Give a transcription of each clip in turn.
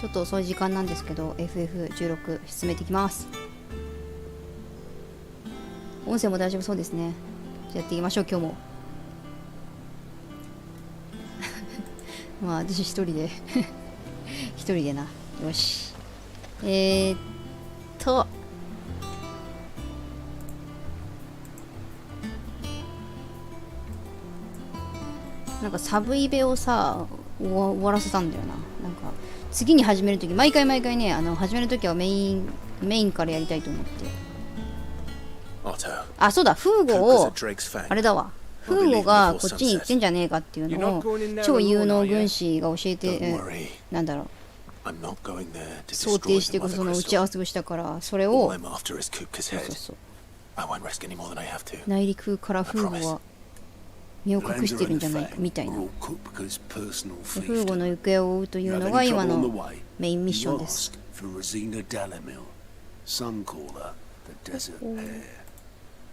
ちょっと遅い時間なんですけど FF16 進めていきます。音声も大丈夫そうですね。じゃあやっていきましょう今日も。まあ私一人で一人でな。よし。なんかサブイベをさ終わらせたんだよな。なんか次に始めるとき毎回ね始めるときはメインからやりたいと思って。あ、そうだ、フーゴをあれだわ、フーゴがこっちに行ってんじゃねえかっていうのを超有能軍師が教えて、なんだろう、想定してその打ち合わせをしたから、それを内陸からフーゴは身を隠してるんじゃないかみたいな。フーゴの行方を追うというのが今のメインミッションです。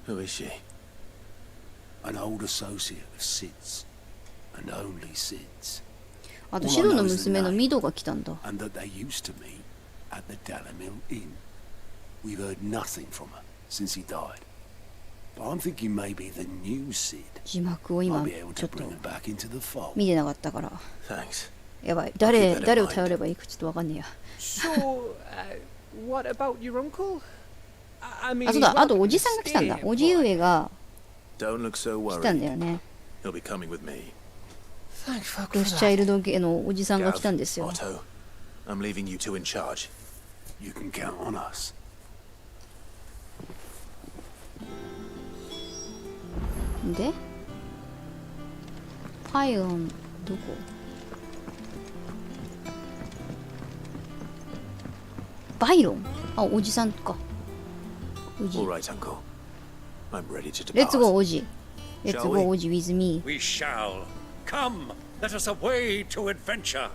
Who is she? An old associate of Sid's, and only Sid's. あとシドの娘のミドが来たんだ。And that they used to meet at the Dalamil Inn. We've heard nothing from her since he died. But I'm thinking maybe the new Sid 字幕を今 might be able ちょ to っと bring him back into the fold. 見てなかったから。Thanks. やばい、誰を頼ればいいかちょっとわかんねえや。So, what about your uncle? I mean, あ、そうだ、あとおじさんが来たんだ。おじ上が Don't look so 来たんだ worried. よね。 He'll be coming with me. Thank fuck ロ for スチャイ that. ルド系のおじさんが来たんですよ。 Otto, I'm leaving you two in charge. You can count on us. でパイロンどこ？バイロン？あ、おじさんか。おじ。 All right, Uncle. I'm ready to depart. レッツゴーおじ。レッツゴーおじ with me。 We shall. Come, let us away to adventure.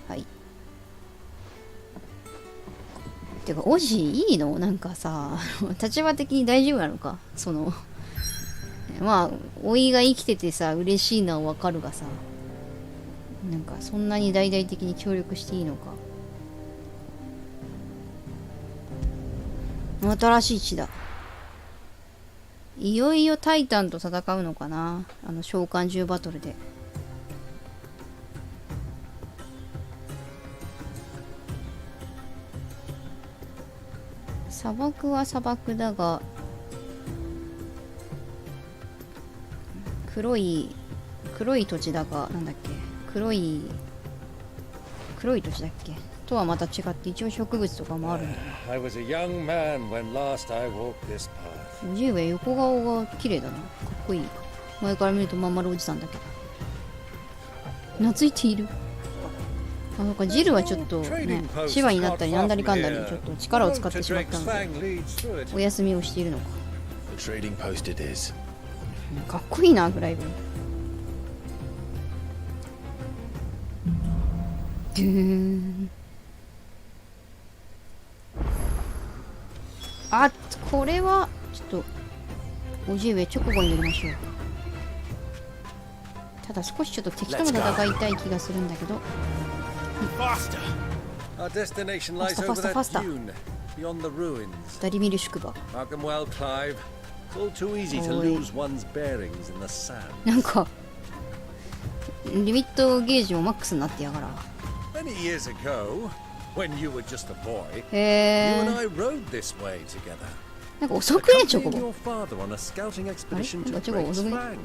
はい。てかおじいいの？なんかさ、立場的に大丈夫なのか？そのまあおいが生きててさ嬉しいのはわかるがさ、なんかそんなに大々的に協力していいのか。新しい地だ。いよいよタイタンと戦うのかな、あの召喚獣バトルで。砂漠は砂漠だが黒い土地だが、なんだっけ、黒い土地だっけとはまた違って一応植物とかもあるんだよ。 I was a young man when last I walked this path. おじいは横顔が綺麗だな。かっこいい。前から見るとまん丸おじさんだけど懐いている。あ、なんかジルはちょっとね、シワになったりなんだりかんだりちょっと力を使ってしまったのでお休みをしているのか。 The trading post it is. かっこいいな、グライブ。ドゥーン。あ、これはちょっとおじ上直後に乗りましょう。ただ少しちょっと敵との戦いたい気がするんだけど。 Faster. Our destination lies over that dune beyond the ruins. ダリミル宿場。 Mark them well, Clive. It's all too easy to lose one's bearings in the sand. なんかリミットゲージもマックスになってやがら。 Many years ago, when you were just a boy, へ you and ー。 I rode this way together. なんか遅くね、チョコ Accompanying ボ。 your father on a scouting expedition to なんかチョコボ Drake's 遅くね。 Fang.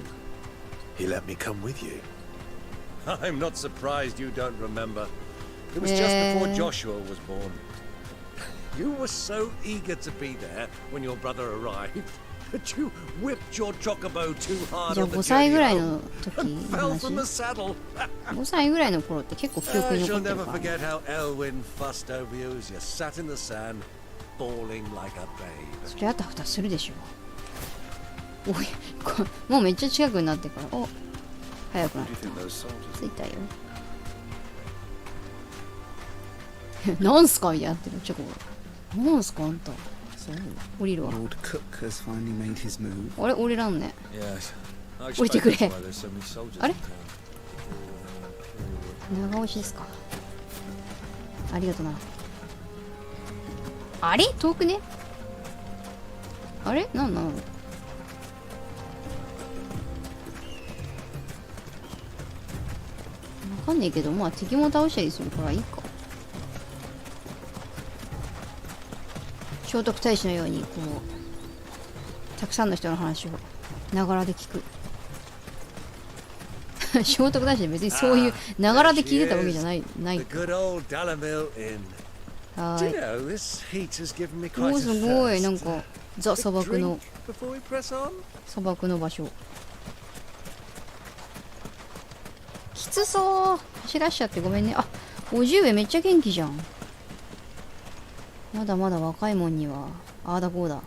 He let me come with you. I'm not surprised you don't remember. It was just before Joshua was born. You were so eager to be there when your brother arrived that you whipped your chocobo too hard じゃあ on the 5歳 journey ぐらい home の時 and の fell 話。 from the saddle. 5歳ぐらいの頃って結構記憶 I に残 shall ってる never から。 forget how Elwyn fussed over you as you sat in the sand, bawling like a babe. それあたふたするでしょ。おい、もうめっちゃ近くになってから。お、早くなった。着いたよ。なんすかみたいになってる。チョコボ。なんすかあんた。そう降りるわ。 Lord Cook has finally made his move. あれ降りらんね。 Yes. I 降りてくれ。 expect that's why there's so many soldiers あれ in town. 長押しですか。ありがとな。あれ遠くね。あれなんわかんねえけど、まあ敵も倒したりするからいいか。聖徳太子のようにこうたくさんの人の話をながらで聞く。聖徳太子で別にそういうながらで聞いてたわけじゃない。ない。はーい。おおすごい、なんかザ砂漠の場所。きつそう。走らしちゃってごめんね。あ、おじゅうめっちゃ元気じゃん。まだまだ若いもんにはああだこうだ。は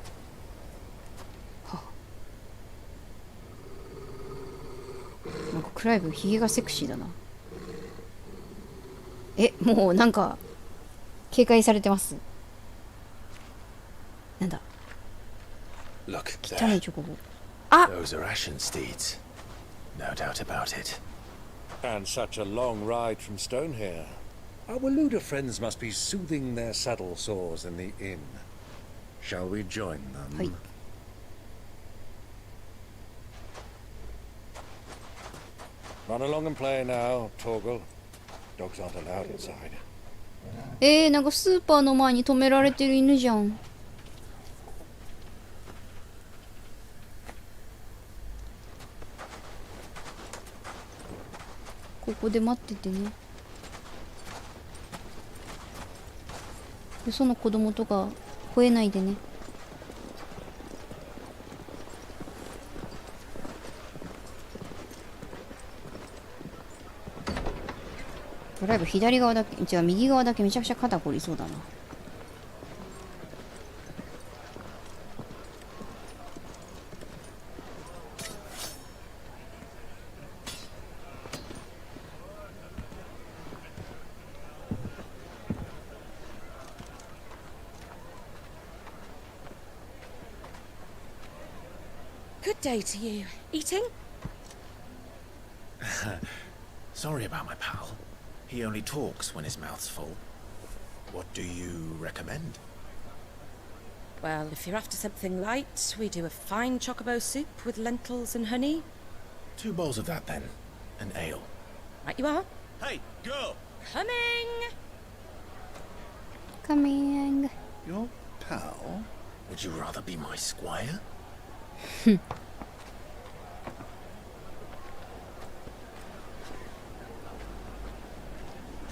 なんかクライブヒゲがセクシーだな。え、もうなんか警戒されてます。なんだ。Look 汚い there. チョコボ。あ、 Those are Ashen steeds. No doubt about it. And such a long ride from Stone here. Our Waluda friends must be soothing their saddle sores in the inn. Shall we join them? はい。Run along and play now, Torgal. Dogs aren't allowed inside. なんかスーパーの前に止められてる犬じゃん。ここで待っててね。よその子供とか吠えないでね。ドライブ左側だけ、違う右側だけめちゃくちゃ肩こりそうだな。Good day to you. Eating? Sorry about my pal. He only talks when his mouth's full. What do you recommend? Well, if you're after something light, we do a fine chocobo soup with lentils and honey. 2 bowls of that then. An ale. Right you are. Hey, girl! Coming! Coming. Your pal? Would you rather be my squire?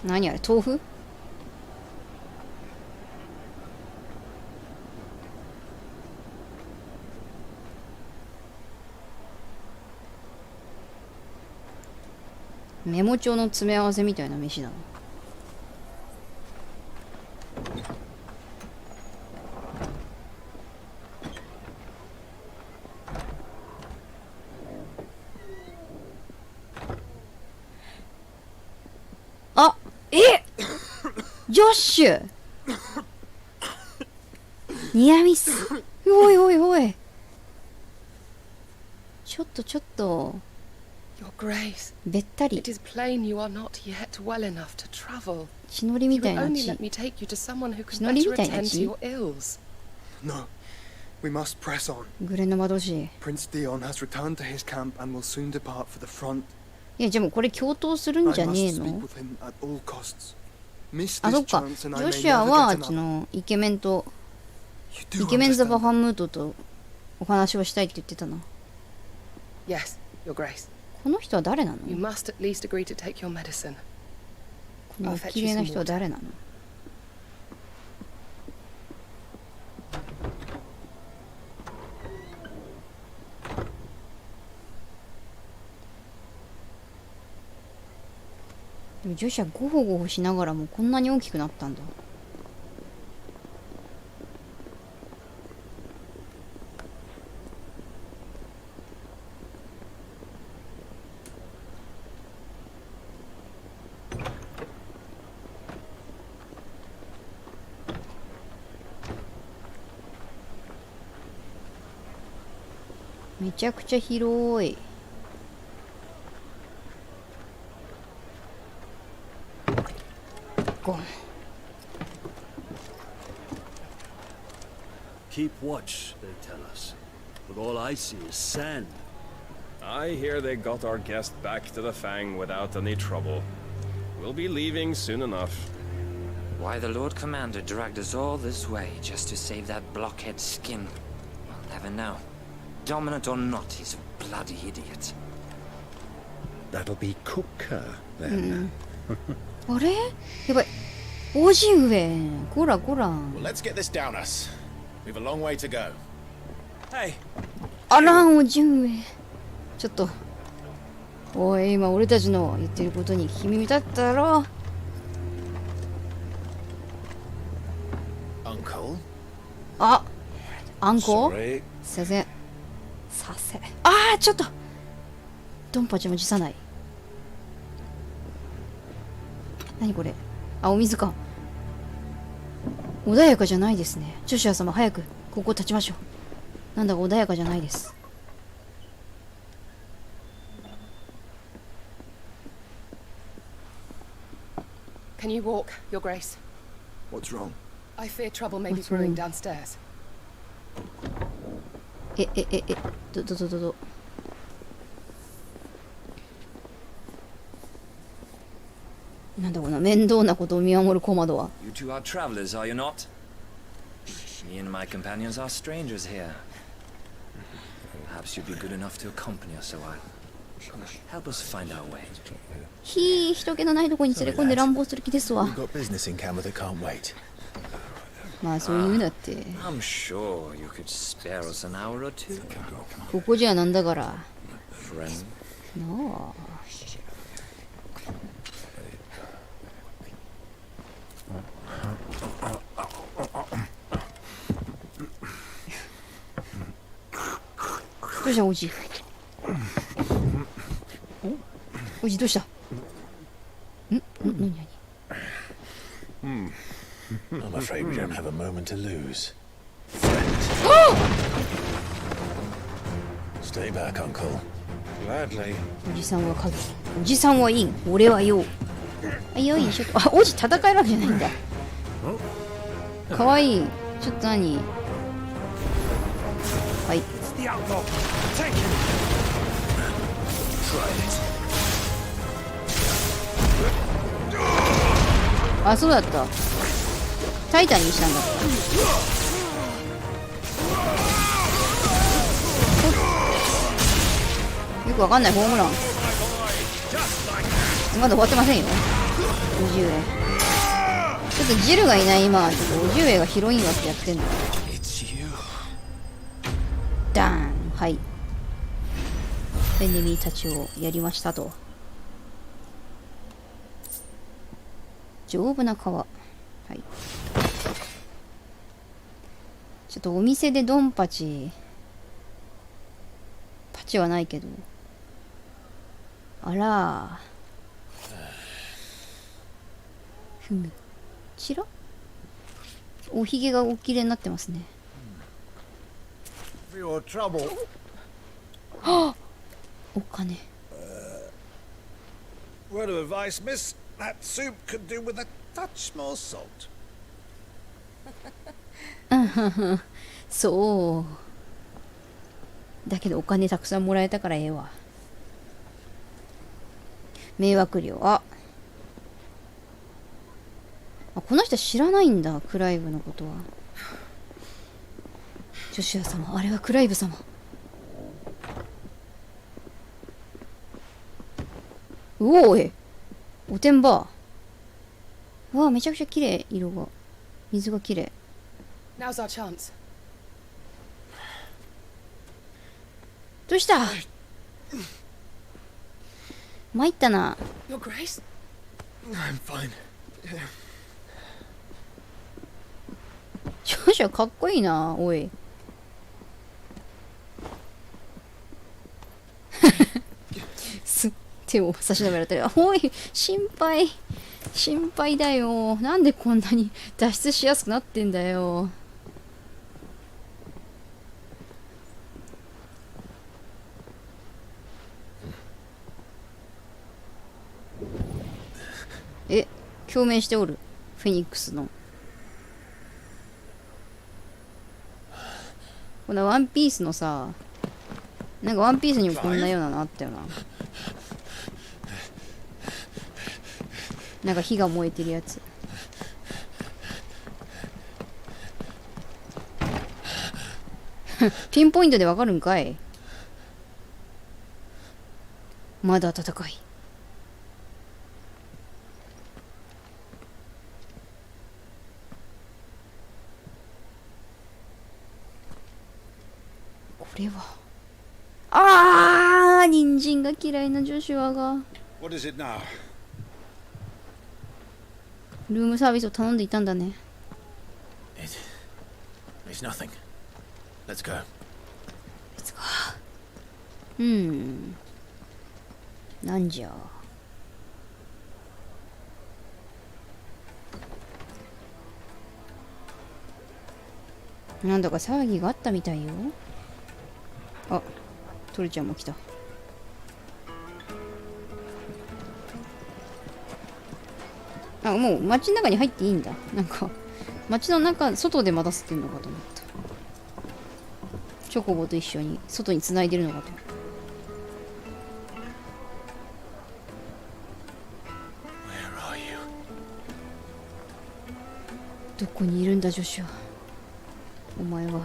何あれ、豆腐？メモ帳の詰め合わせみたいな飯だな。あ、ジョッシュニアミス。おいおいおい、ちょっと Your Grace, べったり it is plain you are not yet well enough to travel. 血のりみ You たい will な only 血。 let me take you to someone who can 血のり better みたいな attend to 血。 your ills. No. We must press on. グレンの魔導士。 Prince Dion has returned to his camp and will soon depart for the front. いや、じゃあもうこれ共闘するんじゃ I ねえ must の？ speak with him at all costs. Miss あ、そ this っか。 chance ジ and I ョ may シュア never はあっ get ち another. のイケメンと You do イケメンザバ understand. ファンムートとお話をしたいって言ってたな。 Yes, Your Grace. この人は誰なの？ You must at least agree to take your medicine. このお綺麗な人は誰なの？でも女子はゴホゴホしながらもこんなに大きくなったんだ。めちゃくちゃ広い。ゴン。 Keep watch, they tell us. But all I see is sand. I hear they got our guest back to the Fang without any trouble. We'll be leaving soon enough. Why the Lord Commander dragged us all this way just to save that blockhead skin, I'll never know. Dominant or not, he's a bloody idiot. That'll be cooker, then. あれやばい。おじ上。こらこら。 Well, let's get this down us. We've a long way to go. Hey, あらん、おじ上。ちょっと。おい、今俺たちの言ってることに耳立ったろ。 Uncle? あ、あんこ Sorry. すいません。させ。ああ、ちょっと。ドンパチも辞さない。何これ。あ、お水か。穏やかじゃないですね。ジョシュア様、早くここ立ちましょう。なんだか穏やかじゃないです。Can you walk, Your Grace? What's wrong? I fear trouble may be What's wrong? brewing downstairs. ど。なんだこの面倒なことを見守る小窓は。 you two are travelers, are you not? Me and my companions are strangers here. Perhaps you'd be good enough to accompany us a while. Help us find our way. 人気のないとこに連れ込んで乱暴する気ですわ。 We've got business in camp that can't wait. まあそういうなって。 I'm sure you could spare us an hour or two. ここじゃなんだから。 Friend. なあ。どうしたおじ。おじどうした。何。 I'm afraid we don't have a moment to lose. Stay back, Uncle. Gladly. おじさんは鍵。おじさんはいい。俺はよ。よいしょと。あ、おじ戦えるわけじゃないんだ。かわいい。ちょっと何。はい。 The outlaw. Take him. Try it. あ、そうだった。タイタンにしたんだった。よくわかんないホームラン。まだ終わってませんよ。50円。ちょっとジルがいない今、ちょっと50円がヒロイン枠やってんの。ダーン。はい。エネミーたちをやりましたと。丈夫な皮。はい。ちょっとお店でドンパチ。パチはないけど。あら。ふむ。ちらおひげがおきれいになってますね。For your trouble. はあ、お金。 Word of advice, miss. That soup could do with a touch more salt. そう。だけどお金たくさんもらえたからええわ。迷惑料。あ、この人知らないんだ、クライブのことは。ジョシュア様、あれはクライブ様。うおーい、おてんば。うわあ、めちゃくちゃ綺麗、色が。水が綺麗。Now's our chance. どうした参ったな。 Your Grace? I'm fine. ジョシュアかっこいいな、おい。手を差し伸べられたり、おい、心配だよ。なんでこんなに脱出しやすくなってんだよ。共鳴しておる。フェニックスの。このワンピースのさ、なんかワンピースにもこんなようなのあったよな。なんか火が燃えてるやつ。ピンポイントでわかるんかい。まだ暖かい。これは人参が嫌いなジョシュアが What is it now? ルームサービスを頼んでいたんだね。It's nothing. Let's go. Let's go. なんじゃ。なんだか騒ぎがあったみたいよ。あ、トルちゃんも来た。あ、もう街の中に入っていいんだ。なんか街の中、外で待たせてんのかと思った。チョコボと一緒に外に繋いでるのかと思った。どこにいるんだジョシュア。お前は。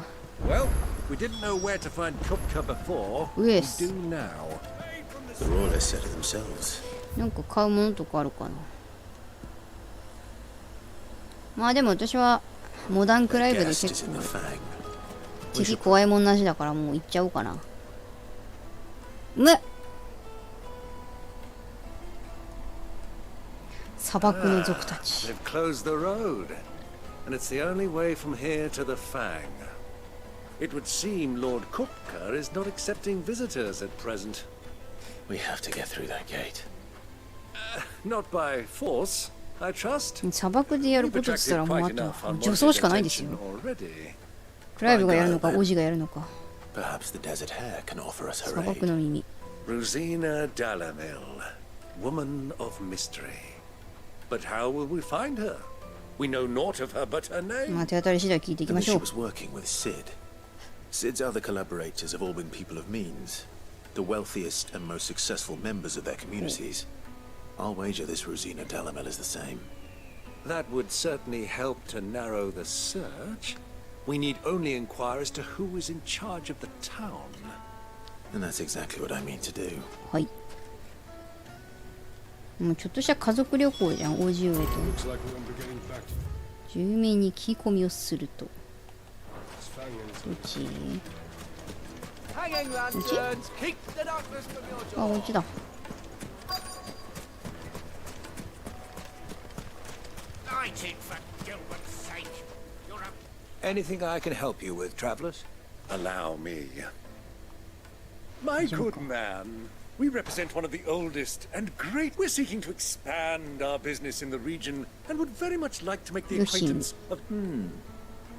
Well, we didn't know where to find Kupka before. Yes. We do now. The royalists said it themselves. なんか買うものとかあるかな。まあでも私はモダンクライブで結構敵怖いもんなしだからもう行っちゃおうかな。砂漠の族たち。They've closed the road, and it's the only way from here to the Fang. It would seem Lord Kupka is not accepting visitors at present. We have to get through that gate. Not by force, I trust. 砂漠でやることって言ったらもうあと女装しかないですよ。クライブがやるのか、オジがやるのか。Perhaps the desert hare can offer us her 砂漠の aid. 耳。Rosina Dalamil, woman of mystery. But how will we find her? We know naught of her but her まあ name. 手当たり次第聞いていき And ましょ she う。 was working with Sid. Sid's other collaborators have all been people of means, the wealthiest and most successful members of their communities. I'll wager this Rosina Dalamel is the same. That would certainly help to narrow the search. We need only inquire as to who is in charge of the town. And that's exactly what I mean to do. はい。もうちょっとした家族旅行じゃん、王子上と。住民に聞き込みをすると。どっち？ Hanging lanterns, keep the darkness from your あ、 jaw. こっちだ。 Anything I can help you with, travelers? Allow me. My good man, we represent one of the oldest and great. We're seeking to expand our business in the region and would very much like to make the acquaintance of.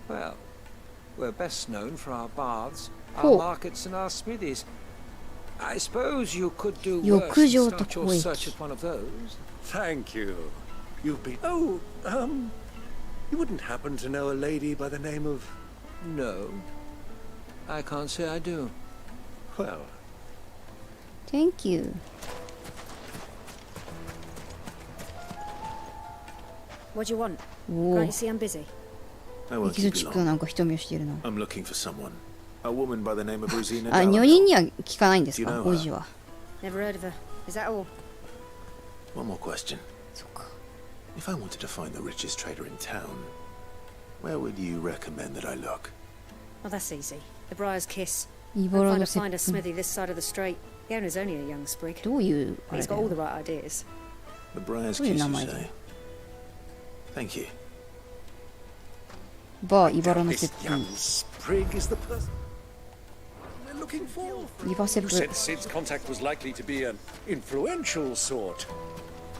Well, we're best known for our baths, Cool. our markets, and our smithies. I suppose you could do Your worse than Kujo start your Tokoiki. search at one of those. Thank you. You've been. Oh, you wouldn't happen to know a lady by the name of. No, I can't say I do. Well, Thank you. What do you want? お Can't お you。see I'm busy? I エ won't キゾ keep チ you ックな long. なんか瞳をしているな。 I'm looking for someone. A woman by the name of Rosina あ、女 Dalamel. 人には聞かないんです You か、 know her? 王子は。 Never heard of her. Is that all? One more question. そっか。 If I wanted to find the richest trader in town, where would you recommend that I look? Oh, that's easy. The Briar's Kiss. 茨 I'd の find 接 a 吻。 smithy this side of the strait. The owner's only a young sprig. どういうあ He's れだ got all よ the right ideas. The Briar's どういう Kiss, 名 you 前だよ。 say? Thank you. バー茨の this 接 young 吻。 sprig is the person we're looking for. リバセ You プ。 said Sid's contact was likely to be an influential sort.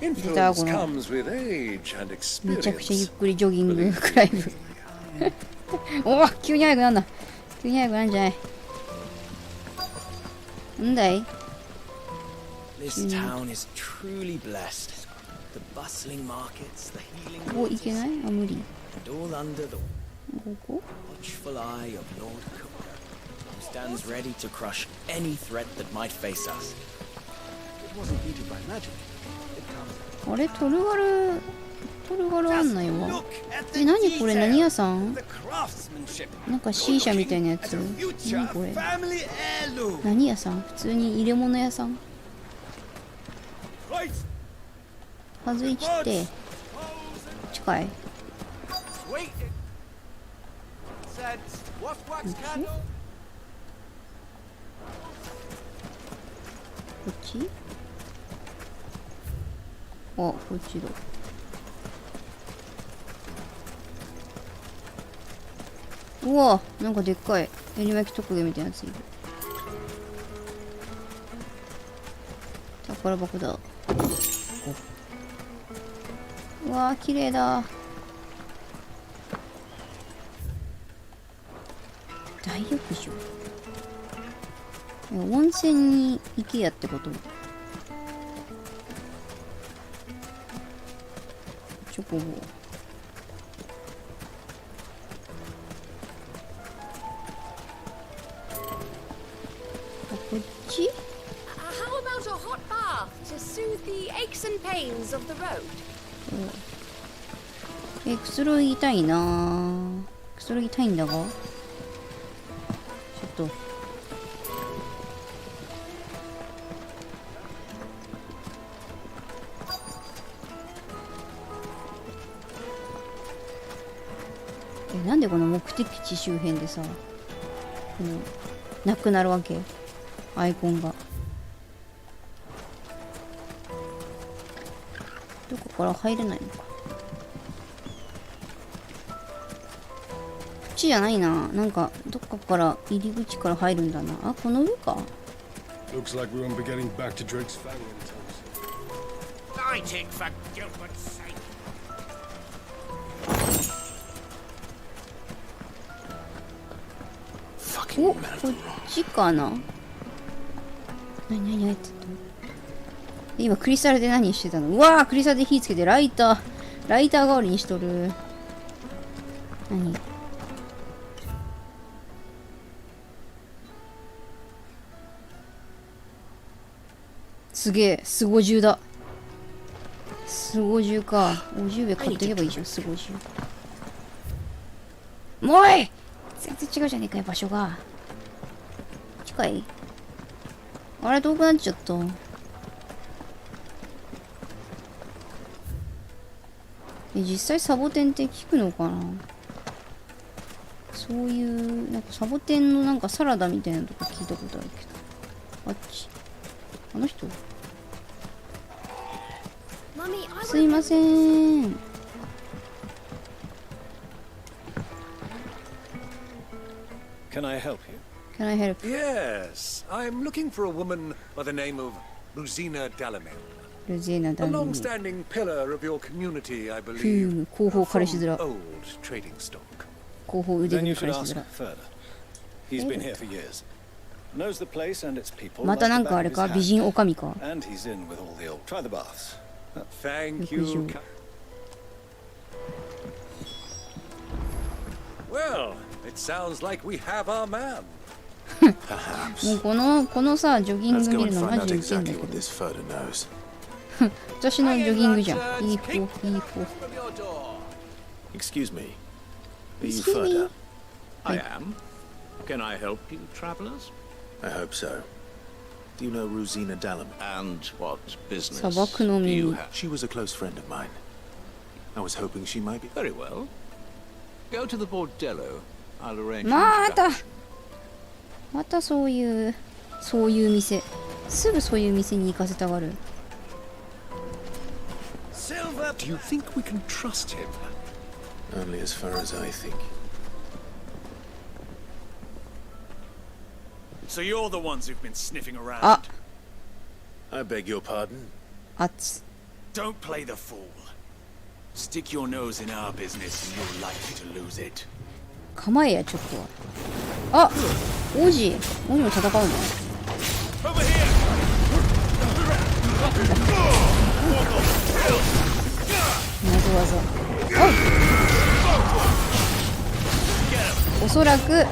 出た、 Influence この comes with age and めちゃくちゃゆっ experience. くりジョギングクライブ。おお、急に速くなんだ。急に速くなんじゃない。なんだい？ This town is truly blessed. The bustling markets, the healing ここ行けない？あ、無理。 and all under the ここ？ watchful eye of Lord Cooper, who stands ready to crush any threat that might face us. It wasn't heated by magic. It comes. あれトルガルあんないわ。え、何これ？何屋さん？なんか C 社みたいなやつ。何これ？何屋さん？普通に入れ物屋さん？はずいちって近い。こっち？あ、こっちだ。うわ、なんかでっかいエリマキトカゲみたいなやついる。宝箱だ。うわー、綺麗だ。大浴場。温泉に行けやってこと？チョコボ。こっち？ How about a hot bath to soothe the aches and pains of the road? くつろぎたいな。くつろぎたいんだが、ちょっとなんでこの目的地周辺でさ、なくなるわけ？アイコンがどこから入れないのか。こっちじゃないな。なんかどっかから入り口から入るんだな。あ、この上か。 Looks like we won't be getting back to Drake's Fang anytime soon. Fighting for Gilbert's sake. お、こっちかな。何やってたの？今クリスタルで何してたの？うわー、クリスタルで火つけてライター代わりにしとる。何？すげえ、スゴジュだ。スゴジュか。50秒買っていけばいいじゃん、スゴジュ。もうい！全然違うじゃねえかよ、場所が。近い？あれ、遠くなっちゃった。実際サボテンって効くのかな？そういう、なんかサボテンのなんかサラダみたいなとこ聞いたことあるけど。あっち。あの人？すいません。Can I help you? Can I help? Yes, I'm looking for a woman by the name of Rosina Dalamel. Rosina A Dalamel. long-standing pillar of your community, I believe. 後方彼氏面。 Old trading stock. 後方腕 Then 組 you み should 彼氏 ask 面。 further. He's been here for years. Knows the place and its people. またなんかあれか、美人女将か。 And he's in with all the old. Try the baths. Thank you. Well, it sounds like we have our man. もうこのさ、ジョギング見るのマジでウケんだけど。私のジョギングじゃん。いい子、いい子。 Excuse me. Are you Excuse me? Further? I am. Can I help you, travelers? I hope so. Do you know Rosina Dalamel? And what business 砂漠の do you 耳。 have? She was a close friend of mine. I was hoping she might be. Very well. Go to the bordello. I'll arrange an またそういう店。すぐそういう店に行かせたがる。 Silver, do you think we can trust him? Only as far as I think. So you're the ones who've been sniffing around. あ、 I beg your pardon? あっつ。 Don't play the fool. Stick your nose in our business and you're likely to lose it. 構えや、ちょっとは。あ、王子も戦うの？ Over here! ことわざ。おそらく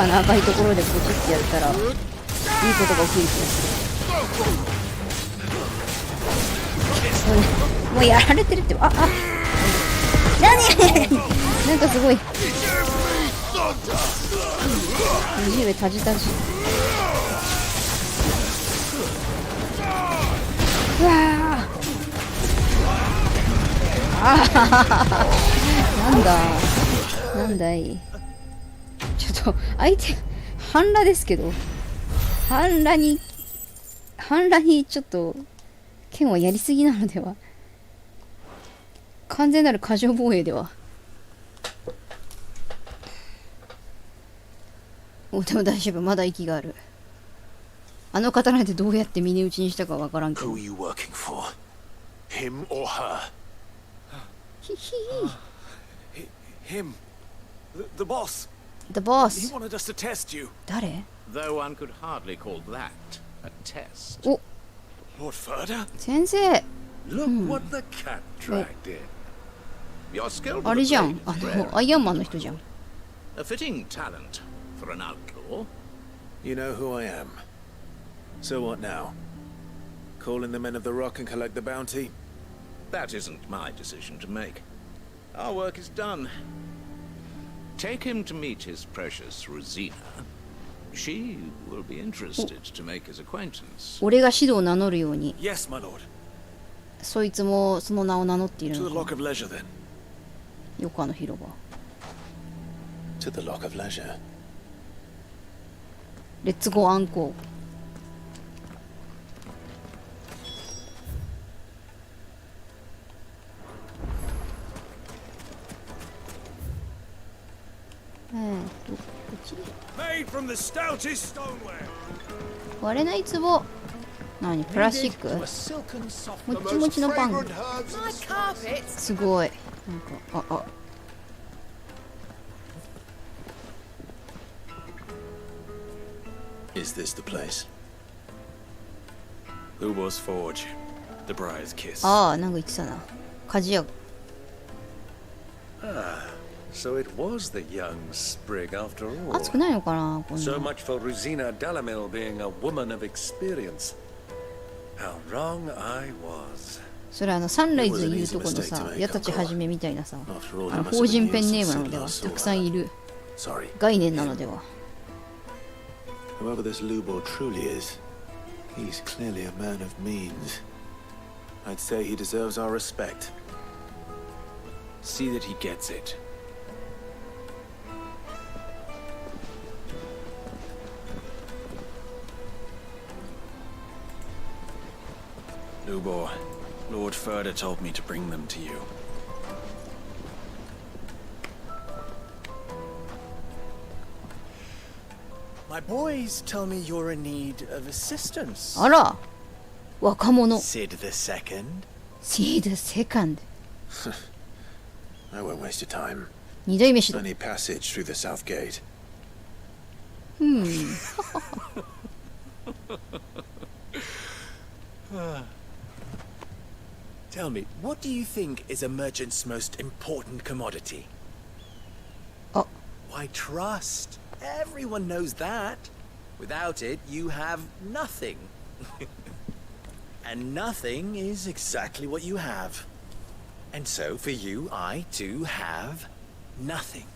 赤いところでポチってやったらいいことが起きる気がする。もうやられてるって。何なんかすごい右上タジタジ。うわなんだい。ちょっと相手半裸ですけど、半裸にちょっと剣はやりすぎなのでは。完全なる過剰防衛では。でも大丈夫、まだ息がある。あの刀でどうやって峰打ちにしたかわからんけど。Who are you working for? Him or her? ひひ Him. The boss. The boss. He wanted us to test you. 誰？ Though one could hardly call that a test. お、 Lord Furder? 先生。 Look what the cat dragged in. Your skill あれじゃん。アイアンマンの人じゃん。A fitting talent for an outlaw. You know who I am. So what now? Call in the men of the rock and collect the bounty? That isn't my decision to make. Our work is done. Take him to meet his precious Rosina. She will be interested to make his acquaintance. 俺が指導を名乗るように。 Yes, my lord. そいつもその名を名乗っている To の the か。 Lock of Leisure, then. よくあの広場。 To the Lock of Leisure. レッツゴーアンコー。こっち Made from the stoutest stoneware. 割れない壺。何？プラスチック？もちもちのパン。 My carpet. すごい。なんかIs this the place? Lubo's Forge. The Briar's Kiss. なんか言ってたな。鍛冶屋。 So it was the young sprig after all. 熱くないのかなこんな。 So much for Rosina Dalamil being a woman of experience. How wrong I was. それサンライズいるとこのさ、矢たちはじめみたいなさ、法人ペンネームなのでは、たくさんいる概念なのでは。 Whoever this Lubo truly is, he's clearly a man of means. I'd say he deserves our respect. See that he gets it. Lubo, Lord Furder told me to bring them to you. My boys tell me you're in need of assistance. あら、若者。 Sid the Second. See the second. I won't waste your time. 二代目指 Only 導。 passage through the south gate. Tell me, what do you think is a merchant's most important commodity? Oh. Why, trust. Everyone knows that. Without it, you have nothing. And nothing is exactly what you have. And so, for you, I, too, have nothing.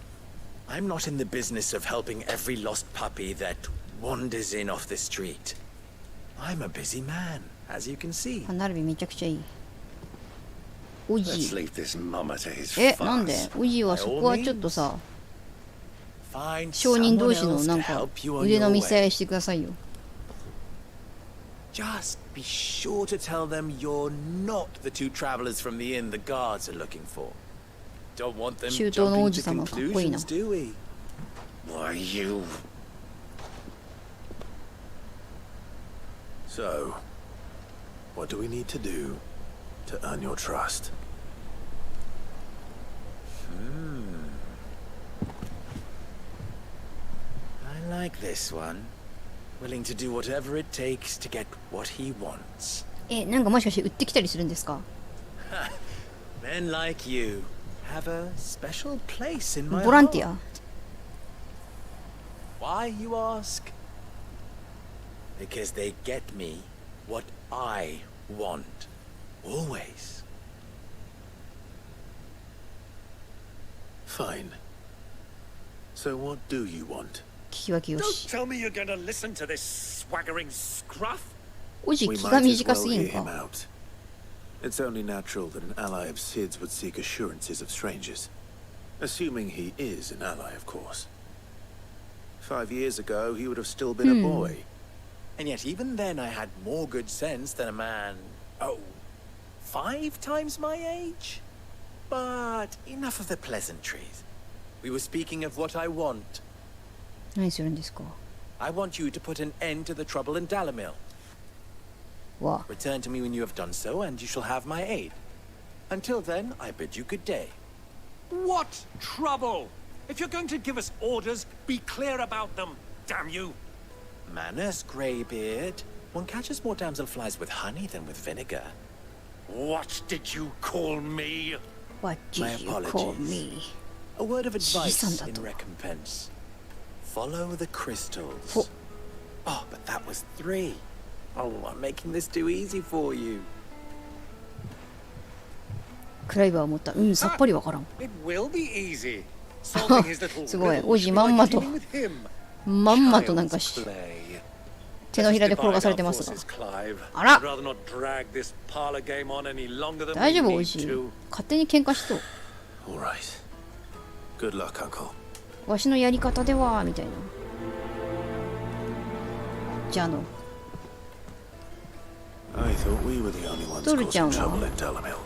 I'm not in the business of helping every lost puppy that wanders in off the street. I'm a busy man, as you can see. 歯並びめちゃくちゃいい。おじ Let's leave this mama to his なんで farce. おじはそこはちょっとさ、 Find 商人 someone 同士の else な to んか help you on 腕の your 見せ合 way. いしてくださいよ。 Just be sure to tell them you're not the two travelers from the inn the guards are looking for. Don't want them 周到の jumping 王 to 子様かっこいいな。 conclusions, do we? Why, you... So, what do we need to do to earn your trust? I like this one. Willing to do whatever it takes to get what he wants. なんかもしかして売ってきたりするんですか？ Men like you have a special place in my ボランティ heart. ア Why, you ask? Because they get me what I want. Always. Fine. So what do you want? 聞き分けよ Don't し tell me you're going to listen to this swaggering scruff. おじ We 気 might が as 短 well すぎん hear him か out. It's only natural that an ally of Sid's would seek assurances of strangers. Assuming he is an ally, of course. 5 years ago, he would have still been a boy. And yet even then I had more good sense than a man, 5 times my age? But enough of the pleasantries. We were speaking of what I want. 何するんですか I want you to put an end to the trouble in Dalamil. わ Return to me when you have done so, and you shall have my aid. Until then, I bid you good day. What trouble? If you're going to give us orders, be clear about them, damn you. Manners, Greybeard. One catches more damselflies with honey than with vinegar. What did you call me? What My did you call apologies. me? A word of advice 小さんだ in と recompense. Follow the crystals. ほ Oh, but that was 3. Oh, I'm making this too easy for you. クライバーは思ったうんさっぱりわからん It will be easy. Solving his little すごい riddles おじ should be まん like まと dealing with him. まんまとなんかし Child's play. 手のひらで転がされてますが Let's divide our forces, Clive. あら I'd rather not drag this parlor game on any longer than 大 we 丈夫お need じ to. 勝手に喧嘩しと All right. Good luck, Uncle. わしのやり方ではみたいなじゃあの I thought we were the only ones Toru causing ちゃんは trouble in Dalamil.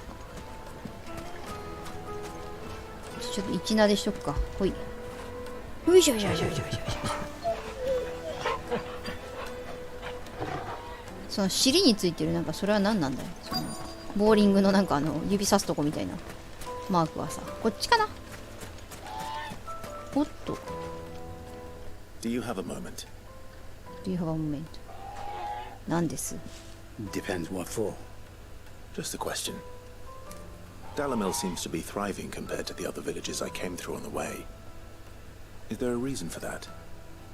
ちょっと一なでしとくかほいよいしょよいしょよいしょよいしょよいしょその尻についてるなんかそれは何なんだよそのボーリングのなんか指さすとこみたいなマークはさこっちかなおっと Do you have a moment? Do you have a moment? なんです Depends what for. Just a question. Dalamil seems to be thriving compared to the other villages I came through on the way. Is there a reason for that?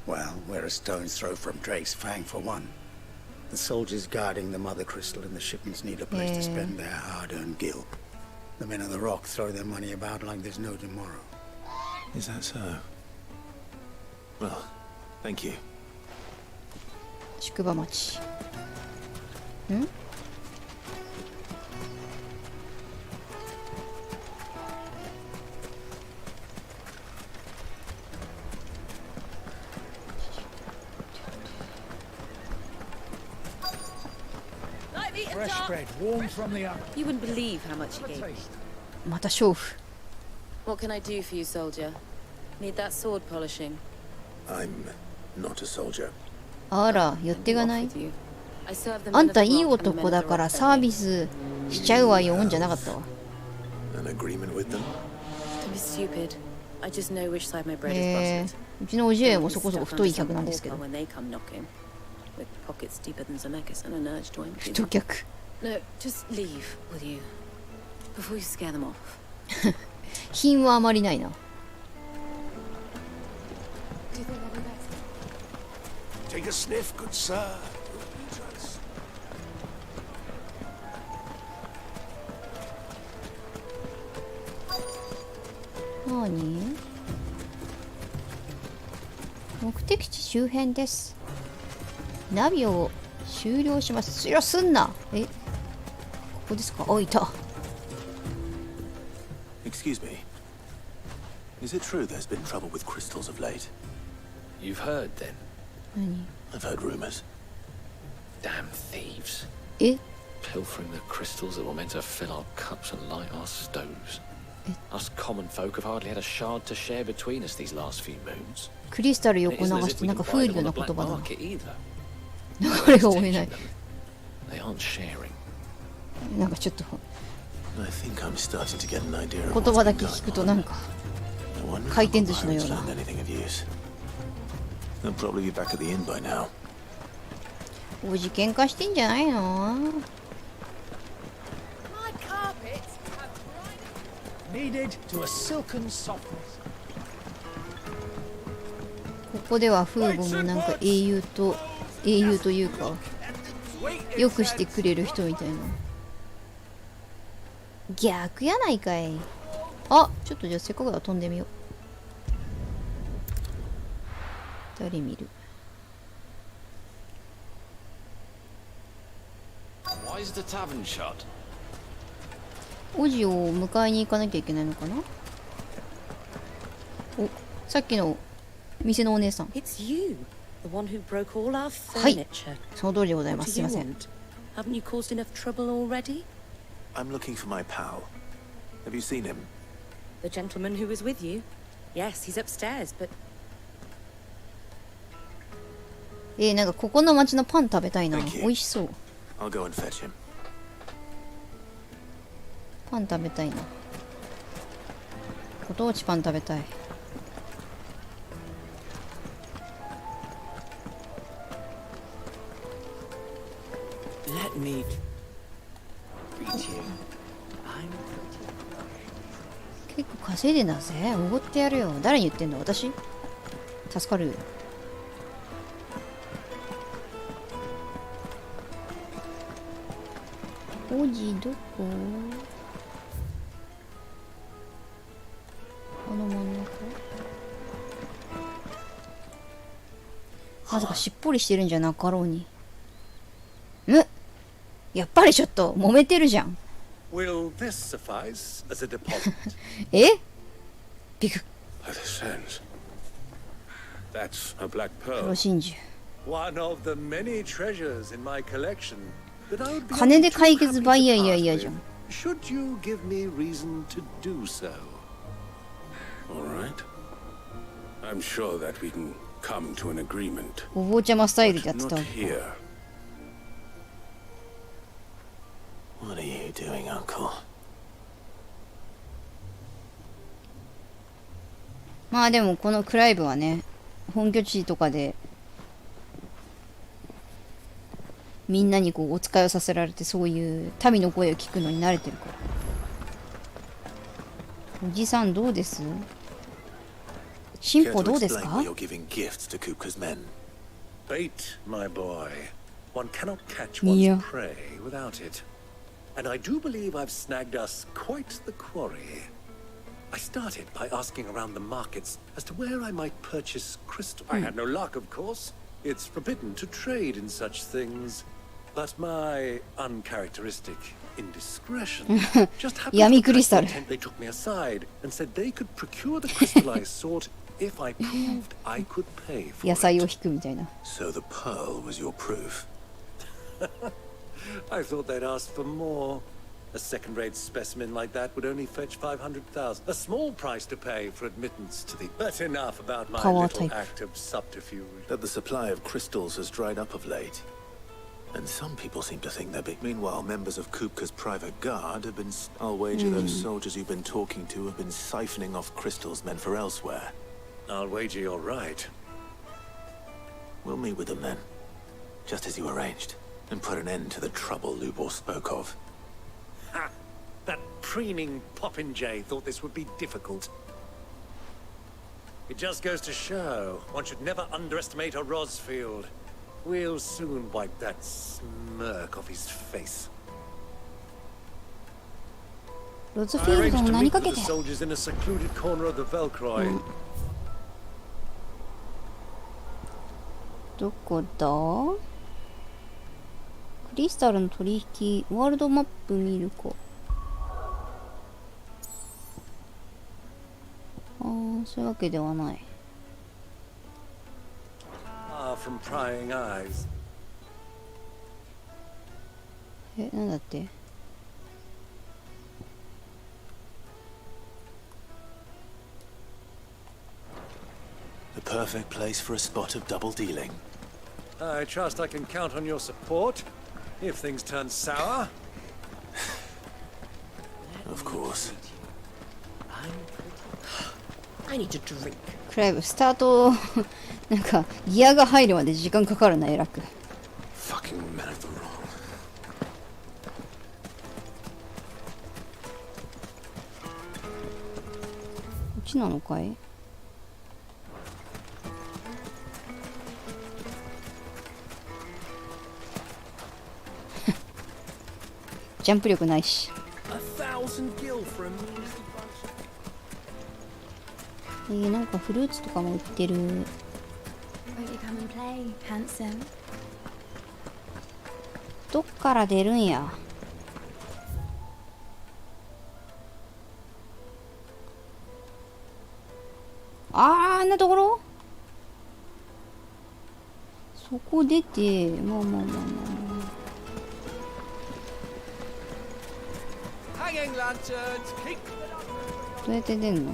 Well, we're a stone's throw from Drake's Fang for one. The soldiers guarding the Mother Crystal and the shipments need a place to spend their hard-earned gil. The men of the Rock throw their money about like there's no tomorrow. Is that so? Well, thank you. 宿場町んYou wouldn't believe how much he gave me. また勝負 What can I do for you, soldier? Need that sword polishing? I'm not a soldier. あら寄ってがない I serve the あ men ん of た the いい rock and the men 男だ of the から rock サービスしちゃうわよんじゃなかったわ An agreement with them? Don't be stupid. I just know which side my bread え is うちのおじえもそこそこ太い客なんですけど buttered. When they come knocking, with pockets deeper than Zemeckis and an urge to empty 太 them. 客 No, just leave, will you? Before you scare them off. 品はあまりないな Take a sniff, good sir. 何目的地周辺ですナビを終了しますいやすんなえここですかあいた Excuse me. Is it true there's been trouble with crystals of late? You've heard then? 何 I've heard rumors. Damn thieves. え Pilfering the crystals that were meant to fill our cups and light our stoves. Us common folk have hardly had a shard to share between us these last few moons. クリスタル And 横 it 流 isn't as し if て we なん can か風 buy 流 them on な the 言 black 葉だ market either. 流れが追えない They aren't sharing. なんかちょっと I think I'm starting to get an idea of 言 what's 葉だ been け going 聞くと on. なんか I wonder if 回転 the 寿司のよう pirates な learned anything of use. They'll probably be back at the inn by now. おじ喧嘩してんじゃないの My carpets have bright kneaded to a silken softness. ここではフーゴもなんか英雄というかよくしてくれる人みたいな。逆やないかい。あ、ちょっとじゃあせっかくだ飛んでみよう。誰見る。 Why is the tavern shut? おじを迎えに行かなきゃいけないのかな。お、さっきの店のお姉さん。It's you, the one who broke all our はい、 furniture. その通りでございます。すいません。 Haven't you caused enough trouble already? I'm looking for my pal. Have you seen him? The gentleman who was with you? Yes, he's upstairs, but なんかここの町のパン食べたいな。美味しそう。 I'll go and fetch him. パン食べたいな。ご当地パン食べたい。Let me greet you. 結構稼いでんだぜ。おごってやるよ。誰に言ってんの？私？助かる。おじどこ？この真ん中？まさかしっぽりしてるんじゃなかろうに。やっぱりちょっと揉めてるじゃん。Will this suffice as a deposit? ビク。 By the sands. That's a black 黒 pearl. 真珠。 One of the many treasures in my collection that I would be 金で only too 解決 happy バイヤ to ーいや part いやじゃん。 with, should you give me reason to do so. All right. I'm sure that we can come to an agreement. お坊ちゃまスタイルでやって Not た。 here. What are you doing, Uncle? まあでもこのクライブはね、本拠地とかでみんなにこうお使いをさせられて、そういう民の声を聞くのに慣れてるから。おじさんどうです？進歩どうですか？ You're giving gifts to Kupka's men. Bait, my boy. One cannot catch one's prey without it. And I do believe I've snagged us quite the quarry. I started by asking around the markets as to where I might purchase crystal. I had no luck, of course. It's forbidden to trade in such things. But my uncharacteristic indiscretion just happened to attract the intent. They took me aside and said they could procure the crystal I sought if I proved I could pay for 野菜を it. 引くみたいな。 So the pearl was your proof. I thought they'd ask for more. A second-rate specimen like that would only fetch 500,000. A small price to pay for admittance to the... But enough about my little act of subterfuge. That the supply of crystals has dried up of late. And some people seem to think they're big. Meanwhile, members of Kupka's private guard have been... I'll wager those soldiers you've been talking to have been siphoning off crystals meant for elsewhere. I'll wager you're right. We'll meet with them then. Just as you arranged. And put an end to the trouble Lubor spoke of. Ha! That preening popinjay thought this would be difficult. It just goes to show one should never underestimate a Rosfield. We'll soon wipe that smirk off his face. ロズフィールドの何かけて。 soldiers in a secluded corner of the Velcroy. どこだ？クリスタルの取引、ワールドマップ見るか。そういうわけではない。From prying eyes. なんだって？ The perfect place for a spot of double dealing. I trust I can count on your support if things turn sour. Of course. I need to drink. クライブスタートなんかギアが入るまで時間かかるな、えらく。 Fucking men of the wrong. こちなのかい？ジャンプ力ないし。なんかフルーツとかも売ってる。どっから出るんや。あんなところ？そこ出て、まあ。どうやって出んの？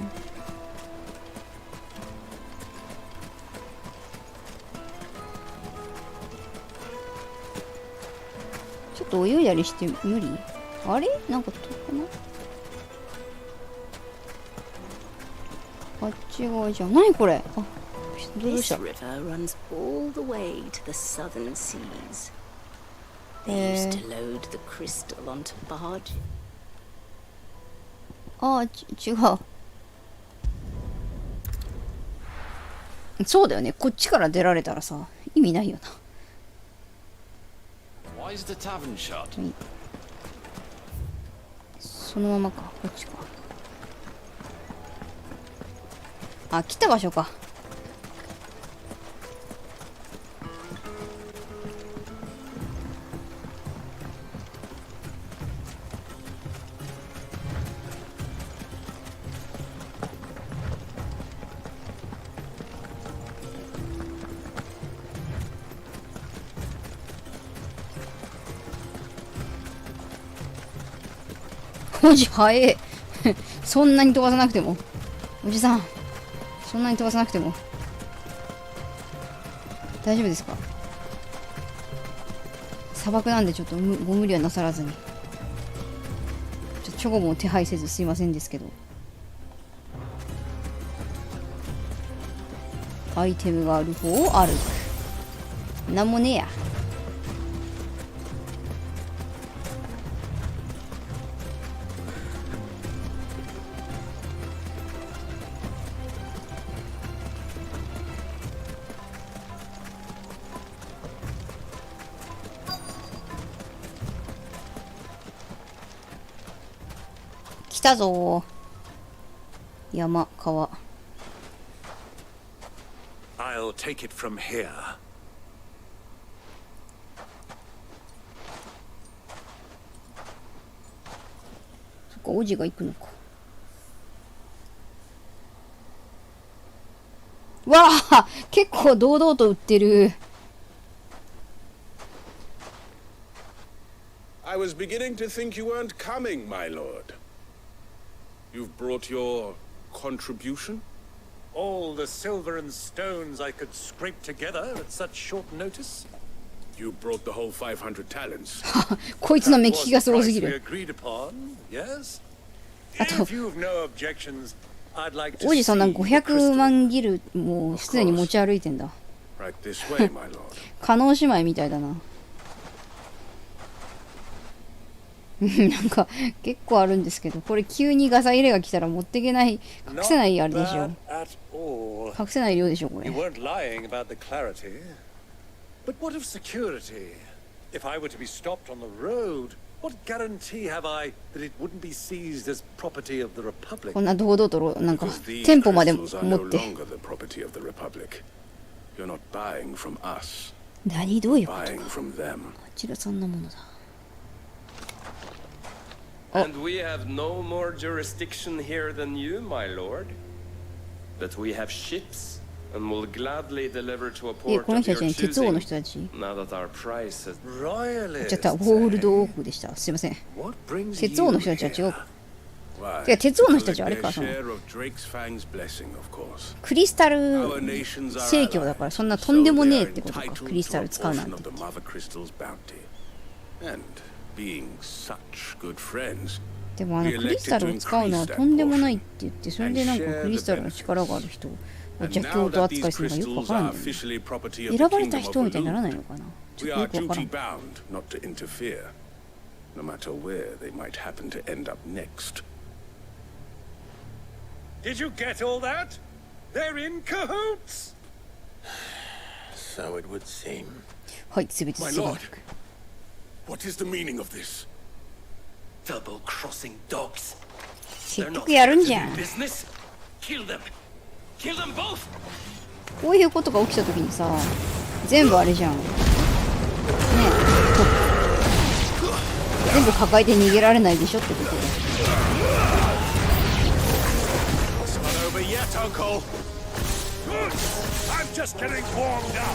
ちょっと泳いだりして無理？あれ？なんか遠くない？あっち側じゃん。何これ？あ、どうした？あ、違う。そうだよね。こっちから出られたらさ、意味ないよな。そのままか、こっちか。あ、来た場所か。おじ早え。そんなに飛ばさなくても。おじさん、そんなに飛ばさなくても大丈夫ですか？砂漠なんでちょっとご無理はなさらずに。チョコも手配せずすいませんですけど。アイテムがある方を歩く。なんもねえや。来たぞー。山、川。I'll take it from here. そっか、おじが行くのか。わあ、結構堂々と売ってる。I was beginning to think you weren't coming, my lord. You've brought your contribution? All the silver and stones I could scrape together at such short notice. You brought the whole 500 talents. こいつの目利きがすごすぎる。あと、王子そんな500万ギルもうすでに持ち歩いてんだ。加納姉妹みたいだな。なんか結構あるんですけど、これ急にガサ入れが来たら持っていけない、隠せないあれでしょ。隠せない量でしょこれ。But what of security? If I were to be stopped on the road, what guarantee have I that it wouldn't be seized as property of the Republic? こんな堂々となんか店舗まで持って。何どういうこと？こちらそんなものだ。And we have no more jurisdiction here than you, my lord. But we have ships and will gladly deliver to a port of your choosing. Now that our price has royally. ちょっとウォールドオークでした。すいません。鉄王の人たちは違う。いや、鉄王の人たちはあれか、そのクリスタル正教だからそんなとんでもねえってことか。クリスタル使うなんて。でもクリスタルを使うのはとんでもないって言って、それでなんかクリスタルの力がある人を邪教と扱いするのがよくわからんだよね。選ばれた人みたいにならないのかな。ちょっとよくわからん。Did you get all that? They're in cahoots. So it would seem. はい、すべて My すご lord, what is the meaning of this? Double-crossing dogs. せっかくやるんじゃん。 Business? Kill them. Kill them both. こういうことが起きた時にさ、全部あれじゃん。ねえ、全部抱えて逃げられないでしょってことで。Over yet, Uncle. I'm just getting warmed up.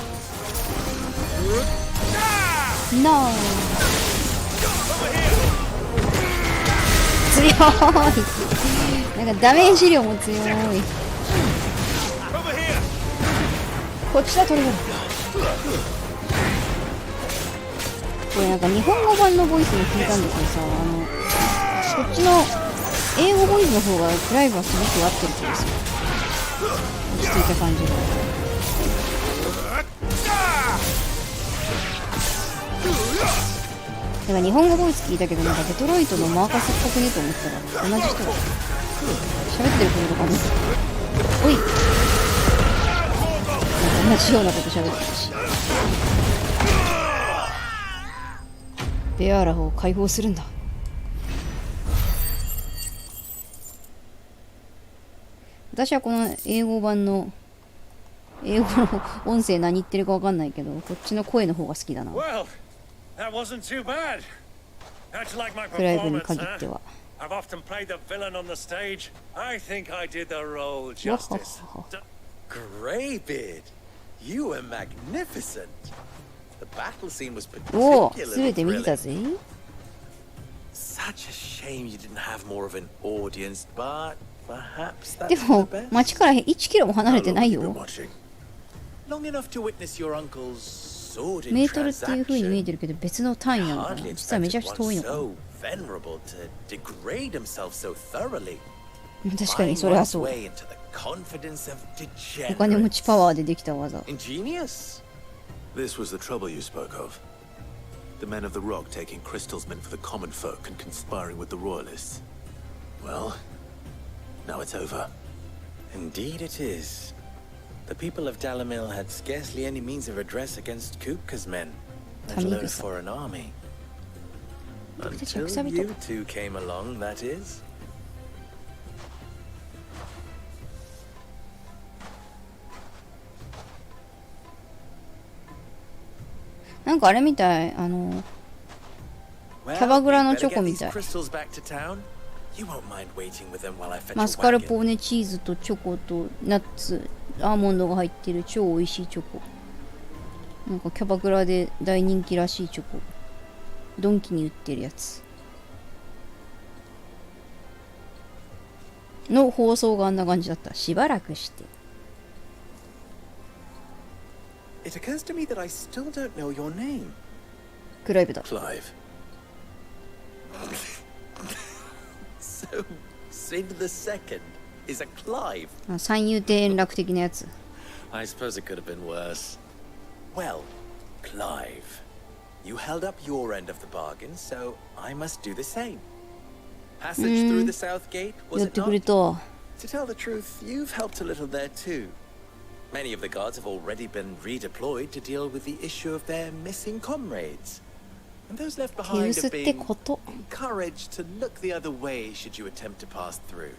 No. 強い。なんかダメージ量も強い。こっちだトリガー。これなんか日本語版のボイスも聞いたんだけどさ、こっちの英語ボイスの方がクライブはすごく合ってる気がする。落ち着いた感じが。だから日本語ボイス聞いたけど、なんかデトロイトのマーカスっぽくねと思ったら同じ人だ。喋ってることとかもおい、なんか同じようなこと喋ってるし。ベアーラを解放するんだ。私はこの英語版の英語の音声何言ってるか分かんないけど、こっちの声の方が好きだな。Well, that wasn't too bad. How'd you like my クライブに performance, 限って huh? は。I've often played the villain on the stage. I think I did the role justice. Greybeard, you were magnificent. The battle scene was おお、す particularly べて見てた thrilling. ぜ。 Such a shame you didn't have more of an audience, but perhaps で that's も the best. 町から1キロも離れてないよ。 Long enough to witness your uncle's sordid メートルっていう風に見え transaction. てるけど別の単位なのかな。 Hardly 実はめちゃくちゃ遠いの expected か one so venerable to degrade himself so thoroughly. な。確かにそれはそう。 Way into the confidence of お金持ち degenerates. パワーでできた技。 Ingenious. This was the trouble you spoke of. The men of the Rock taking Crystal's men for the common folk and conspiring with the Royalists. Well, now it's over. Indeed it is. The people of Dalamil had scarcely any means of redress against Kupka's men, let alone for an army. Until you two came along, that is. なんかあれみたい、キャバグラのチョコみたい。マスカルポーネチーズとチョコとナッツ、アーモンドが入ってる超美味しいチョコ。なんかキャバグラで大人気らしいチョコ。ドンキに売ってるやつの放送があんな感じだった。しばらくして。It occurs to me that I still don't know your name. クライブだ。 Clive. So, Sid the Second is a Clive. 三遊亭円楽的なやつ。 I suppose it could have been worse. Well, Clive, you held up your end of the bargain, so I must do the same. Passage through the south gate, was やっ it てくれ not? た。 To tell the truth, you've helped a little there too. Many of the guards have already been redeployed to deal with the issue of their missing comrades. And those left behind have been encouraged to look the other way should you attempt to pass through.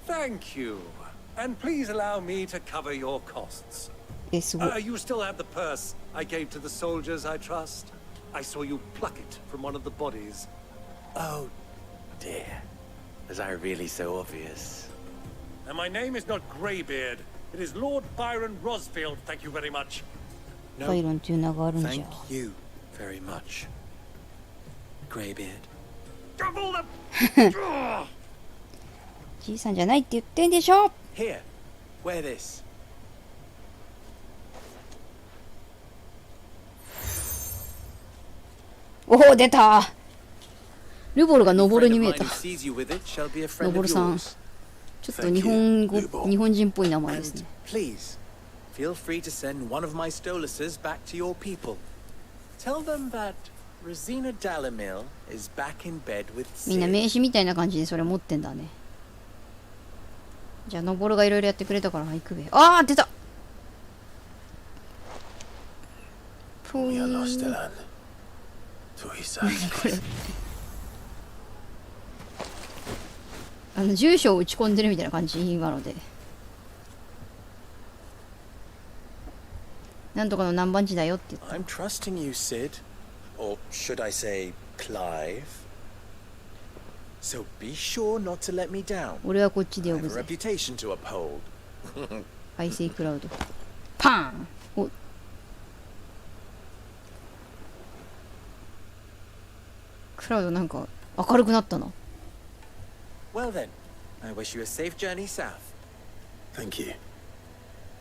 Thank you. And please allow me to cover your costs. You still have the purse I gave to the soldiers, I trust? I saw you pluck it from one of the bodies. Oh, dear. Was I really so obvious? And my name is not Greybeard. It is Lord Byron Rosfield, thank you very much. バイロンっていう名があるんじゃ。 Thank you very much, Greybeard. じいさんじゃないって言ってんでしょ。 Here, wear this. おお、出た。ルボルがノボルに見えた。ノボルさん。ちょっと日本人っぽい名前ですね。 Please, feel free to send one of my stoluses back to your people. Tell them that Rosina Dalamil is back in bed with みんな Sid. 名刺みたいな感じでそれ持ってんだね。じゃあ登るがいろいろやってくれたから行くべ。ああ出た。これ住所を打ち込んでるみたいな感じ今ので。なんとかの何番地だよって言った。 I'm trusting you, Sid. Or should I say, Clive? So be sure not to let me down. 俺はこっちで呼ぶ I have ぜ。 a reputation to uphold. 排水クラウド。パーン。お。クラウドなんか明るくなったな。 Well then, I wish you a safe journey south. Thank you.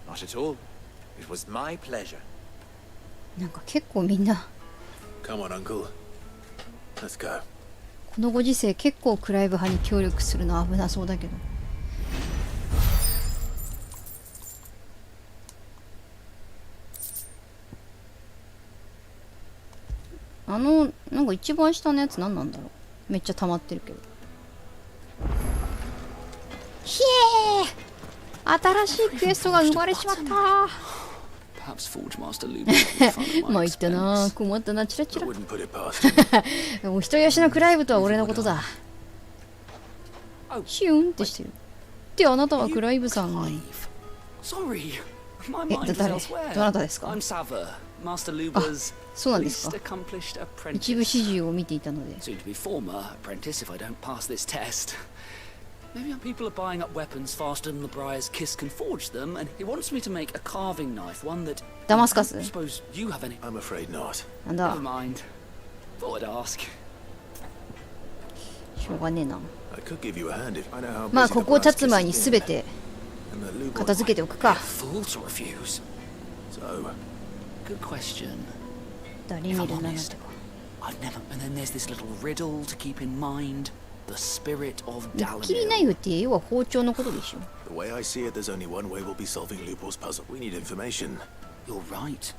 Not at all. It was my pleasure. なんか結構みんな Come on, Uncle. Let's go. このご時世結構クライブ派に協力するの危なそうだけど。なんか一番下のやつ何なんだろう。めっちゃ溜まってるけど。ひえー、新しいクエストが生まれちまった。まあ言ったな、困ったな、チラチラ。お人よしのクライブとは俺のことだ。シュンってしてる。ってあなたはクライブさん。誰？どなたですか？あ、そうなんですか。一部始終を見ていたので。Maybe our people are buying up weapons faster than the Briar's Kiss can forge them, and he wants me to make a carving knife, one that... Damascus. I suppose you have any... I'm afraid not. Never mind. Thought I'd ask. しょうがねえな。 I could give you a hand if I know how まあ busy こ the こを立 brass つ kiss 前に is すべて and the lube 片付けておくか。 Fool to refuse. So, Good question. 誰見るななんてか。 I've never... And then there's this little riddle to keep in mind. The spirit of 切りナイフって要は包丁のことでしょ。 the way I see it, there's only one way we'll be solving Lupul's puzzle. We need information. You're right.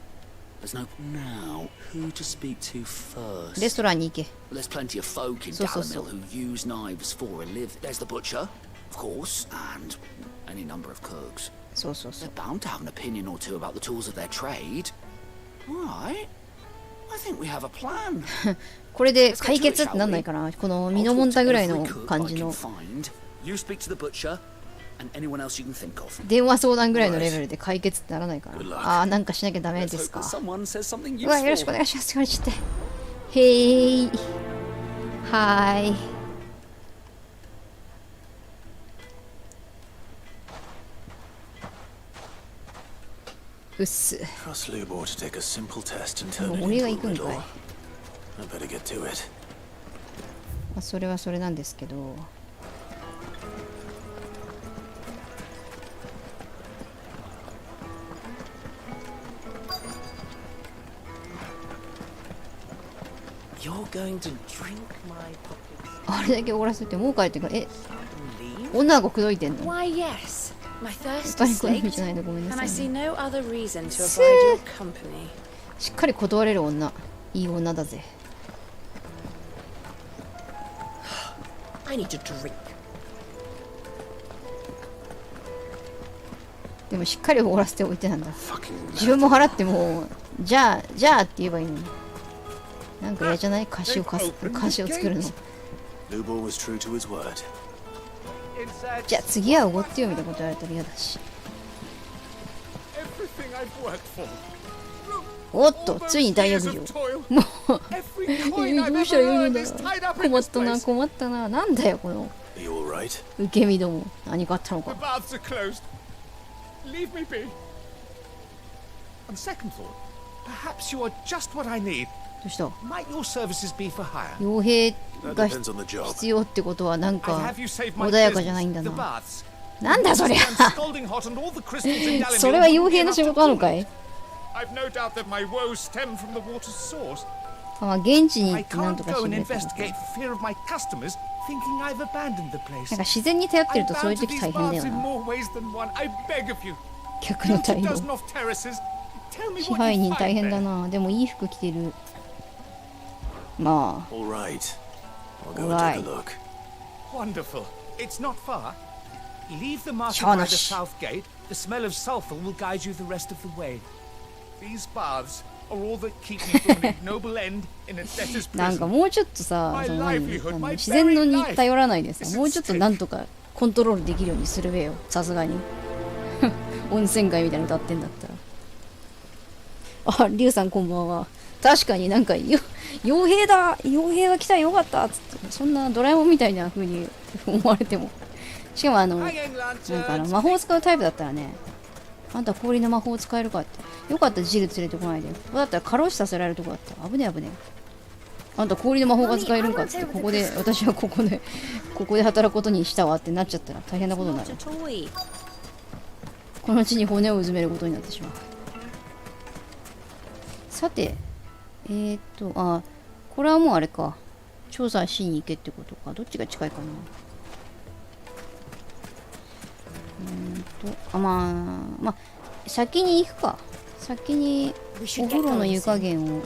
There's no... Now, who to speak to first? レストランに行け。 There's plenty of folk in Dalamil who use knives for a living. There's the butcher, of course, and any number of cooks. そうそうそう。 They're bound to have an opinion or two about the tools of their trade. All right. I think we have a plan. これで解決ってなんないかな。この身のもんだぐらいの感じの。 You speak to the butcher and anyone else you can think of. 電話相談ぐらいのレベルで解決ってならないかな。ああ、なんかしなきゃダメですか。うわ、よろしくお願いします。言われちゃって。へい。はーい。うっす。Trust Lubor to take a simple test and turn it 俺 into が a 行くんかい。 riddle. I better get to it. まあそれはそれなんですけど。あれだけ終わらせてもう帰ってくる。え、女が口説いてんの？ Why, yes. My やっ thirst ぱ is りこの意味 slaked, じゃないの、ごめんな and さ I い、ね。 see no other reason to avoid your company. しっかり断れる女。いい女だぜ。 I need to drink. でもしっかり終わらせておいてなんだ。自分も払っても、じゃあって言えばいいのに。なんか嫌じゃない？歌詞を作るの。Lubor was true to his word. じゃあ次はおごってよみたいなこと言われたら嫌だし。おっと、ついに大浴場。もうどうしたらいいんだ。困ったな。なんだよこの受け身ども。何かあったのか。 Leave me be. On second thought, perhaps you are just what I need. どうした？ Might your services be for hire? 傭兵が必要ってことはなんか穏やかじゃないんだな。なんだそりゃ。それは傭兵の仕事なのかい？ I've no doubt that my woes stem from the water's source. あ、現地に行 I ってなん can't とか go して and くれたのか。 investigate for fear of my customers thinking I've abandoned the place. なんか自然に頼ってる I'm とそういう bound to 時 these 大変だ baths よ in な。 more ways than one. I beg of you. 客の Built 対 a 応。 dozen off terraces. Tell me 支 what 配 you 人大 find 変 there. だな。でもいい服着てる。まあ。 All right. I'll go and Right. take a look. Wonderful. It's not far. Leave the market by the south gate. The smell of sulfur will guide you the rest of the way. These baths are all that keep me from an ignoble end in a debtor's prison. なんかもうちょっとさ、その自然のに頼らないでさ、もうちょっとなんとかコントロールできるようにするべよ、さすがに。温泉街みたいなの歌ってんだったら。あ、リュウさんこんばんは。確かになんか傭兵だ、傭兵が来たよかったっつって、そんなドラえもんみたいな風に思われても。しかもなんか魔法を使うタイプだったらね、あんた氷の魔法を使えるかって。よかったらジル連れてこないで。だったら過労死させられるとこだった。危ねえ危ねえ。あんた氷の魔法が使えるんかって、ここで、私はここで働くことにしたわってなっちゃったら大変なことになる。この地に骨をうずめることになってしまう。さて、あ、これはもうあれか。調査しに行けってことか。どっちが近いかな。まあ、先に行くか。先にお風呂の湯加減を。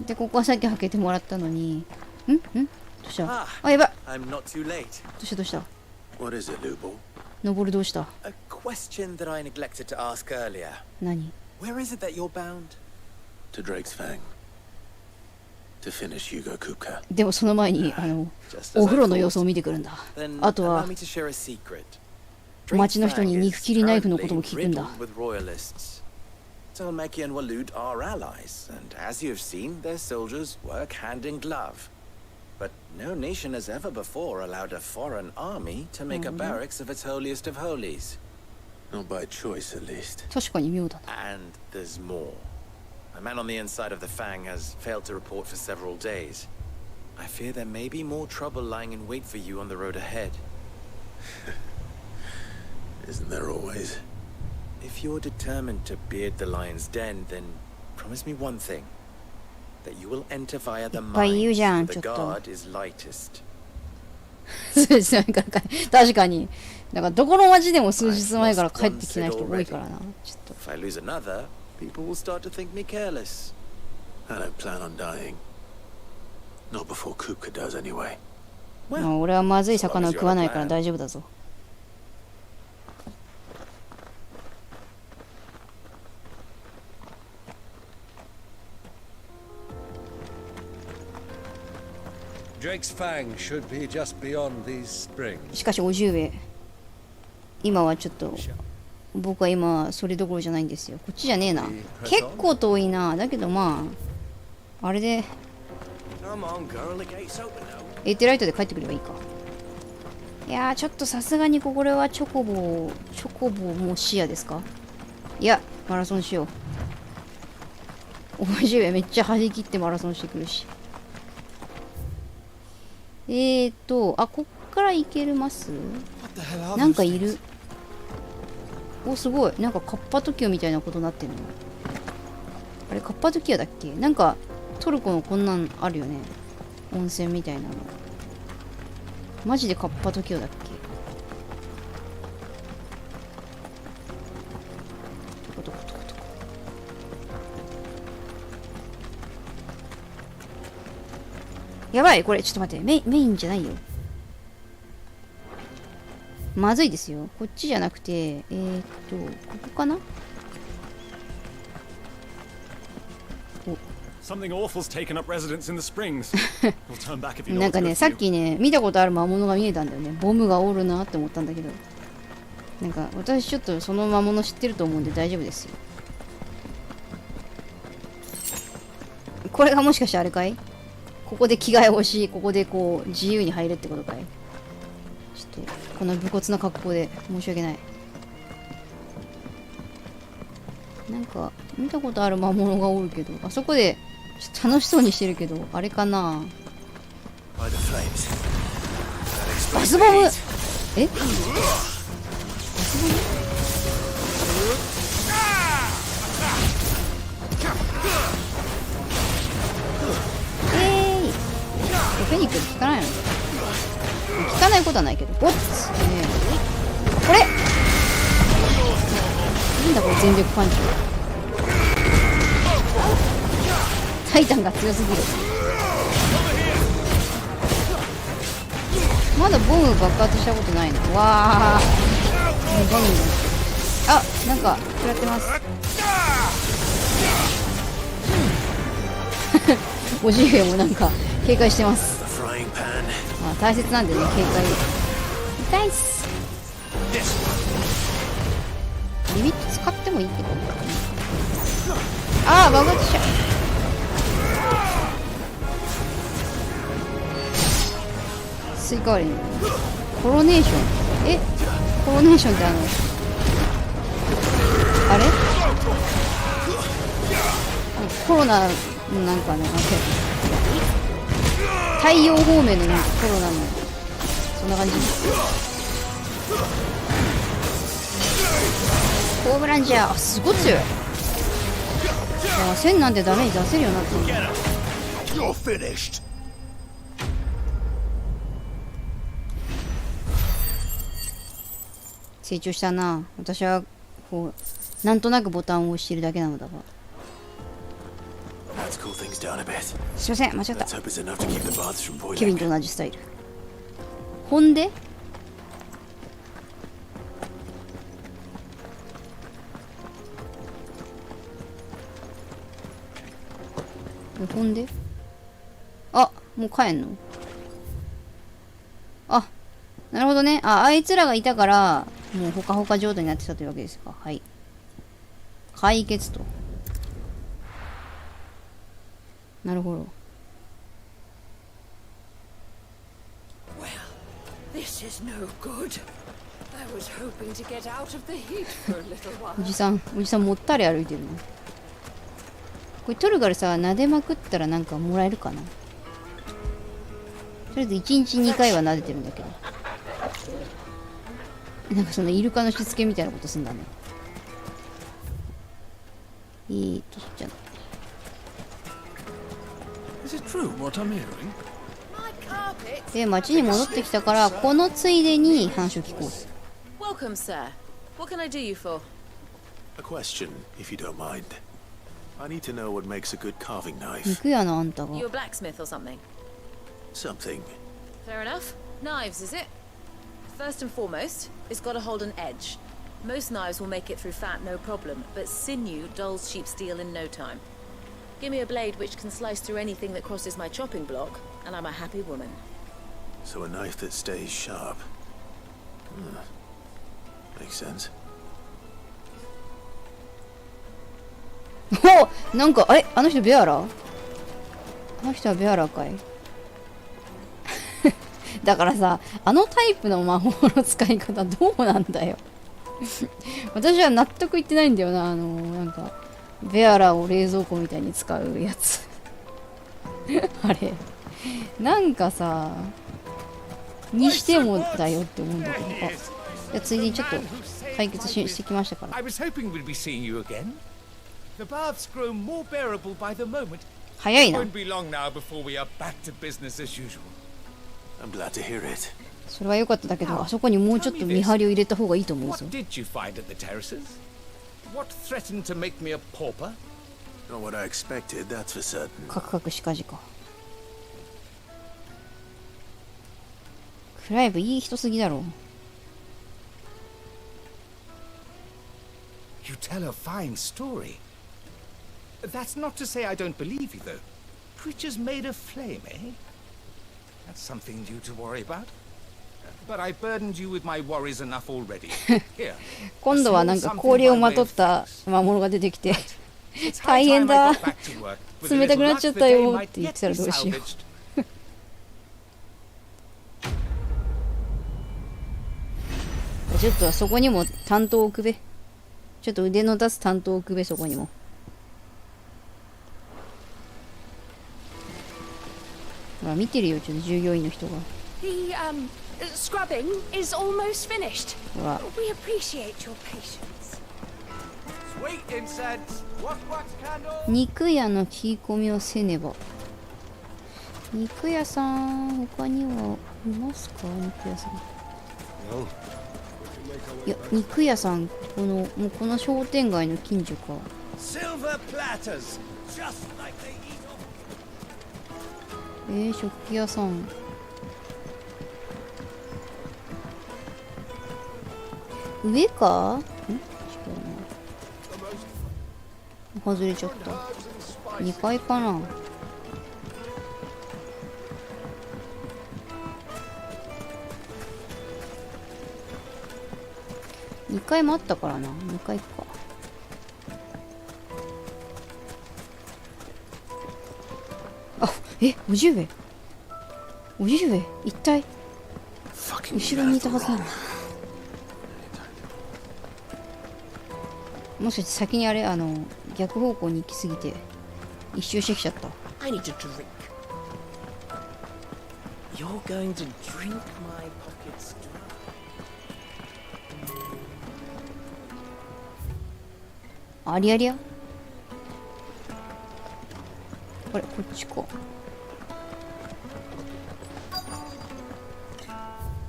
で、ここはさっき開けてもらったのに。どうした？あ、やばい。どうしたWhat is it, Lubo? 登るどうした？ A question that I neglected to ask earlier. 何？ Where is it that you're bound? To Drake's Fang. To finish Hugo Kupka. でもその前に、お風呂の様子を見てくるんだ。あとは、町の人に肉切りナイフのことも聞くんだ。Tolmeki and Walud are allies, and as you've seen, their soldiers work hand in glove. But no nation has ever before allowed a foreign army to make a barracks of its holiest of holies. Not by choice, at least. 確かに妙だな。And there's more. A man on the inside of the Fang has failed to report for several days. I fear there may be more trouble lying in wait for you on the road ahead. Isn't there always? If you're determined to beard the lion's den, then promise me one thing. That you will enter via the mines where the guard is lightest. 確かに。なんかどこの町でも数日前から帰ってきない人多いからな。ちょっと。If I lose another, people will start to think me careless. I don't plan on dying. Not before Kupka does, anyway. 俺はまずい魚を食わないから大丈夫だぞ。Drake's Fang should be just beyond these springs. しかし50上。今はちょっと僕は今それどころじゃないんですよ。こっちじゃねえな。結構遠いな。だけどまああれでエーテライトで帰ってくればいいか。いやーちょっとさすがにこれはチョコボも視野ですか。いやマラソンしよう。50上めっちゃ張り切ってマラソンしてくるし。あ、こっから行けます？なんかいる。お、すごい。なんかカッパトキオみたいなことになってるの。あれ、カッパトキオだっけ？なんかトルコのこんなんあるよね。温泉みたいなの。マジでカッパトキオだっけ？どこ。やばい、これちょっと待って、メインじゃないよ。まずいですよ。こっちじゃなくて、ここかな。なんかね、さっきね、見たことある魔物が見えたんだよね。ボムがおるなって思ったんだけど。なんか、私ちょっとその魔物知ってると思うんで大丈夫ですよ。これがもしかしてあれかい？ここで着替えをし、ここでこう自由に入るってことかい？ちょっとこの武骨な格好で申し訳ない。なんか見たことある魔物がおるけど、あそこでちょっと楽しそうにしてるけど、あれかな？バスボム！え？バスボム？フェニックス効かないの？効かないことはないけど、ボッツね。これなんだこれ、全力パンチ。タイタンが強すぎる。まだボム爆発したことないの。わあ、ボムあ、なんか食らってます。おじい兵もなんか警戒してます。まあ大切なんでね、警戒。痛いっす。リミット使ってもいいけど。ああ、爆発しちゃう。スイカ割りにコロネーション。え、コロネーションってあれコロナのなんかね、太陽方面のなんかコロナのそんな感じ。ホームランジャー、あ、すごい強い。いや、1000なんてダメージ出せるようになってる。成長したな。私はこうなんとなくボタンを押してるだけなのだが。すいません、間違った。ケビンと同じスタイル。ほんでほんであ、もう帰んの。あ、なるほどね。あ、あいつらがいたからもうほかほか状態になってたというわけですか。はい、解決と。なるほど。おじさんもったり歩いてるの。これトルガルさ、撫でまくったらなんかもらえるかな。とりあえず1日2回は撫でてるんだけど、なんかそのイルカのしつけみたいなことすんだね。そっちゃな。で、町に戻ってきたから、このついでに話を聞こう。Welcome, sir. What can I do you for? A question, if you don't mind. I need to know what makes a good carving knife. 肉屋のあんたが。You a blacksmith or something? Something. Fair enough. Knives, is it? First and foremost, it's got to hold an edge. Most knives will make it through fat, no problem, but sinew dulls cheap steel in no time. Give me a blade which can slice through anything that crosses my chopping block, and I'm a happy woman. So a knife that stays sharp. Makes sense. お、なんかあの人ベアラー？あの人はベアラーかい？だからさ、あのタイプの魔法の使い方どうなんだよ。私は納得いってないんだよな。なんかベアラーを冷蔵庫みたいに使うやつ。あれなんかさ、にしてもだよって思うんだけど。あ、じゃあついでにちょっと解決してきましたから。早いな。それは良かっただけど、あそこにもうちょっと見張りを入れた方がいいと思うぞ。カクカクしかじか。クライブいい人すぎだろ。You tell a fine story. That's not to say I don't believe you, though. Creatures made of flame, eh? That's something new to worry about. But I burdened you with my worries enough already. Here. 今度はなんか氷をまとった魔物が出てきて大変だ、冷たくなっちゃったよって言ってたらどうしよう。ちょっとそこにも担当を置くべ。ちょっと腕の出す担当を置くべ、そこにも。ほら見てるよ、ちょっと従業員の人が。The scrubbing is almost finished. We appreciate your patience. Sweet incense. Wax candle. 肉屋の聞き込みをせねば。肉屋さん、他にはいますか？肉屋さん。いや、肉屋さん、もうこの商店街の近所か。食器屋さん。上か？違うな。外れちゃった。2階かな。2階もあったからな。2階か。あ、おじ上。おじ上一体後ろにいたはずなの。もしかして先にあれ逆方向に行き過ぎて一周してきちゃった。 I need to drink. You're going to drink my pockets dry. ありゃりゃ。あれこっちか。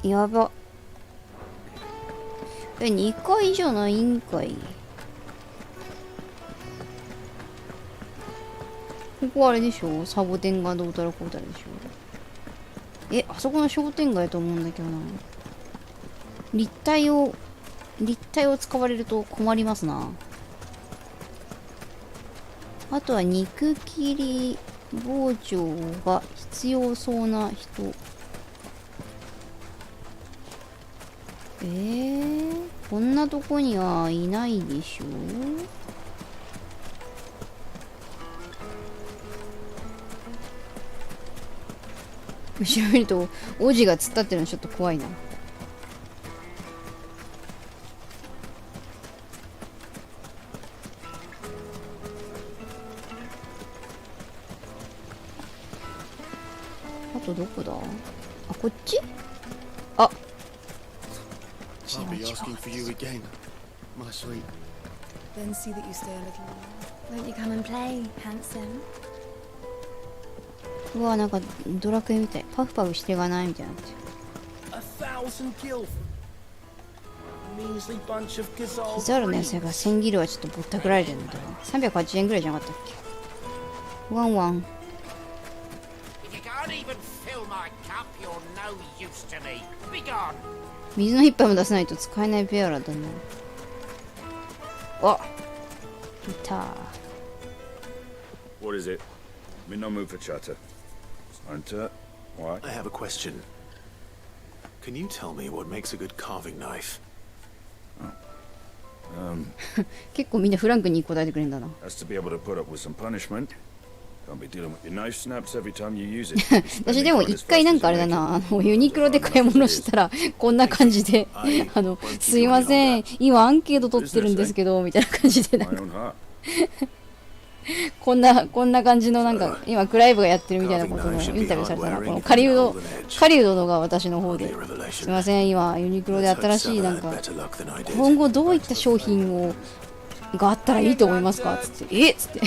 やば。2階じゃないんかい。ここあれでしょ、サボテンがどうたらこうたらでしょ。あそこの商店街だと思うんだけどな。立体を使われると困りますな。あとは肉切り包丁が必要そうな人。こんなとこにはいないでしょ。後ろ見ると王子が突っ立ってるのちょっと怖いな。あとどこだ？あ、こっち？あ、I'll be asking for you again, my sweet. Then see that you stay a little while. Won't you come and play, handsome? うわ、なんかドラクエみたい。パフパフしてがないみたいになって1,000 gil. Measly bunch of キザールの野菜が1000ギルはちょっとぼったくられてるんだよ。380円ぐらいじゃなかったっけ。ワンワン。水の一杯も出さないと使えないペアラだな。あ、いた。 What is it? I'm in no mood for chatter. Hunter, what? I have a question. Can you tell me what makes a good carving knife? 結構みんなフランクに答えてくれるんだな。Has to be able to put up with some punishment. Can't be dealing with your knife snaps every time you use it. 私でも一回なんかあれだな、ユニクロで買い物したらこんな感じで、すいません、今アンケート取ってるんですけどみたいな感じでなんかこんな感じのなんか今クライブがやってるみたいなことのインタビューされたな。この狩人のが私の方で、すいません、今ユニクロで新しいなんか今後どういった商品があったらいいと思いますかつって、つって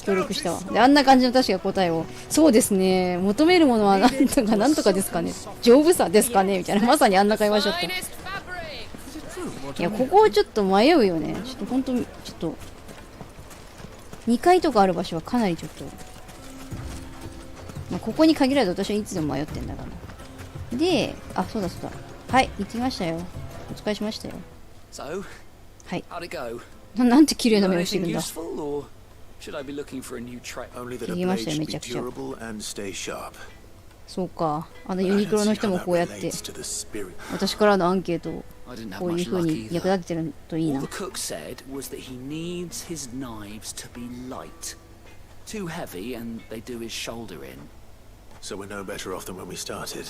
協力したわ。で、あんな感じの確か答えを、そうですね、求めるものはなんとかですかね、丈夫さですかねみたいな、まさにあんな会話しちゃった。いや、ここをちょっと迷うよね。ちょっと本当にちょっと2階とかある場所はかなりちょっと、ここに限らず私はいつでも迷ってんだから。で、あ、そうだ、はい、行ってきましたよ。お疲れしましたよ。はい。なんて綺麗な目をしてるんだ。Should I be looking for a new track? Only that a blade should be durable and stay sharp. そうか。ユニクロの人もこうやって私からのアンケートをこういう風に役立ててるといいな。All the cook said was that he needs his knives to be light. Too heavy and they do his shoulder in. So we're no better off than when we started.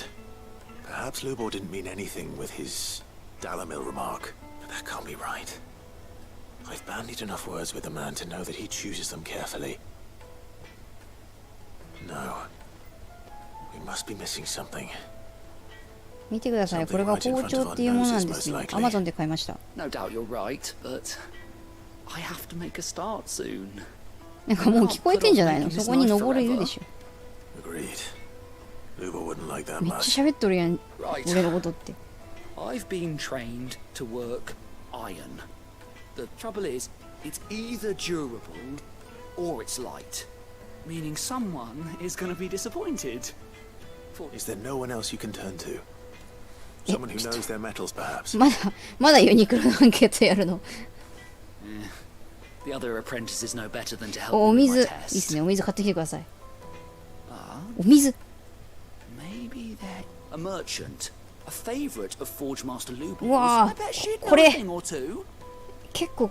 Perhaps Lubor didn't mean anything with his Dalamil remark, but that can't be right. I've bandied enough words with the man to know that he chooses them carefully. No. We must be missing something. 見てください。これが包丁っていうものなんですよ。Amazon で買いました。No doubt you're right, but I have to make a start soon. なんかもう聞こえてんじゃないの？そこに登るいるでしょ。Agreed. Lubor wouldn't like that much. めっちゃ喋っとるやん。俺のことって。I've been trained to work iron. The trouble is, it's either durable or it's light, meaning someone is going to be disappointed. Is there no one else you can turn to? Someone who knows their metals, perhaps. まだユニクロのアンケートやるの。The other apprentices know better than to help お me 水、 with い my いっす test. ね。お水買ってきてください。 Ah, お水。 maybe they're a merchant, a favorite of Forge Master Luby's. うわ I bet she'd こ know a れ thing or two. 結構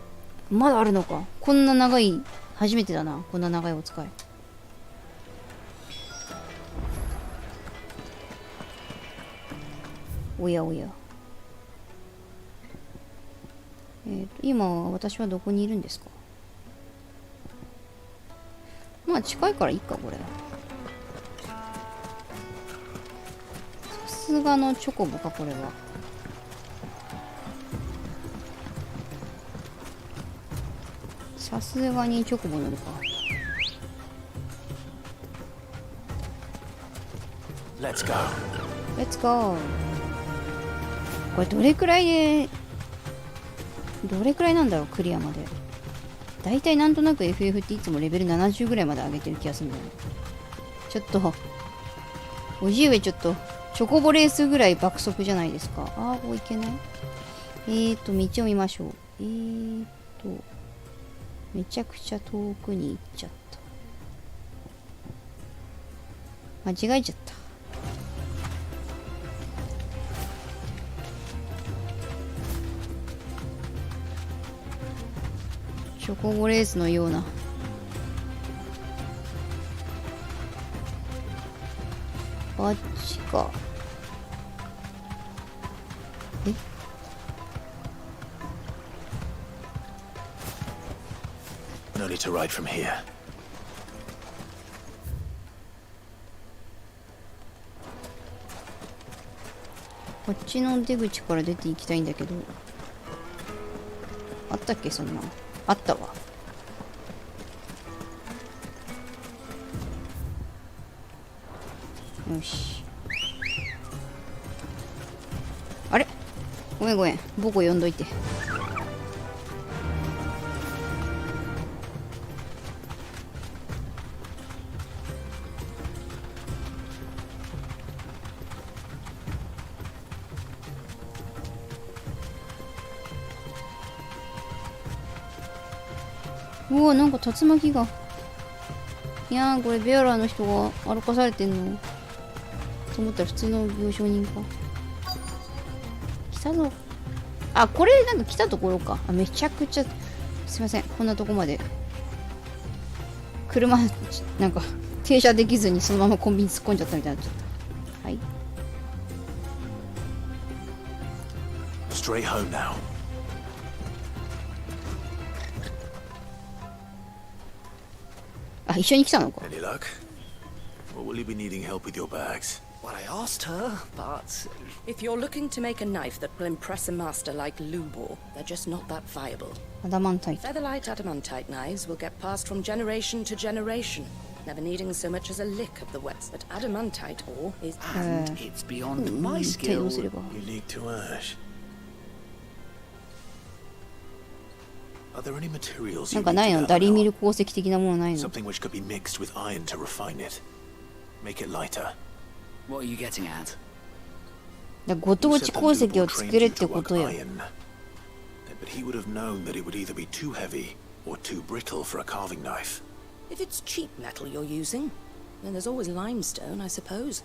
まだあるのか。こんな長い、初めてだな。こんな長いお使い。おやおや。今私はどこにいるんですか。まあ近いからいいかこれ。さすがのチョコボかこれは。さすがにチョコボ乗るか。Let's go. Let's go. これどれくらいなんだろうクリアまで。だいたいなんとなく FF っていつもレベル70ぐらいまで上げてる気がするんだよね。ちょっとおじい上ちょっとチョコボレースぐらい爆速じゃないですか。ああこういけない。道を見ましょう。めちゃくちゃ遠くに行っちゃった。間違えちゃった。チョコボレースのような。あっちか。えNo need to ride from here. こっちの出口から出ていきたいんだけど。あったっけそんな。あったわ。よし。あれごめんごめん。ボコ呼んどいて。うわなんか竜巻が。いやーこれベアラーの人が歩かされてんのと思ったら普通の病床人か。来たぞ。あこれなんか来たところか。あめちゃくちゃすいませんこんなとこまで車なんか停車できずにそのままコンビニ突っ込んじゃったみたいになっちゃった。はい。Straight home now. あ、一緒に来たのか。 Any luck? Or will you be needing help with your bags? Well, I asked her, but... If you're looking to make a knife that will impress a master like Lubor, they're just not that viable. Adamantite. Featherlight adamantite knives will get passed from generation to generation, never needing so much as a lick of the wets. But adamantite ore is... And it's beyond my skill. Unique to Ash. Are there any materials な you んか need ないの to ダリ gather ミル now? 鉱石的なものないの Something which could be mixed with iron to refine it. Make it lighter. What are you getting at? だご当地鉱石を作れってことよ。 Iron. But he would have known that it would either be too heavy or too brittle for a carving knife. If it's cheap metal you're using, then there's always limestone, I suppose.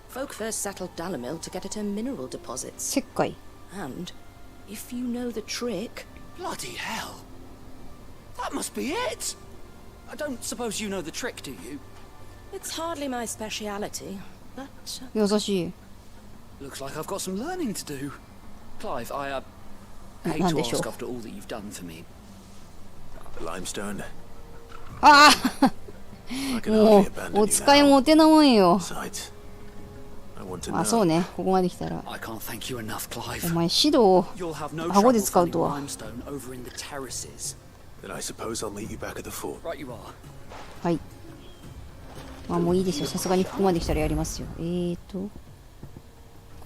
Folk first settled Dalamil to get at her mineral deposits. 石灰。 And if you know the trick... Bloody hell! That must be it! I don't suppose you know the trick, do you? It's hardly my speciality, but... 優しい。 Looks like I've got some learning to do. Clive, I hate to ask after all that you've done for me. The limestone. あ I あ can も hardly う abandon お you 使い now. もてなもんよ。 Besides, I want to あ、そう know. ね。ここまで来たら。 I can't thank you enough, お Clive. 前指導を You'll have no 顎で trouble 使う finding とは。 limestone over in the terraces. Then I suppose I'll meet you back at the fort. Right you are. はい。まあもういいですよ。さすがにここまで来たらやりますよ。今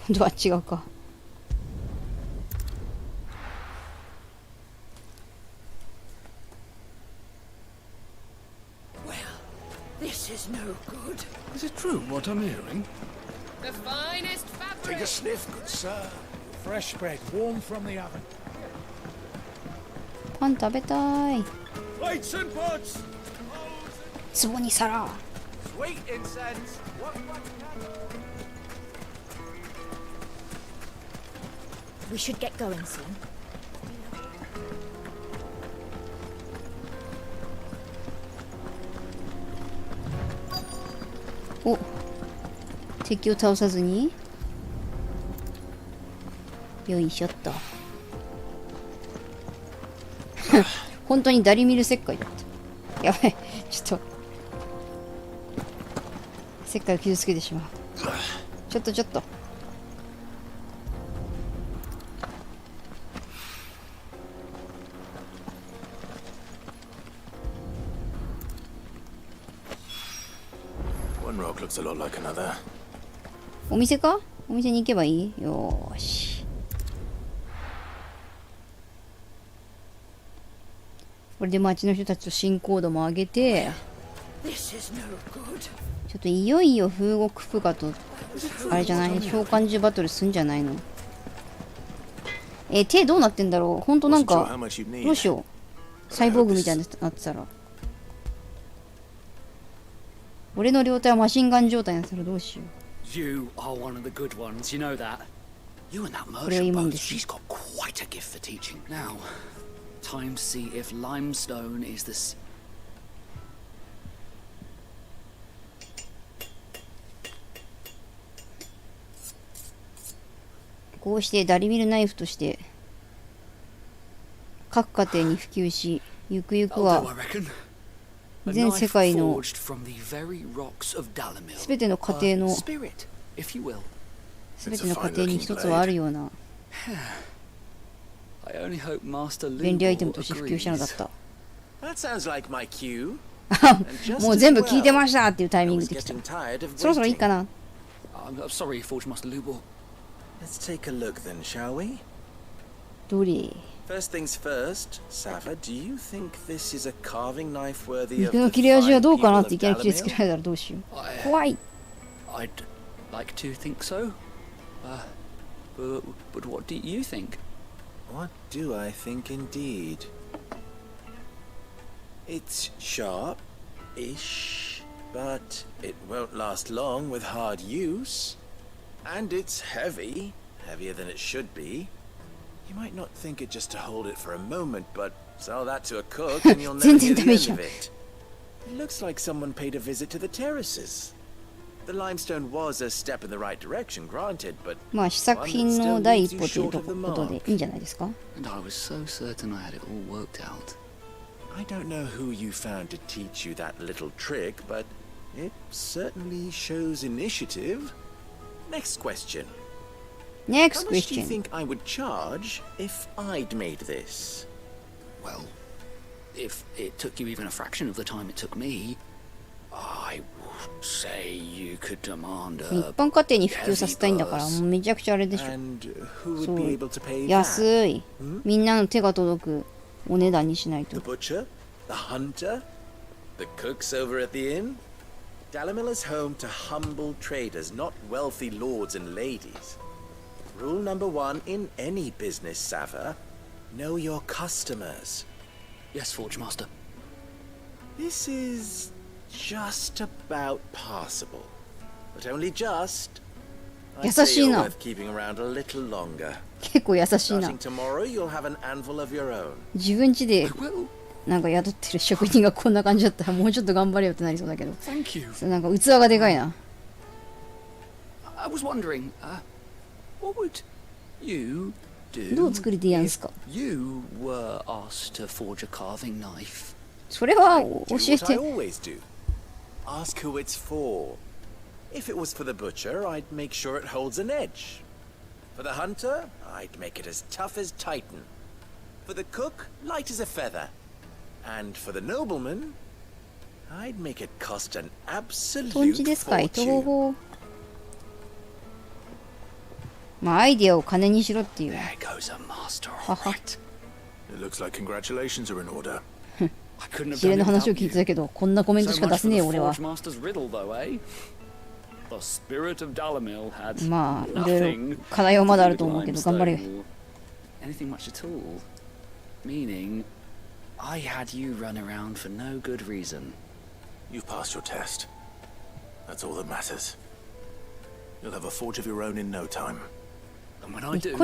度は違うか。This is no good. Is it true what I'm hearing? The finest fabric Take a sniff, good sir. Fresh bread, warm from the oven. パン食べたい。 Plates and pots. 壺に皿。 Sweet incense. We should get going soon. お、敵を倒さずに。よいしょっと。本当にダリミル石灰だった。やばい、ちょっと石灰を傷つけてしまう。ちょっと。One rock looks a lot like another. お店か？お店に行けばいい？よーし。これで町の人たちと信仰度も上げて、ちょっといよいよ風国フガとあれじゃない、召喚獣バトルすんじゃないの？手どうなってんだろう？ほんとなんかどうしよう、サイボーグみたいになってたら。俺の両手はマシンガン状態になったらどうしよう。 You are one of the good ones, you know that. You and that これを merchant 今ん both, です。 she's got quite a gift for teaching. Now, time to see if limestone is the... こうしてダリミルナイフとして各家庭に普及し、ゆくゆくは全世界のすべての家庭のすべての家庭に一つはあるような便利アイテムとして普及したのだった。もう全部聞いてましたっていうタイミングで来た。そろそろいいかな。Let's take a look then, shall we? どれ？ First things first, Sava, do you think this is a carving knife worthy 肉 of の the 切れ味は fine どうかな people ってい of きなり切りつけ Dalamil? られたらどうしよう。怖い。 I'd like to think so. But what do you think? What do I think indeed? It's sharp-ish, but it won't last long with hard use. And it's heavy, heavier than it should be. You might not think it just to hold it for a moment, but sell that to a cook and you'll never hear the end of it. It looks like someone paid a visit to the terraces. The limestone was a step in the right direction, granted, but まあ試作品の第一歩ということでいいんじゃないですか。 And I was so certain I had it all worked out. I don't know who you found to teach you that little trick, but it certainly shows initiative. Next question. Next How much do you question. think I would charge if I'd made this? Well, if it took you even a fraction of the time it took me, I would say you could demand 一 a 般家庭に普及させたいんだからもうめちゃくちゃあれでしょ。 And who would そ be う able to pay 安い that? みんなの手が届くお値段にしないと。 The butcher? The hunter? The cooks over at the inn? Dalamil is home to humble traders, not wealthy lords and ladies. Rule number one in any business, Sava, know your customers. Yes, Forge Master. This is just about passable, but only just. I'd say 優しい you're な。 worth keeping around a little longer. 結構優しいな。 Starting tomorrow, you'll have an anvil of your own. 自分家でなんか雇ってる職人がこんな感じだったらもうちょっと頑張れよってなりそうだけど。 Thank you. そうなんか器がでかいな。 I was wondering, what would you どう do 作りてやんすか。 you were asked to forge a carving knife? それは Do 教え what I て。 always do. Ask who it's for. If it was for the butcher, I'd make sure it holds an edge. For the hunter, I'd make it as tough as Titan. For the cook, light as a feather. And for the nobleman, I'd make it cost an トンチ absolute ですか。糸 fortune. 方法。まあアイディアを金にしろっていう。 There goes a master, は all は。 right. It looks like congratulations are in order. I couldn't have 一連 done の it 話を without 聞い you. てたけどこんなコメント So しか much 出 for せ the ねえ俺は。 Forge Master's riddle, though, eh? The spirit of Dalamil had まあいろいろ課題はまだあると思うけど頑張れ。 anything much at all. Meaning, I had you run around for no good reason. You've passed your test. That's all that matters. You'll have a forge of your own in no time. And when I do,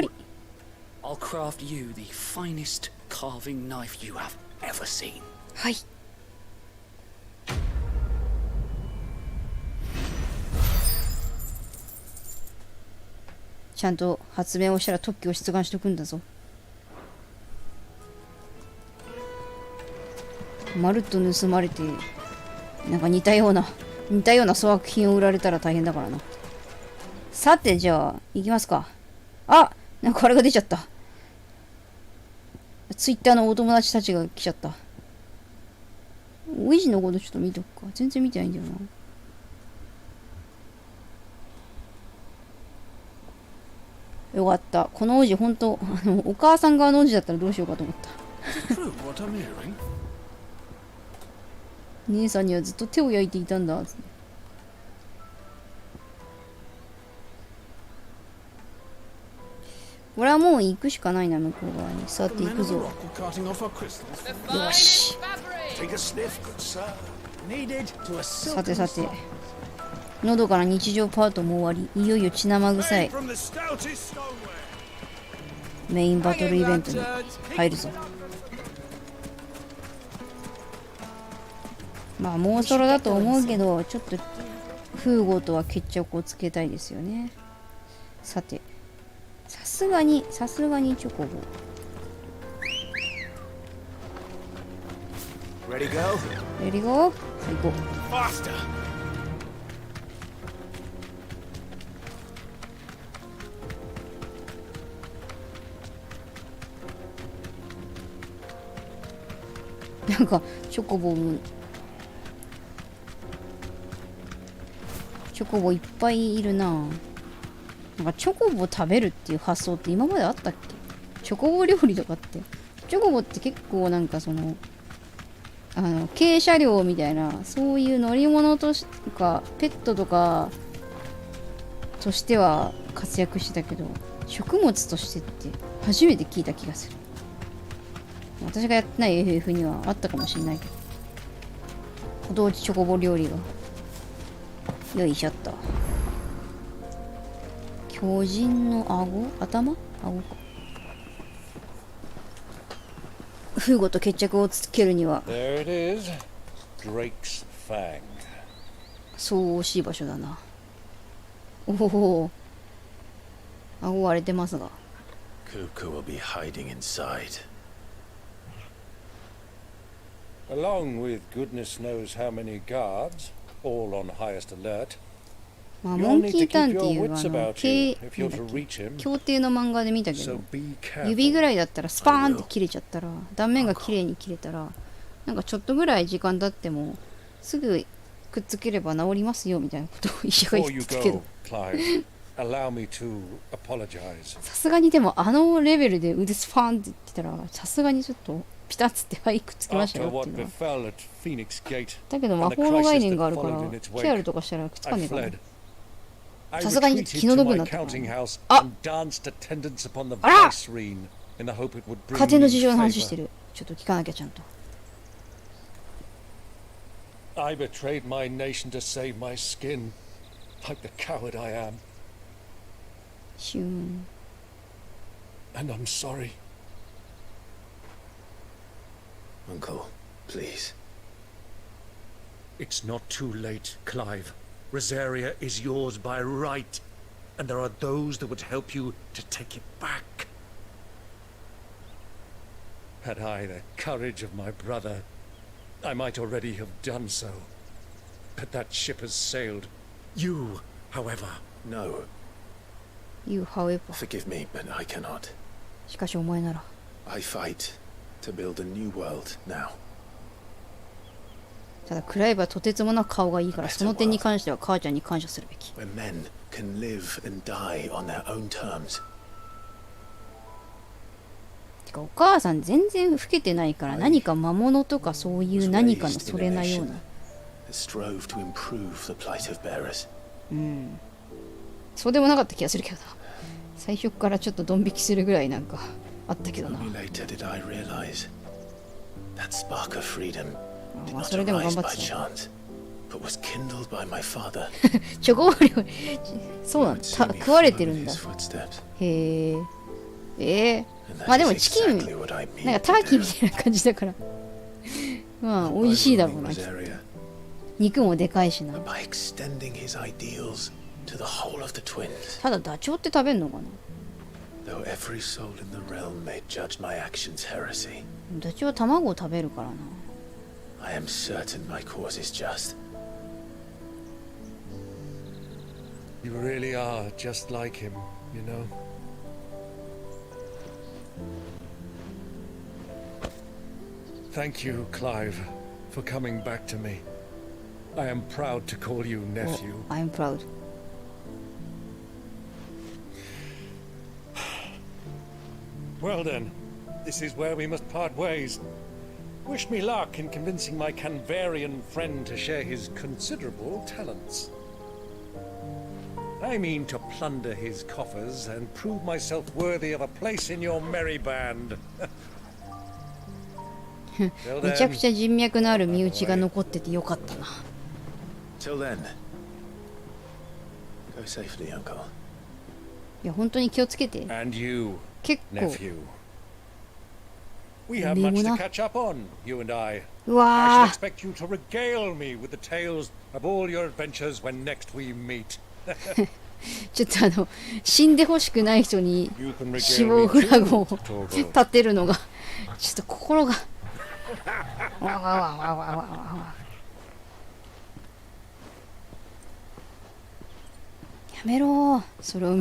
I'll craft you the finest carving knife you have ever seen. はい。ちゃんと発明をしたら特許を出願しとくんだぞ。まるっと盗まれてなんか似たような粗悪品を売られたら大変だからな。さてじゃあ行きますか。あ、なんかあれが出ちゃった。ツイッターのお友達たちが来ちゃった。おいじのことちょっと見とくか。全然見てないんだよな。よかった。この王子本当お母さん側の王子だったらどうしようかと思った。姉さんにはずっと手を焼いていたんだ。これはもう行くしかないな、向こう側に。さて行くぞ。よし。さてさて。のどかな日常パートも終わり、いよいよ血生臭いメインバトルイベントに入るぞ。まあもうそろだと思うけど、ちょっとフーゴとは決着をつけたいですよね。さて、さすがにチョコボ。レディゴー。最高。なんかチョコボいっぱいいるな。なんかチョコボ食べるっていう発想って今まであったっけ？チョコボ料理とかって。チョコボって結構なんかその軽車両みたいな、そういう乗り物とかペットとかとしては活躍してたけど、食物としてって初めて聞いた気がする。私がやってない FF にはあったかもしれないけど、ご当地チョコボ料理が。よいしょっと。巨人の頭か。フーゴと決着をつけるにはそう惜しい場所だな。おお、顎割れてますが。Cuckoo will be hiding inside. Along with goodness knows how many guards, all on highest alert. まあ、モンキータンっていう協定の漫画で見たけど、指ぐらいだったらスパーンって切れちゃったら、断面が綺麗に切れたら、なんかちょっとぐらい時間経ってもすぐくっつければ治りますよみたいなことを医者が言ってたけどさすがにでもレベルで腕スパーンって言ってたら、さすがにちょっとピタッつってはいくっつけましたよっていうのは。だけど魔法の概念があるからケアルとかしたらくっつかねえかな。さすがに気の毒になったから。あら、家庭の事情の話してる。ちょっと聞かなきゃちゃんと。I betrayed my nation to save my skin, like the coward I am. シューン。 And I'm sorry. Uncle, please. It's not too late, Clive. Rosaria is yours by right, and there are those that would help you to take it back. Had I the courage of my brother, I might already have done so. But that ship has sailed. You, however... No. You, however... Forgive me, but I cannot. しかしお前なら。I fight to build a new world now. ただクライブはとてつもなく顔がいいから、その点に関しては母ちゃんに感謝するべき。Where men can live and die on their own terms. てかお母さん全然老けてないから、何か魔物とかそういう何かのそれなような。Strove to improve the plight of bearers. うん。そうでもなかった気がするけどな。最初からちょっとドン引きするぐらいなんかあったけどな。Only later did I realize that spark of freedom did まあ not それでも頑 arise 張っ by てたよ。 chance, but was kindled by my father. チョコボールそうなんだ。食われてるんだ。へえ。まあでもチキン、なんかターキーみたいな感じだから。まあ美味しいだろうな。肉もでかいしな。By extending his ideals to the whole of the twins. ただダチョウって食べんのかな。 Though every soul in the realm may judge my actions heresy. ダチョウは卵を食べるからな。I am certain my cause is just. You really are just like him, you know. Thank you, Clive, for coming back to me. I am proud to call you nephew. I am proud. Well then, this is where we must part ways. Wish me luck in convincing my Canvarian friend to share his considerable talents. I mean to plunder his coffers and prove myself worthy of a place in your merry band. めちゃくちゃ人脈のある身内が残っててよかったな。Till then, go safely, uncle. いや本当に気をつけて。 And you, 結構。 nephew. We have much to catch up on, you and I. I shall expect you to regale me with the tales of all your adventures when next we meet. ちょっと死んでほしくない人に死亡フラグを立てるのがちょっと心がわわわわわわわ。やめろ。それを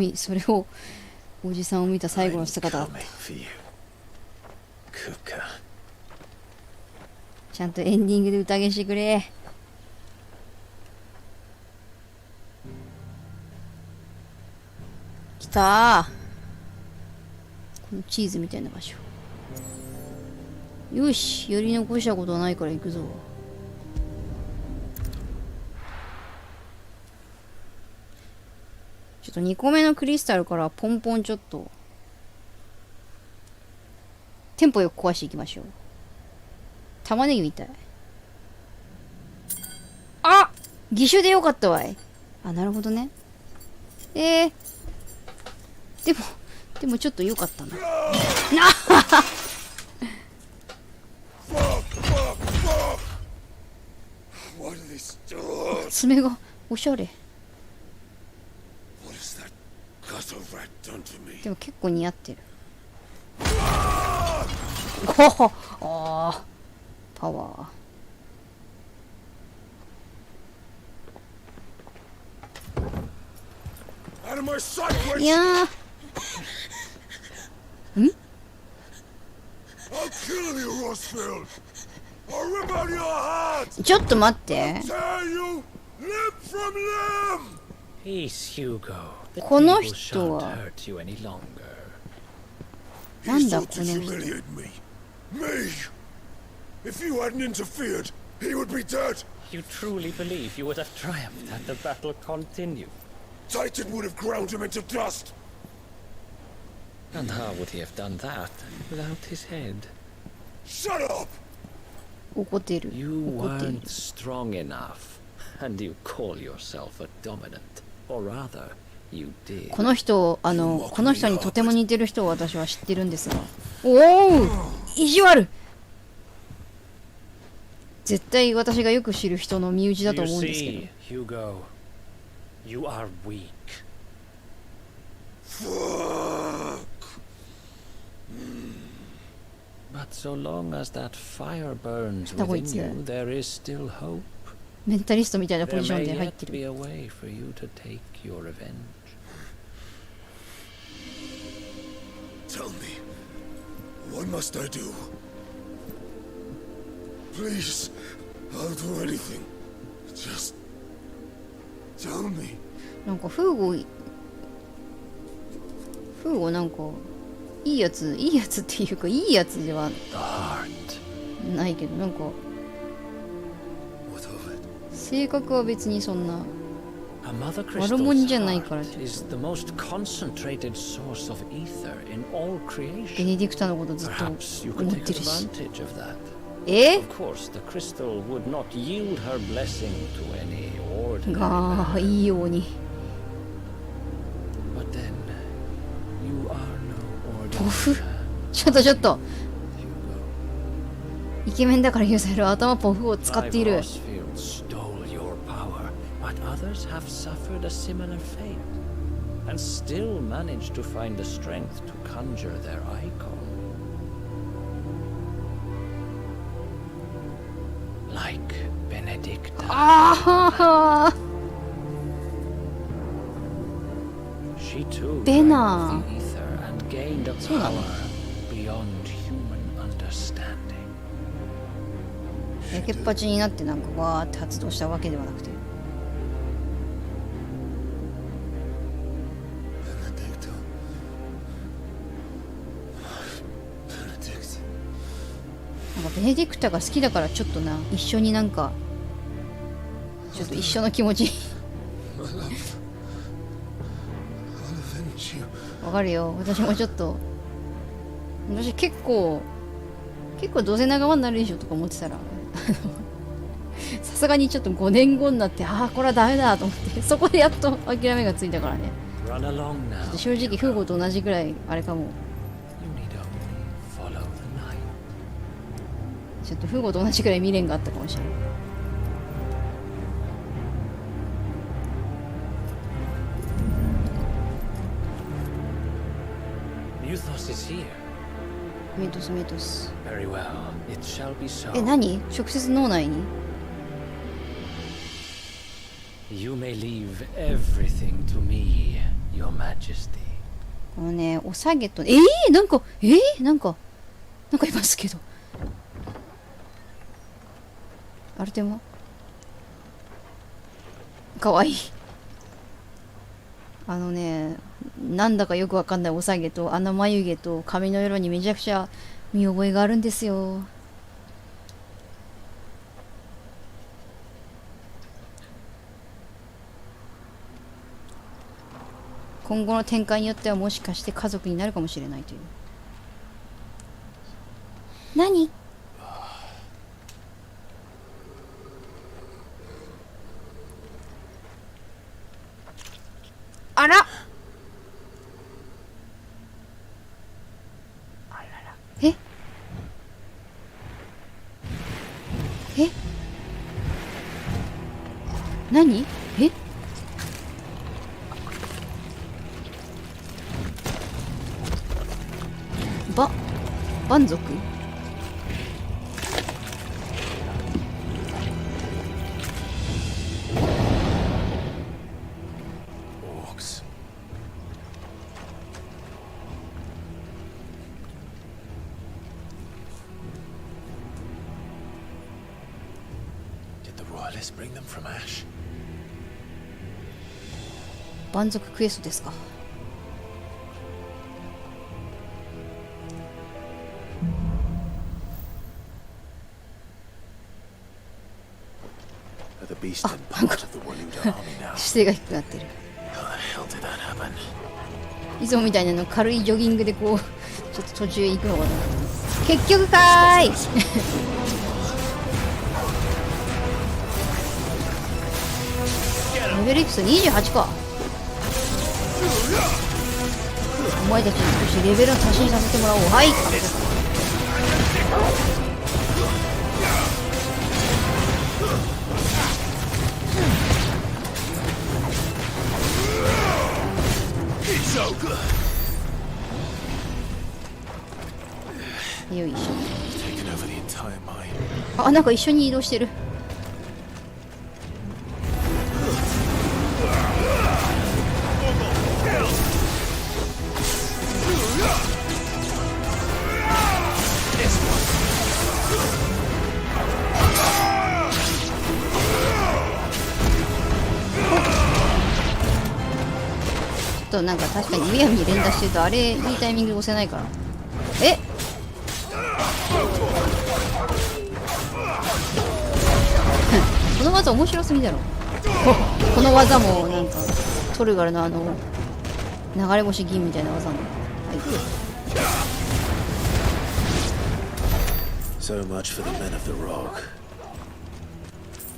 おじさんを見た最後の姿だった。ちゃんとエンディングで宴してくれ。きたー。このチーズみたいな場所。よし、やり残したことはないから行くぞ。ちょっと2個目のクリスタルからポンポンちょっとテンポよく壊していきましょう。玉ねぎみたい。あ、義手でよかったわい。あ、なるほどね。でもちょっとよかったな。爪がおしゃれ。でも結構似合ってる。あ、パワー。いやー。ん？ちょっと待って。この人はなんだこの人。If you hadn't interfered, he would be dead. You truly believe you would have triumphed had the battle continued? Titan would have ground him into dust. And how would he have done that without his head? Shut up! You weren't strong enough, and you call yourself a dominant, or rather, you did. この人にとても似てる人を私は知ってるんですが。おお、意地悪。絶対私がよく知る人の身内だと思うんですけど。Hugo, you are weak. But so long as that fire burns within you, there is still hope. メンタリストみたいなポジションで入ってる。 There may yet be a way for you to take your revenge. Tell me, what must I do? Please, I'll do anything. Just tell me. なんかフーゴなんかいいやつっていうかいいやつではないけど、なんか性格は別にそんな A mother 悪者 crystal's じゃないから heart is the most concentrated source of ether in all ベ creation. ネディクタのことずっと Perhaps you 思 could っ take てるし。 advantage of that. え Of course, the crystal would not yield her blessing to any ordinary が man. いいように。 But then, you are no ポ ordinary フ man. ちょっとちょっと。イケメンだから許される頭ポフを使ってい Five る。 Rossfields stole your power, but others have suffered a similar fate, and still managed to find the strength to conjure their icon. Like Benedicta. ああ She too Bena. drank the ether and gained a power beyond human understanding. やけっぱちになってなんかわーって発動したわけではなくて。なんかベネディクタが好きだからちょっとな、一緒になんかちょっと一緒の気持ちわかるよ。私もちょっと私結構どうせ仲間になるでしょとか思ってたらさすがにちょっと5年後になって、ああこれはダメだと思ってそこでやっと諦めがついたからね。ちょっと正直フーゴと同じぐらいあれかも。ちょっとフーゴと同じぐらい未練があったかもしれない。Muthos is here. メトスメトス。 Very well. It shall be so. え、何？直接脳内に？ You may leave everything to me, Your Majesty. このね、お下げと、なんかいますけど。アルテマ？かわいい。あのね、なんだかよくわかんないお下げと、あの眉毛と髪の色にめちゃくちゃ見覚えがあるんですよ。今後の展開によってはもしかして家族になるかもしれないという。何？あら！え？何？え？蛮族？蛮族クエストですか。あ、なんか姿勢が低くなってる。いつもみたいなの軽いジョギングでこうちょっと途中へ行くのかな。結局かーいレベルいくつ？28か。お前たちに少しレベルの足しにさせてもらおう。はい、よいしょ。あ、なんか一緒に移動してる。となんか確かにむやみに連打してるとあれいいタイミングで押せないから。えこの技面白すぎだろこの技もなんかトルガルの流れ星銀みたいな技も入ってる。So much for the men of the rock.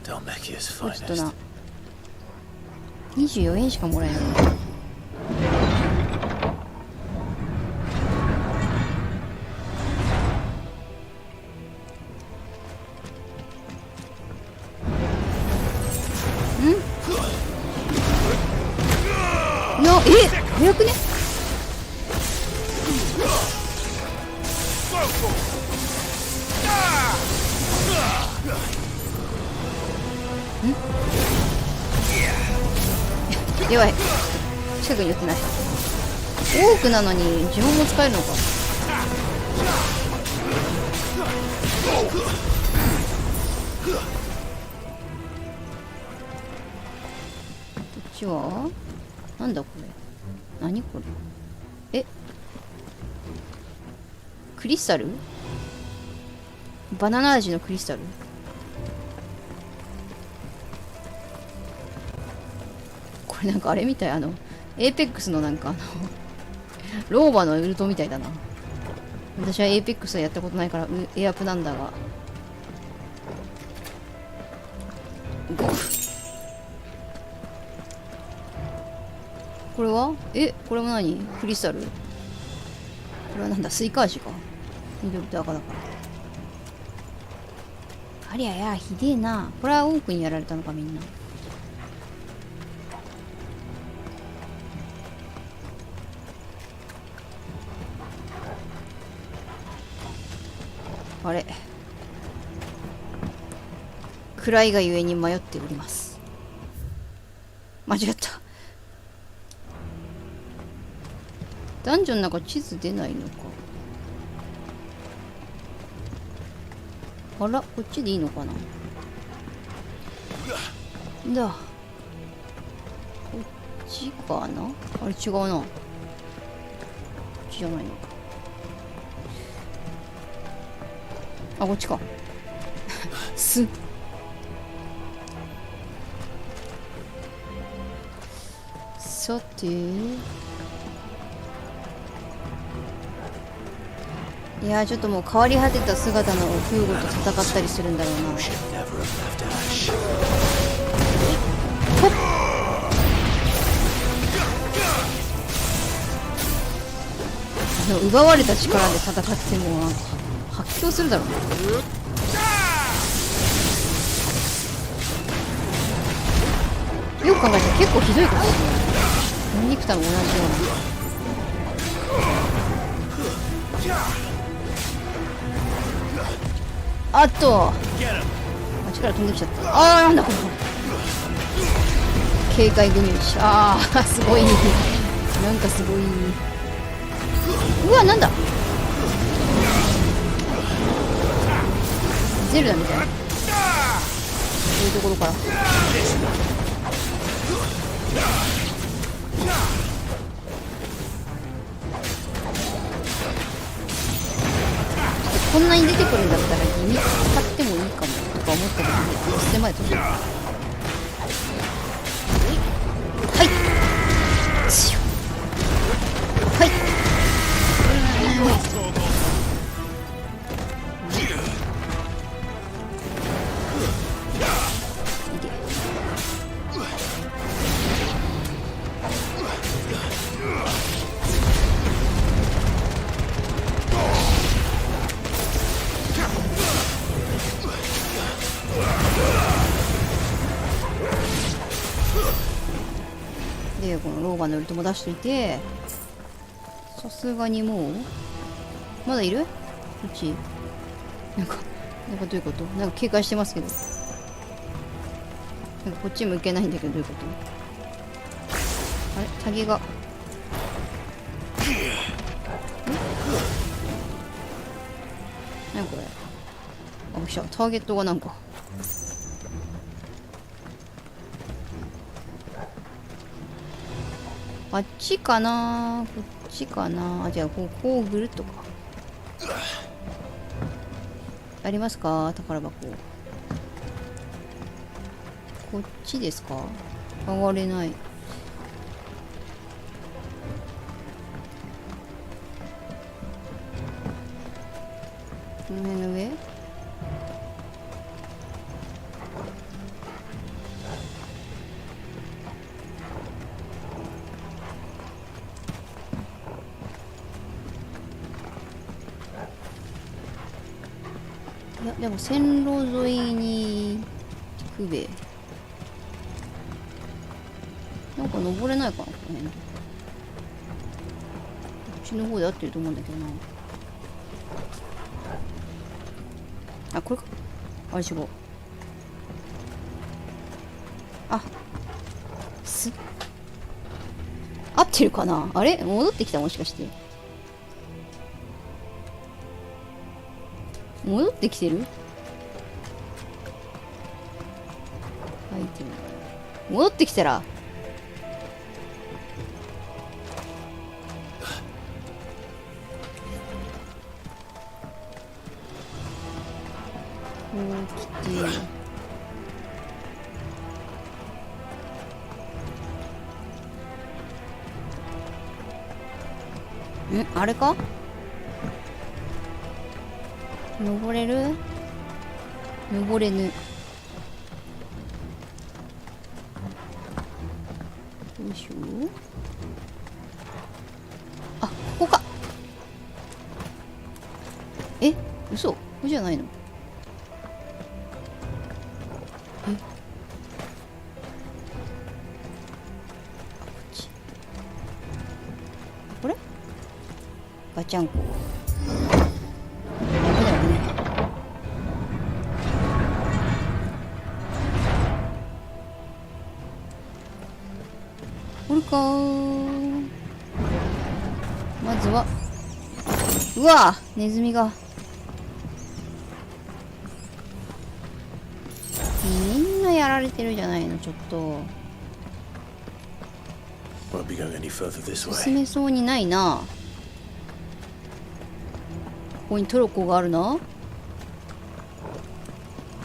Dalmekia's ちょっと finest. な24円しかもらえない。早くね。んやばい、近くに寄ってない。多くなのに呪文も使えるのか。こっちはなんだこれ。何これ。え、クリスタル？バナナ味のクリスタル？これなんかあれみたい。エーペックスのなんかローバのウルトみたいだな。私はエーペックスはやったことないからエアプなんだが。これはこれも何？クリスタル？これはなんだ？スイカ味か。緑と赤だから。ありゃや、ひでえな。これは多くにやられたのか、みんな。あれ。暗いがゆえに迷っております。間違った。ダンジョンの中地図出ないのか。あら、こっちでいいのかな。だ。こっちかな。あれ違うな。こっちじゃないのか。あ、こっちか。す。さて。いやー、ちょっともう変わり果てた姿のフーゴと戦ったりするんだろうな。奪われた力で戦ってもなんか発狂するだろうね。よく考えたら結構ひどいことする。ニクタも同じような。あっと、力飛んできちゃった。あー、なんだこれ。警戒組打ち。あー、すごい。なんかすごい。うわ、なんだ。ゼルダみたいな。こういうところから。こんなに出てくるんだったらギミ使ってもいいかもとか思ったけど、捨てまで閉じる。はいはい。で、このローガンのウルトも出しといて、さすがにもうまだいる？こっちなんかどういうこと？なんか警戒してますけど、なんかこっち向けないんだけど、どういうこと？あれ、タゲが何これ。あ、来た。ターゲットがなんかあっちかな、こっちかな。じゃあこうぐるっとかありますか？宝箱こっちですか？上がれない。この辺の上。いやでも線路沿いに行くべ。なんか登れないかな、この辺。こっちの方で合ってると思うんだけどな。あ、これか。あれ違う。あ、合ってるかな。あれ戻ってきた、もしかして。戻ってきてる？アイテム。戻ってきたら。こう来て。あれか？登れる？登れぬ。よいしょ。あ、ここか。え、嘘？ここじゃないの？え？これ？ガチャンコ。これかー。まずは、うわー、ネズミが。みんなやられてるじゃないの、ちょっと。進めそうにないな。ここにトロッコがあるな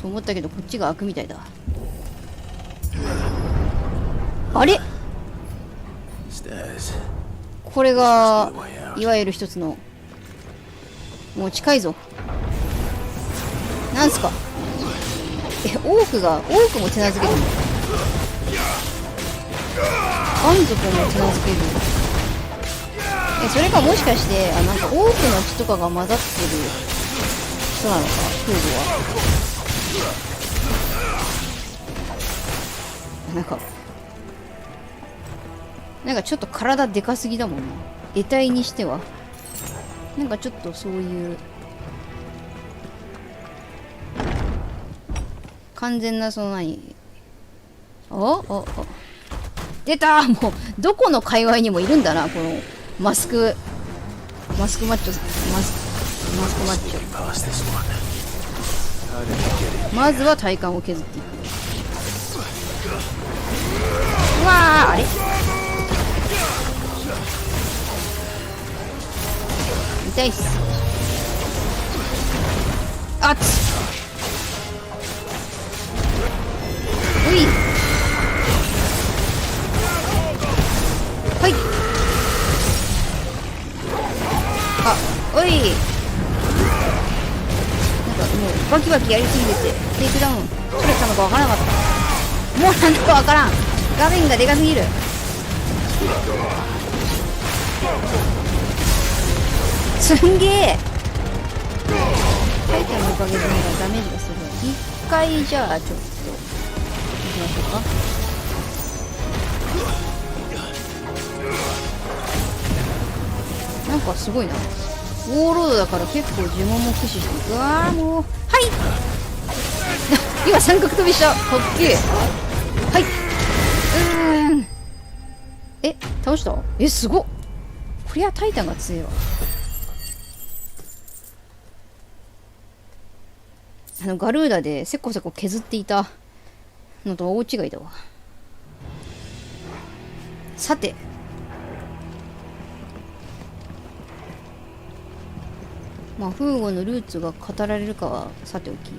と思ったけど、こっちが開くみたいだ。あれ？これがいわゆる一つの、もう近いぞ。なんすか？オークも手なずけるの？満足も手なずける。それかもしかしてなんか多くの血とかが混ざってる人なのか、フードは。なんかちょっと体でかすぎだもんね。得体にしては。なんかちょっとそういう完全なその出たー。もうどこの界隈にもいるんだな、このマスクマッチョ。まずは体幹を削っていく。うわー、あれ痛いっす。あっつ。うい。はい。あ、おい。なんかもうバキバキやりすぎててテイクダウン取れたのかわからなかった。もうなんだかわからん。画面がでかすぎる。すんげえ。タイタンのおかげでなんかダメージがすごい。一回じゃあちょっと行きましょうか。なんかすごいな。ウォーロードだから結構呪文も駆使していく。うわーもうはい今三角飛びしたかっけえ。はい倒した。すごっ。こりゃタイタンが強いわ。ガルーダでせこせこ削っていたのとは大違いだわ。さてまあフーゴのルーツが語られるかはさておき、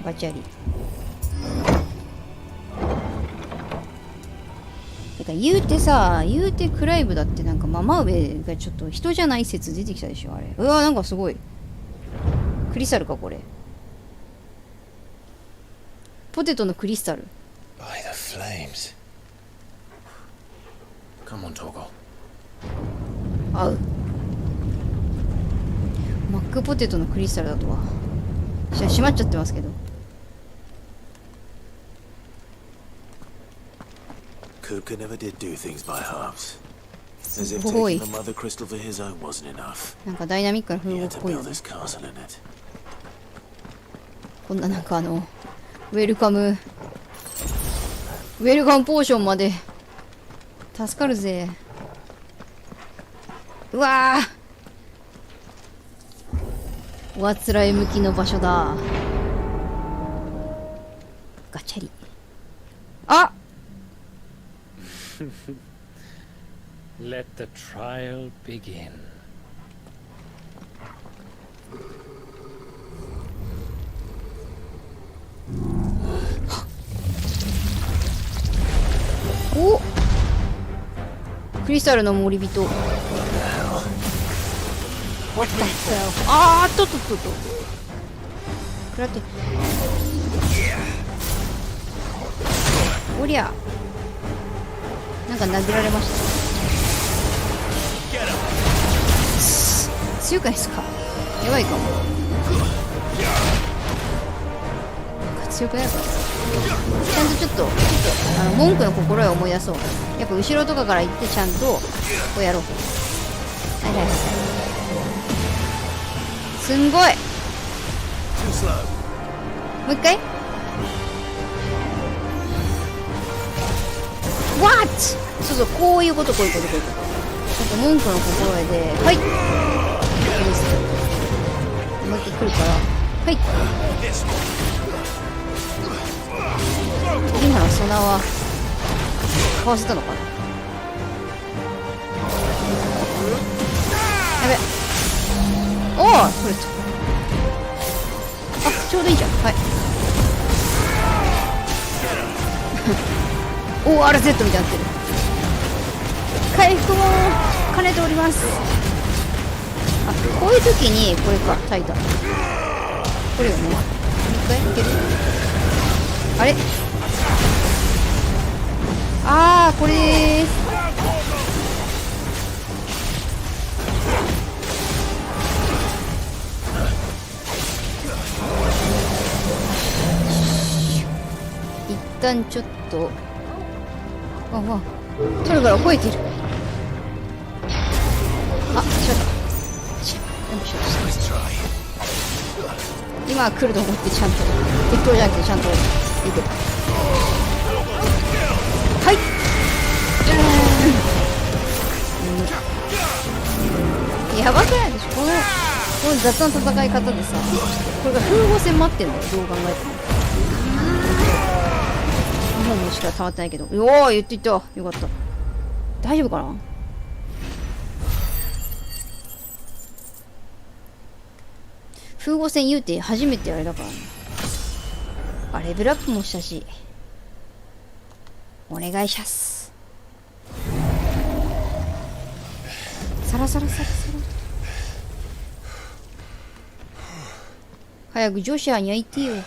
バチャリてか言うてクライブだってなんかママ上がちょっと人じゃない説出てきたでしょあれ。うわなんかすごいクリスタルかこれ。ポテトのクリスタル。 By the flames. Come on, Torgal. 合う。マックポテトのクリスタルだとは。閉まっちゃってますけど。Kupka never did do things by halves. As if taking the mother crystal for his own wasn't enough. なんかダイナミックな風貌っぽいよね。こんななんかウェルカムポーションまで助かるぜ。うわー、おあつらい向きの場所だ。ガチャリ。あLet the trial begin. お、クリスタルの森人。What the hell? あーっとっとっとっと。食らって。おりゃ。なんか殴られました。強くないですか？やばいかも。強くないか。ちゃんとちょっと文句の心得を思い出そう。やっぱ後ろとかから行ってちゃんとこうやろう。はいはいはい。すんごい。もう一回。What？ そうそう、こういうことこういうことこういうこと。ちょっと文句の心得で、はい。もう一回来るから、はい。今のソナはかわせたのかな。やべ。おお、取れた。あ、ちょうどいいじゃん。はい。おお、RZ みたいになってる。回復も兼ねております。あ、こういう時にこれか、タイタン。これよね。もう一回いける？あれ？あー、これーす。一旦ちょっとトルガラ吠えてる。あ、しまった。今は来ると思ってちゃんと適当じゃなくてちゃんと見てた。はい。やばくないでしょこの雑な戦い方でさ。これが風合戦待ってんだよ、どう考えても。日本のしか溜まってないけど。おお、言っていった。よかった。大丈夫かな。風合戦言うて初めてあれだからね。あ、レベルアップもしたし。お願いします。サラサラサラサラ。早くジョシュアに焼いてよ。は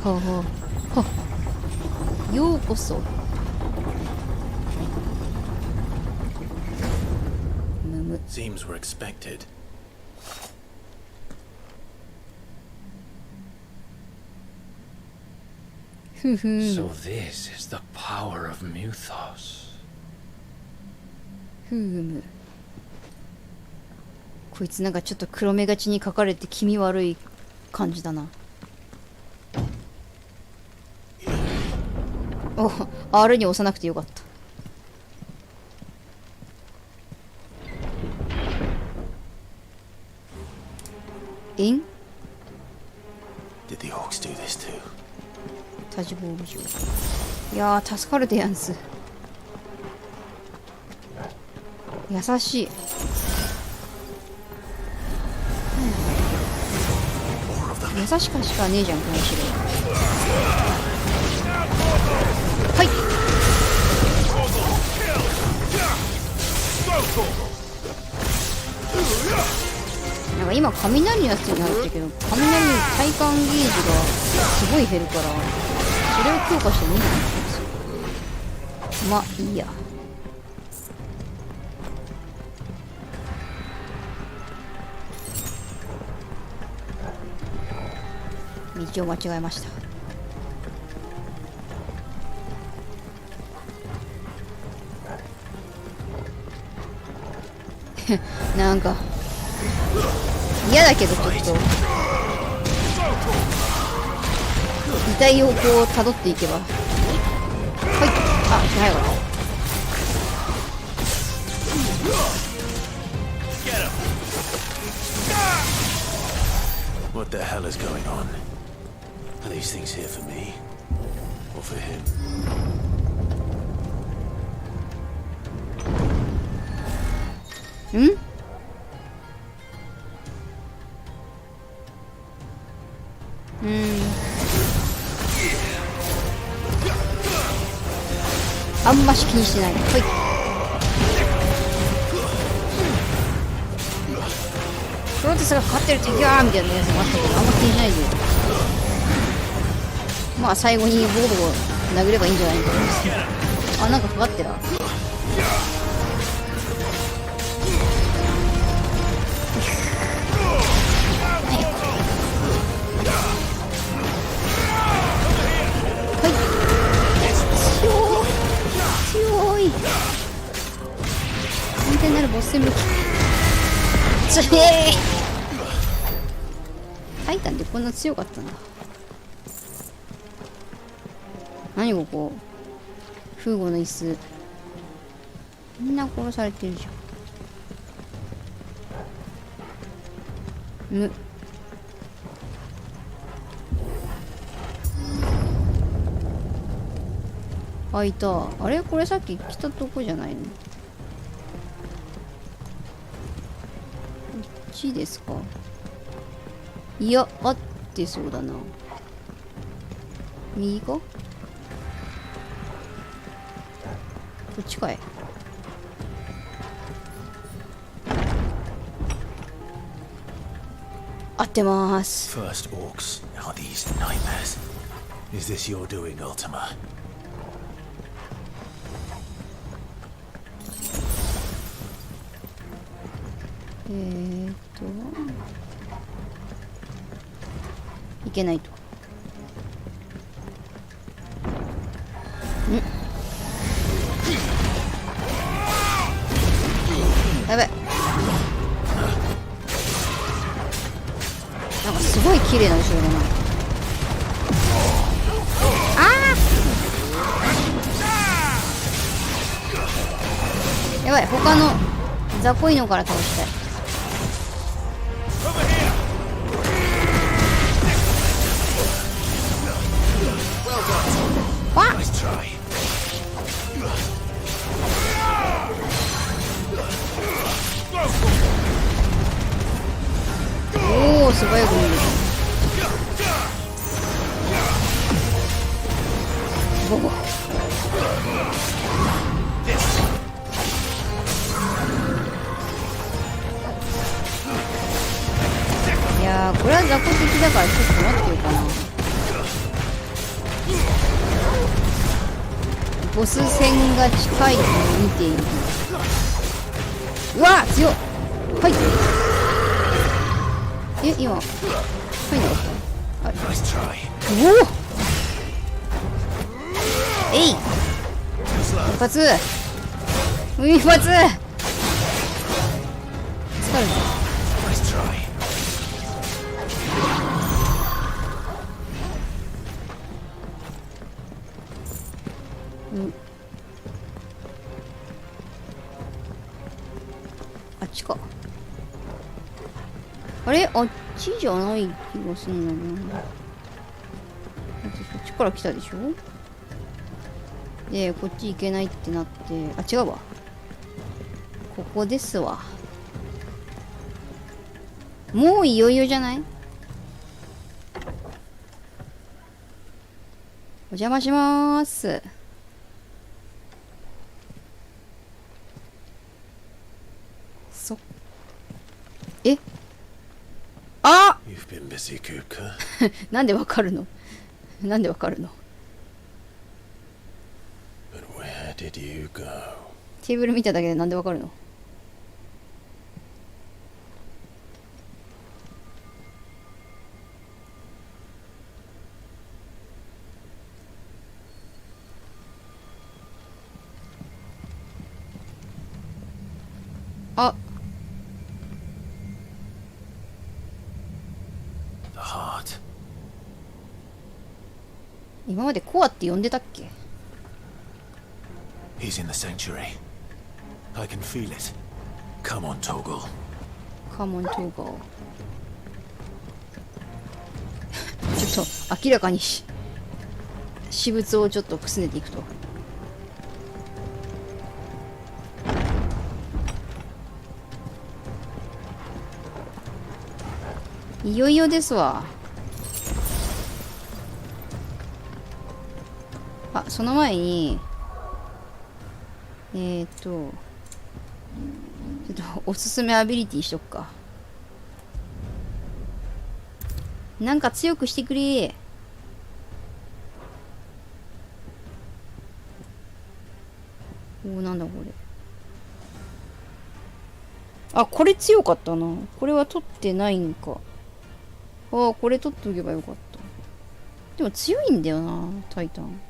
あはあ。はあ。ようこそ。むむ。Seems we're expected. So this is the power of Muthos. ふむ。こいつなんかちょっと黒目がちに書かれて気味悪い感じだな。お、R に押さなくてよかった。えん？ Did the orcs do this too? タジボール城。いやー、助かるでやんす。優しい。優しかしかねえじゃん、この城。はい。なんか今雷のやつに入ったけど、雷の体感ゲージがすごい減るから、それを強化してもいいんじゃないですか。まあいいや。道を間違えました。なんか嫌だけど、ちょっと遺体をこう辿っていけば、はい、あ、早かった。What the hell is going on? Are these things here for me or for him? ん？あんまし気にしてない。はい。プロテスが勝ってる敵はみたいなやつもあったけど、あんま気にしないで。まあ最後にボコボコ殴ればいいんじゃないかと思います。あ、なんかかかってる。強い。完全なるボス戦武器。つえー。タイタンってこんな強かったんだ。何ここ。フーゴの椅子。みんな殺されてるじゃん。あ、いた。あれこれさっき来たとこじゃないの？こっちですか？いや、合ってそうだな。右か？こっちかい。合ってます。First orcs, are these nightmares? Is this your doing, Ultima? いけないと。やべ。なんかすごい綺麗な後ろだな。あー、やばい。他の雑魚いのから倒したい。おお、素早く見る。ボコ。いやー、これは雑魚的だからちょっと待ってようかな。ボス戦が近いのを見ている。うわー、強っ。はい。え、今入んなかった？おお、えい、一発、一発、疲れた。あっちか。あれ、あっちじゃない気がするんだな。だってそっちから来たでしょ。で、こっち行けないってなって、あ、違うわ。ここですわ。もういよいよじゃない？お邪魔しまーす。え、あYou've been busy, Kupka. なんでわかるの？なんでわかるの？ But where did you go? テーブル見ただけでなんでわかるの？あ、The heart. 今までコアって呼んでたっけ？ He's in the sanctuary. I can feel it. Come on, Toggle. Come on, Toggle. ちょっと明らかに私物をちょっとくすねていくと。いよいよですわ。あ、その前にちょっとおすすめアビリティしとくか。なんか強くしてくれ。お、なんだこれ。あ、これ強かったな。これは取ってないんか。ああ、これ取っておけばよかった。でも強いんだよな、タイタン。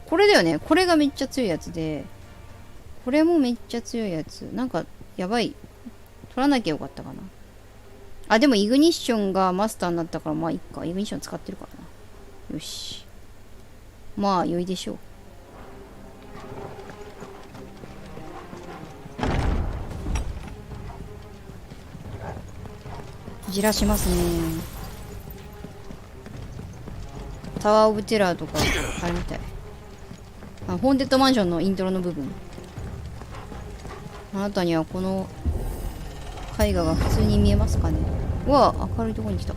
これだよね。これがめっちゃ強いやつで、これもめっちゃ強いやつ。なんか、やばい。取らなきゃよかったかな。あ、でもイグニッションがマスターになったから、まあいいか。イグニッション使ってるからな。よし。まあ、良いでしょう。じらしますね。タワーオブテラーとかあれみたい。あ、ホーンテッドマンションのイントロの部分。あなたにはこの絵画が普通に見えますかね。うわ、明るいところに来た。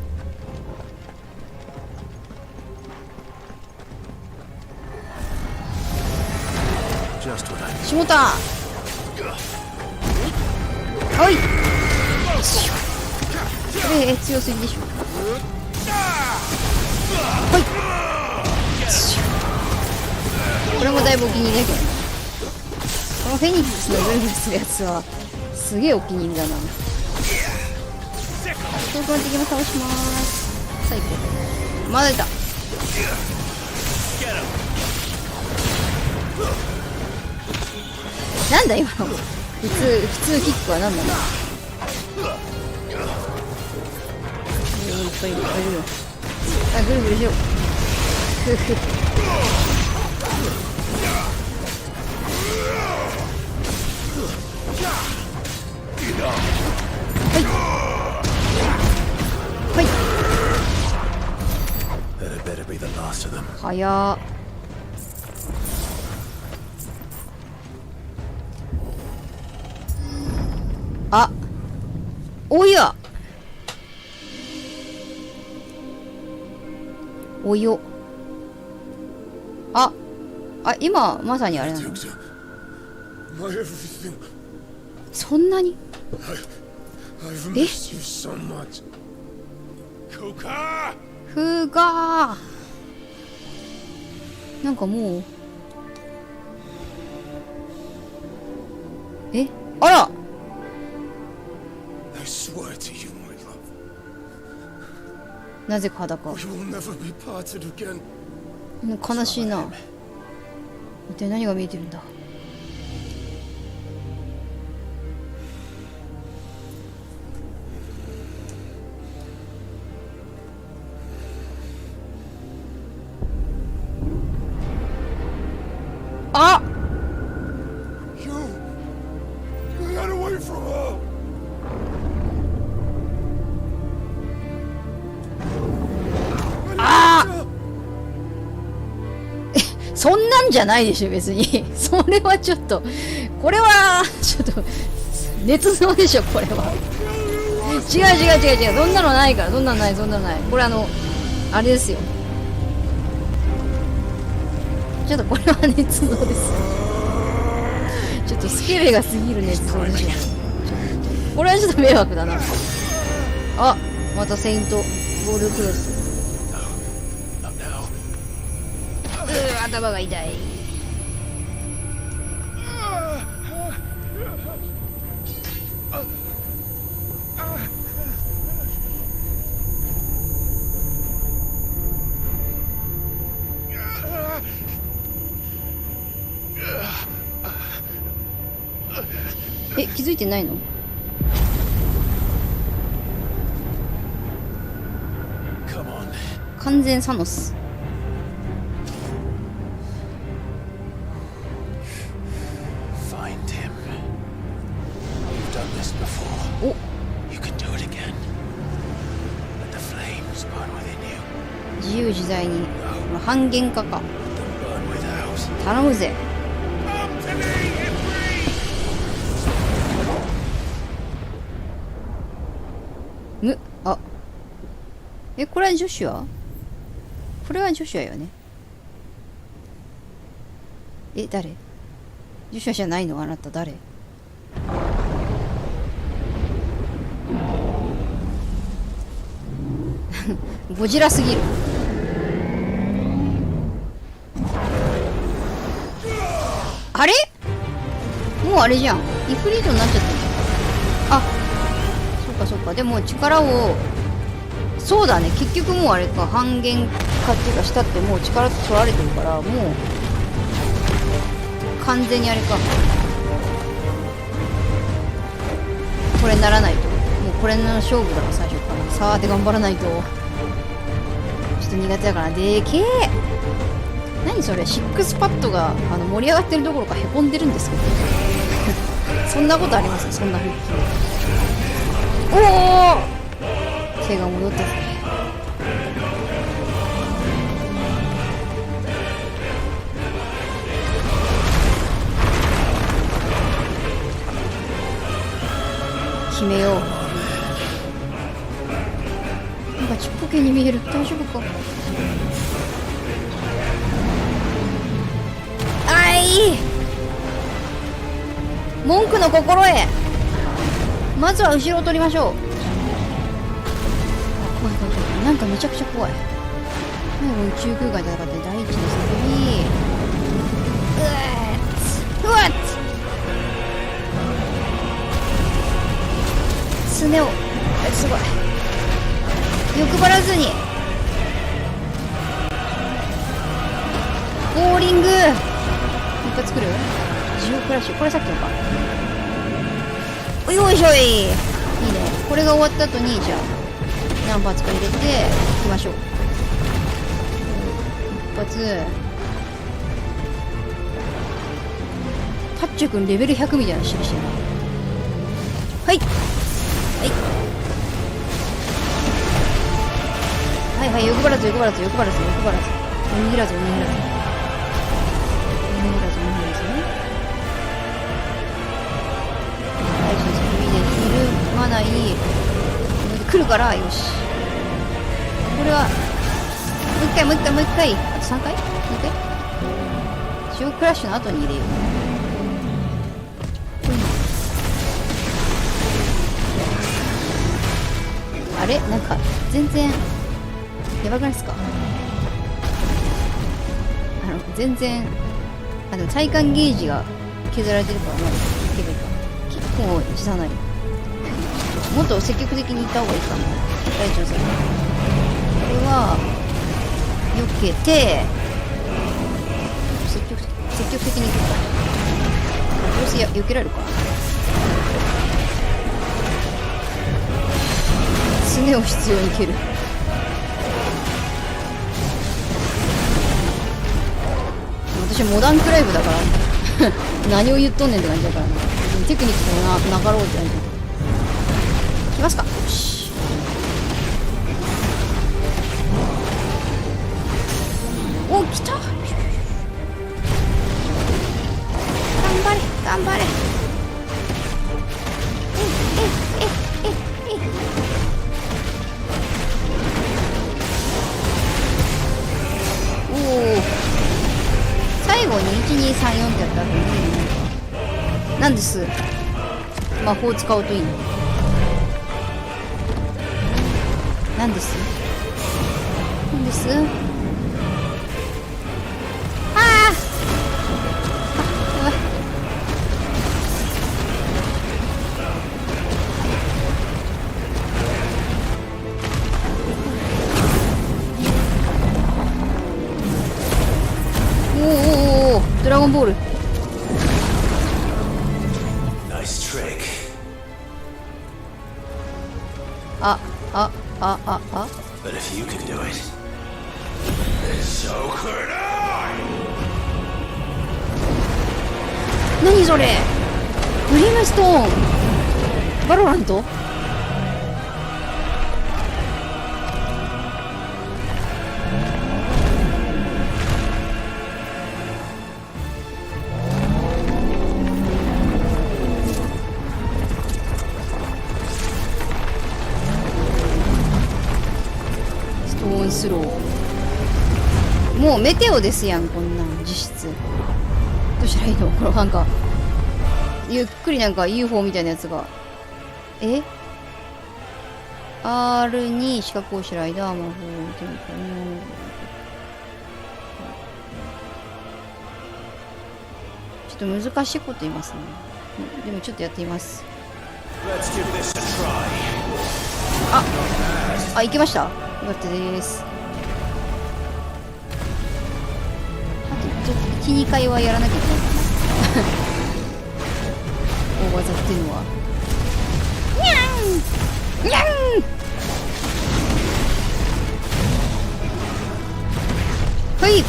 しもた。はい。これ強すぎでしょ。はい。これもだいぶお気に入りだけど、このフェニックスのグルグルするやつはすげえお気に入りだな。東京の敵も倒します。最高。まだいた。なんだ今の普通キックは何だろう。いっぱいいるよ。あ、ぐるぐるしよう。ふふ。はいはい。早っ。あ、おやおよ。あ、今まさにあれなの。そんなに？え？ふがー。なんかもう。え？あら！なぜか裸。悲しいな。一体何が見えてるんだ。あっ！そんなんじゃないでしょ別に。それはちょっと、これはちょっと捏造でしょこれは。違う。そんなのないから。そんなのない。これあれですよ。ちょっとこれは捏造です。ちょっとスケベが過ぎるねってそうでしょ。これはちょっと迷惑だな。あ、またセイントゴールドクロス。頭が痛い。え、気づいてないの？完全サノス。お、自由自在に半減化か。頼むぜ。あ、え、これはジョシュア？これはジョシュアよね。え、誰？ジョシュアじゃないの？あなた誰？ゴジラすぎる。あれ？もうあれじゃん。イフリートになっちゃったんじゃん。あ、そっかそっか。でも力を、そうだね。結局もうあれか、半減化っていうかしたってもう力取られてるから、もう完全にあれか。これならないと。もうこれの勝負だから最初から。さあで頑張らないと。ちょっと苦手だから。でけえ。何それ、シックスパッドが盛り上がってるどころかへこんでるんですけどそんなことあります？そんな復帰。おお、手が戻ったぜ。決めよう。なんかちっぽけに見える。大丈夫か？文句の心得。まずは後ろを取りましょう。怖い怖い怖い。なんかめちゃくちゃ怖い。最後宇宙空間で戦って第一の叫び。うわっすねをすごい欲張らずにボーリング一発作る。ジオクラッシュ、これさっきのか。よいしょい。いいね。これが終わった後にじゃあ何発か入れていきましょう。一発。タッチュ君レベル100みたいな印してるな。はいはいはいはい。欲張らず欲張らず欲張らず欲張らず、おにぎらずおにぎらずおにぎらずおにぎらずね。大事です。指でひるまない。来るから、よし。これはもう一回もう一回もう一回、あと3回もう一回ジオクラッシュの後に入れよう。あれなんか全然やばくないですか？全然体感ゲージが削られてるからな。結構小さない。もっと積極的に行った方がいいかな。大丈夫です。これは避けて積極的に行くか。どうせ避けられるか。すねを必要に蹴る。私モダンクライブだから何を言っとんねんって感じだからね。テクニックもなかろうって感じ。来ますか。よし。お、来た。頑張れ頑張れ。おお、最後に1234ってやったらいいね。なんです。魔法使うといいの。なんです。なんです。ああ。おお、ドラゴンボール。But if you can do it, then so could I. 何それ？ブリムストーン。バロラント？スロー。もうメテオですやん、こんなん実質。どうしたらいいの？これなんかゆっくりなんか UFO みたいなやつが。R に四角をしライダー魔法ちょっと難しいこと言いますね。でもちょっとやってみます。あ、いけました？よかったです。あとちょっと 1,2 回はやらなきゃいけないかな。大技っていうのはにゃんにゃん。はい。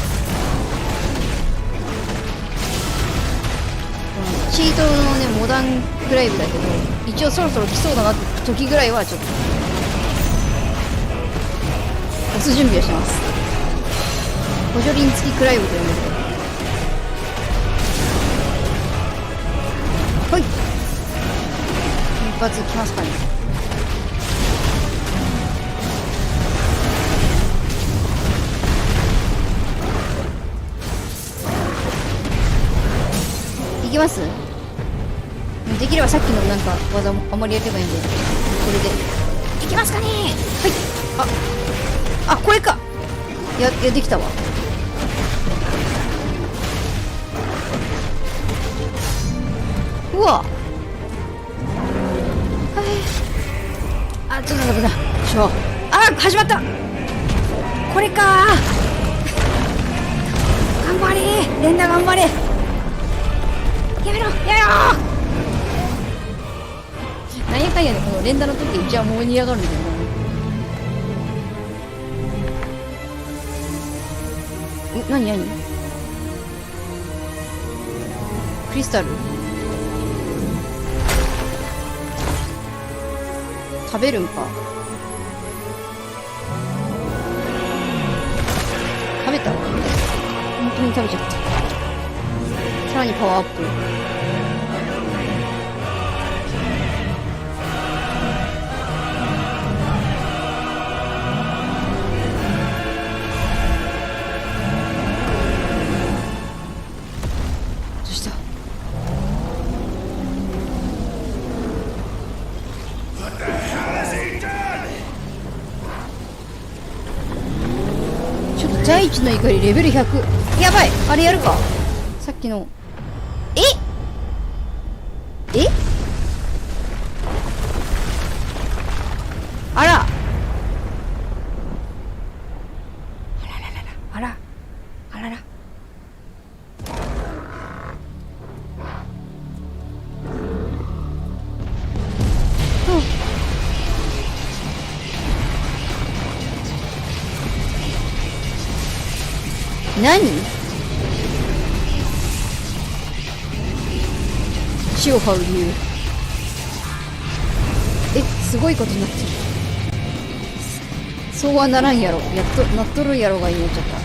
チートのねモダングライブだけど、一応そろそろ来そうだなって時ぐらいはちょっと押す準備をします。補助輪付きクライブというので、はい一発きますかね。いきます。できればさっきのなんか技もあんまりやってないんで、これでいきますかね。はい。あ、これか。できたわ。うわ。あ、ちょっと待って。あ、始まった。これか。頑張れ。連打頑張れ。やめろ。なんやかんやね、この連打の時一応盛り上がるんだよな。何クリスタル食べるんか。食べたわ。本当に食べちゃった。さらにパワーアップ。第一の怒りレベル100。やばい、あれやるか。さっきのあら何？血を這う理由。すごいことになってる。そうはならんやろ。やっとなっとるやろがいいのちゃった。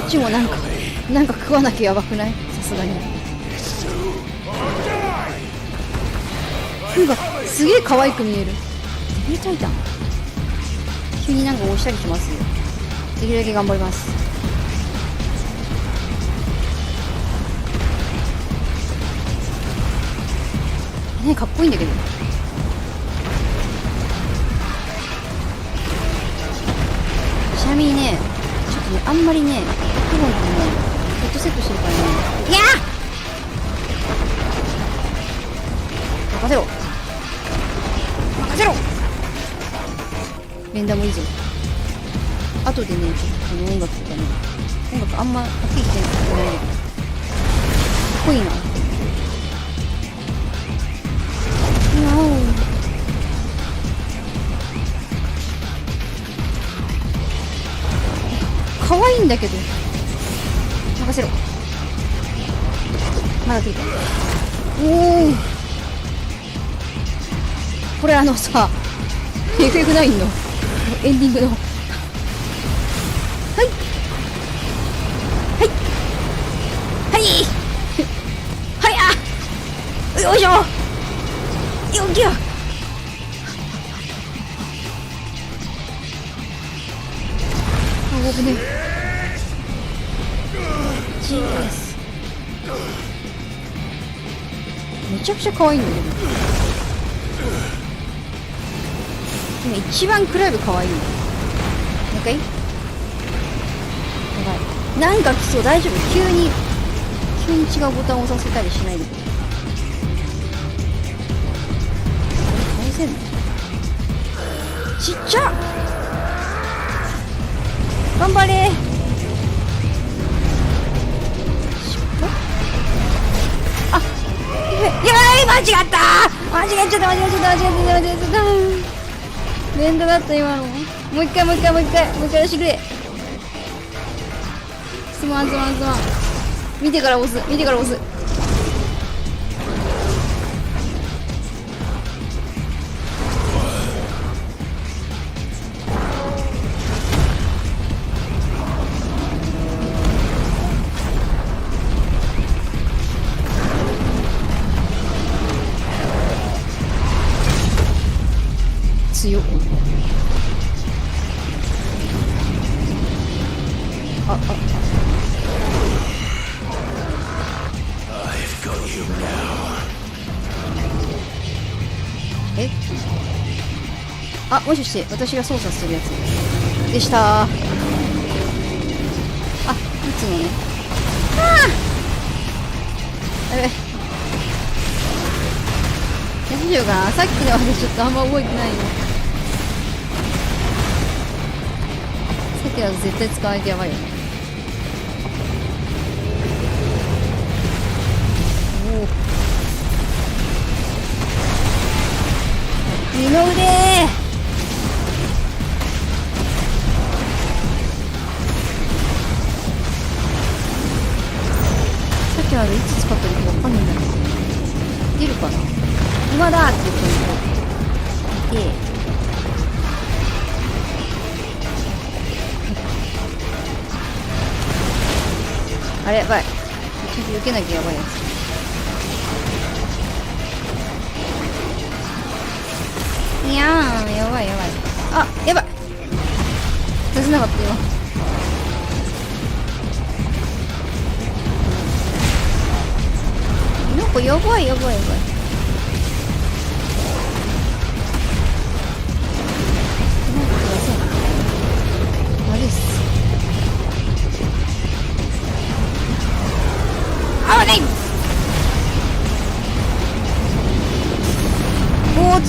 こっちもなんか食わなきゃやばくない？さすがに。なんかすげえ可愛く見える。デビルタイタン。急になんか押したりしますよ。できるだけ頑張ります。ね、かっこいいんだけど。ちなみにね、ちょっとね、あんまりね、クモン君ね、ヘッドセットしてるからね。いやー、任せろ任せろ。連打もいいぞ。後でね、ちょっとこの音楽とかね、音楽あんまはっきりしてないんだけど、かっこいいな。可愛いんだけど。任せろ。まだ来るか。おお。これさ、FF9 のエンディングの。はい。はい。はい。はいあ。よいしょ。よきゃ。あ、危ねえ。めちゃくちゃ可愛いんだけど。今一番クライブ可愛い。もう一回。やばい。なんか来そう。大丈夫。急に違うボタンを押させたりしないで。倒せんの？ちっちゃ！頑張れー。やばい、間違った間違っちゃった連打だった今の。もう一回出してくれ。すまん見てから押す強っ。え？あ、もしかして私が操作するやつでした。あ、撃つのね。やべ。大丈夫かな。さっきの私ちょっとあんま覚えてないよ。さっきだと絶対使わないとやばいよね。おお。二の腕ー。さっきのいつ使ったのかわかんないんだけど。出るかな。今だって言っていて。あれやばい。ちょっと避けなきゃやばいやつ。いやー、やばい。あ、やばい。出せなかったよ。なんかやばい。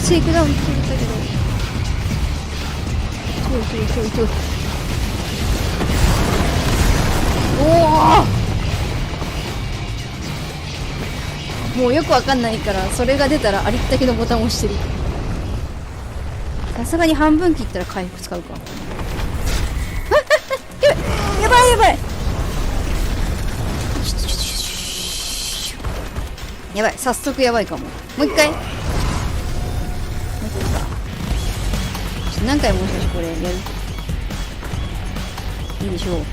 テイクダウン取れたけど遠い。おお、もうよくわかんないからそれが出たらありったけのボタンを押してる。さすがに半分切ったら回復使うか。やばいやばい、早速やばいかも。もう一回何回もしかしてこれやる。いいでしょう。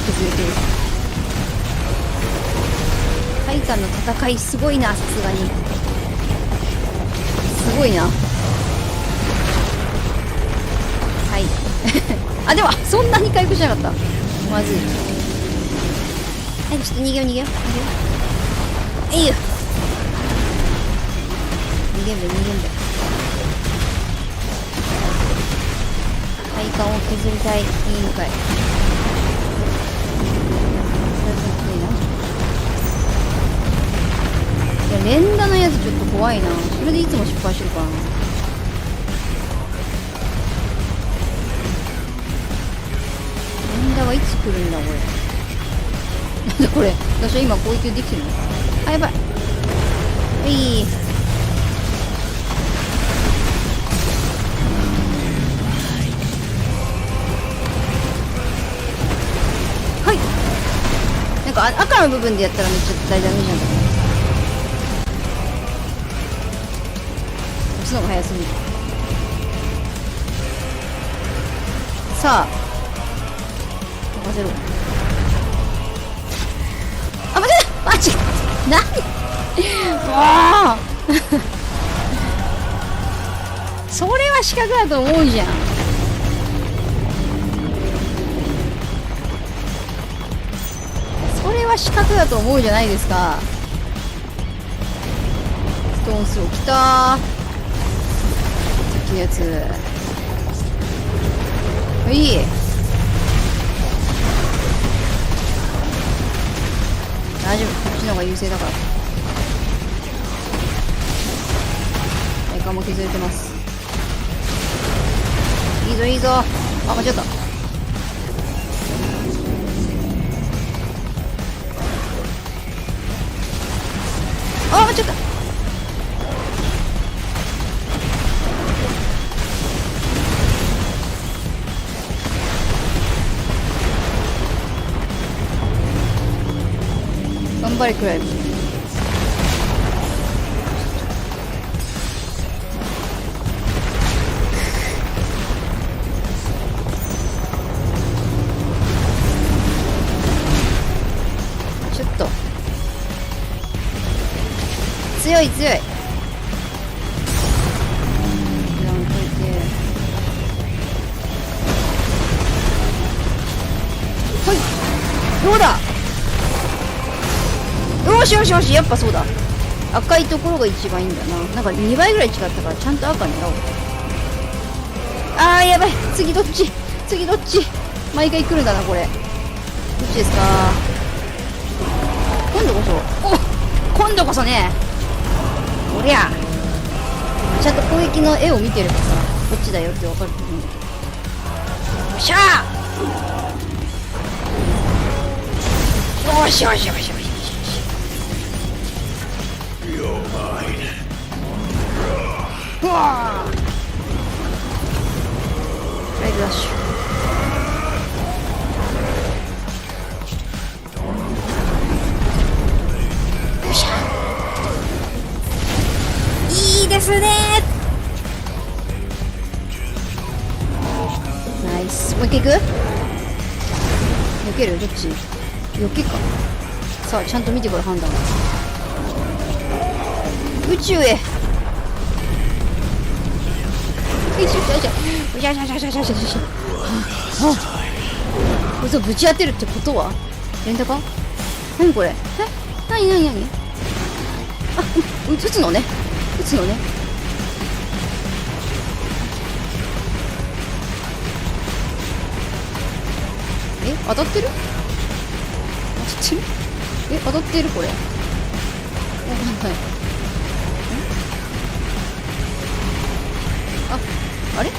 削れてる。タの戦いすごいな、さすがにすごいな。はいあ、でもそんなに回復しなかった。まずい。はい、ちょっと逃げよう逃げよう逃げよう。えいよ、逃げんべ逃げんべ。体幹を削りたい委員会。いや、連打のやつちょっと怖いな。それでいつも失敗してるからな。連打はいつ来るんだこれなんだこれ。私は今攻撃できてるの。あ、やばい。いい。はい。なんか赤の部分でやったらめっちゃ大ダメージなんだけど、押すのが早すぎる。さあ任せろ。あ、待って、マジ何もうそれは四角だと思うじゃん。それは四角だと思うじゃないですか。ストーンスローきたー。さっきのやつ。いい。大丈夫、こっちの方が優勢だから。体幹も削れてます。いいぞいいぞ。あ、間違った。あ、間違った。頑張れクライブ。ちょっと強い強い。はい、どうだ。よしよしよし、やっぱそうだ。赤いところが一番いいんだな。なんか2倍ぐらい違ったからちゃんと赤狙おう。あーやばい。次どっち次どっち。毎回来るんだなこれ。どっちですか。今度こそ。お、今度こそね。おりゃちゃんと攻撃の絵を見てればさ、こっちだよって分かると思うんだけど。よっしゃー。よしよしよしよし。うわー、ライブダッシュ。よっしゃ、いいですねー。ナイス。もう一回いく。避ける。どっち避けか。さあちゃんと見てから判断。宇宙へ。こいつをぶち当てるってことは連打か。何これ。何何何。あ、撃つのね、撃つのね。え、当たってる当たってる。え、当たってるこれ。わかんない。あ、あれ？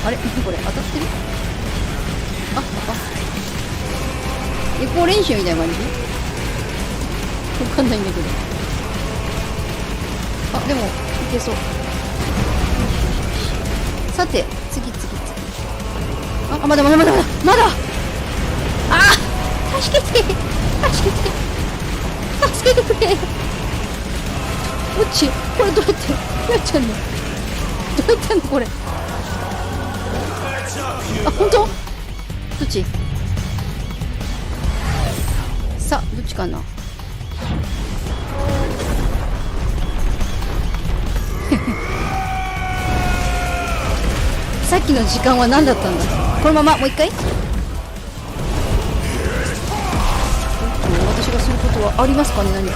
あれ、これ当たってる？あ、エコー練習みたいな感じ？わかんないんだけど。あ、でもいけそう。さて、次。あ、まだ。あ、助けてくれ。どっち？これどうやってやっちゃうの？どうやってやんのこれ。あ、本当？どっち？さあ、どっちかな。さっきの時間は何だったんだ。このままもう一回。私がすることはありますかね、何か。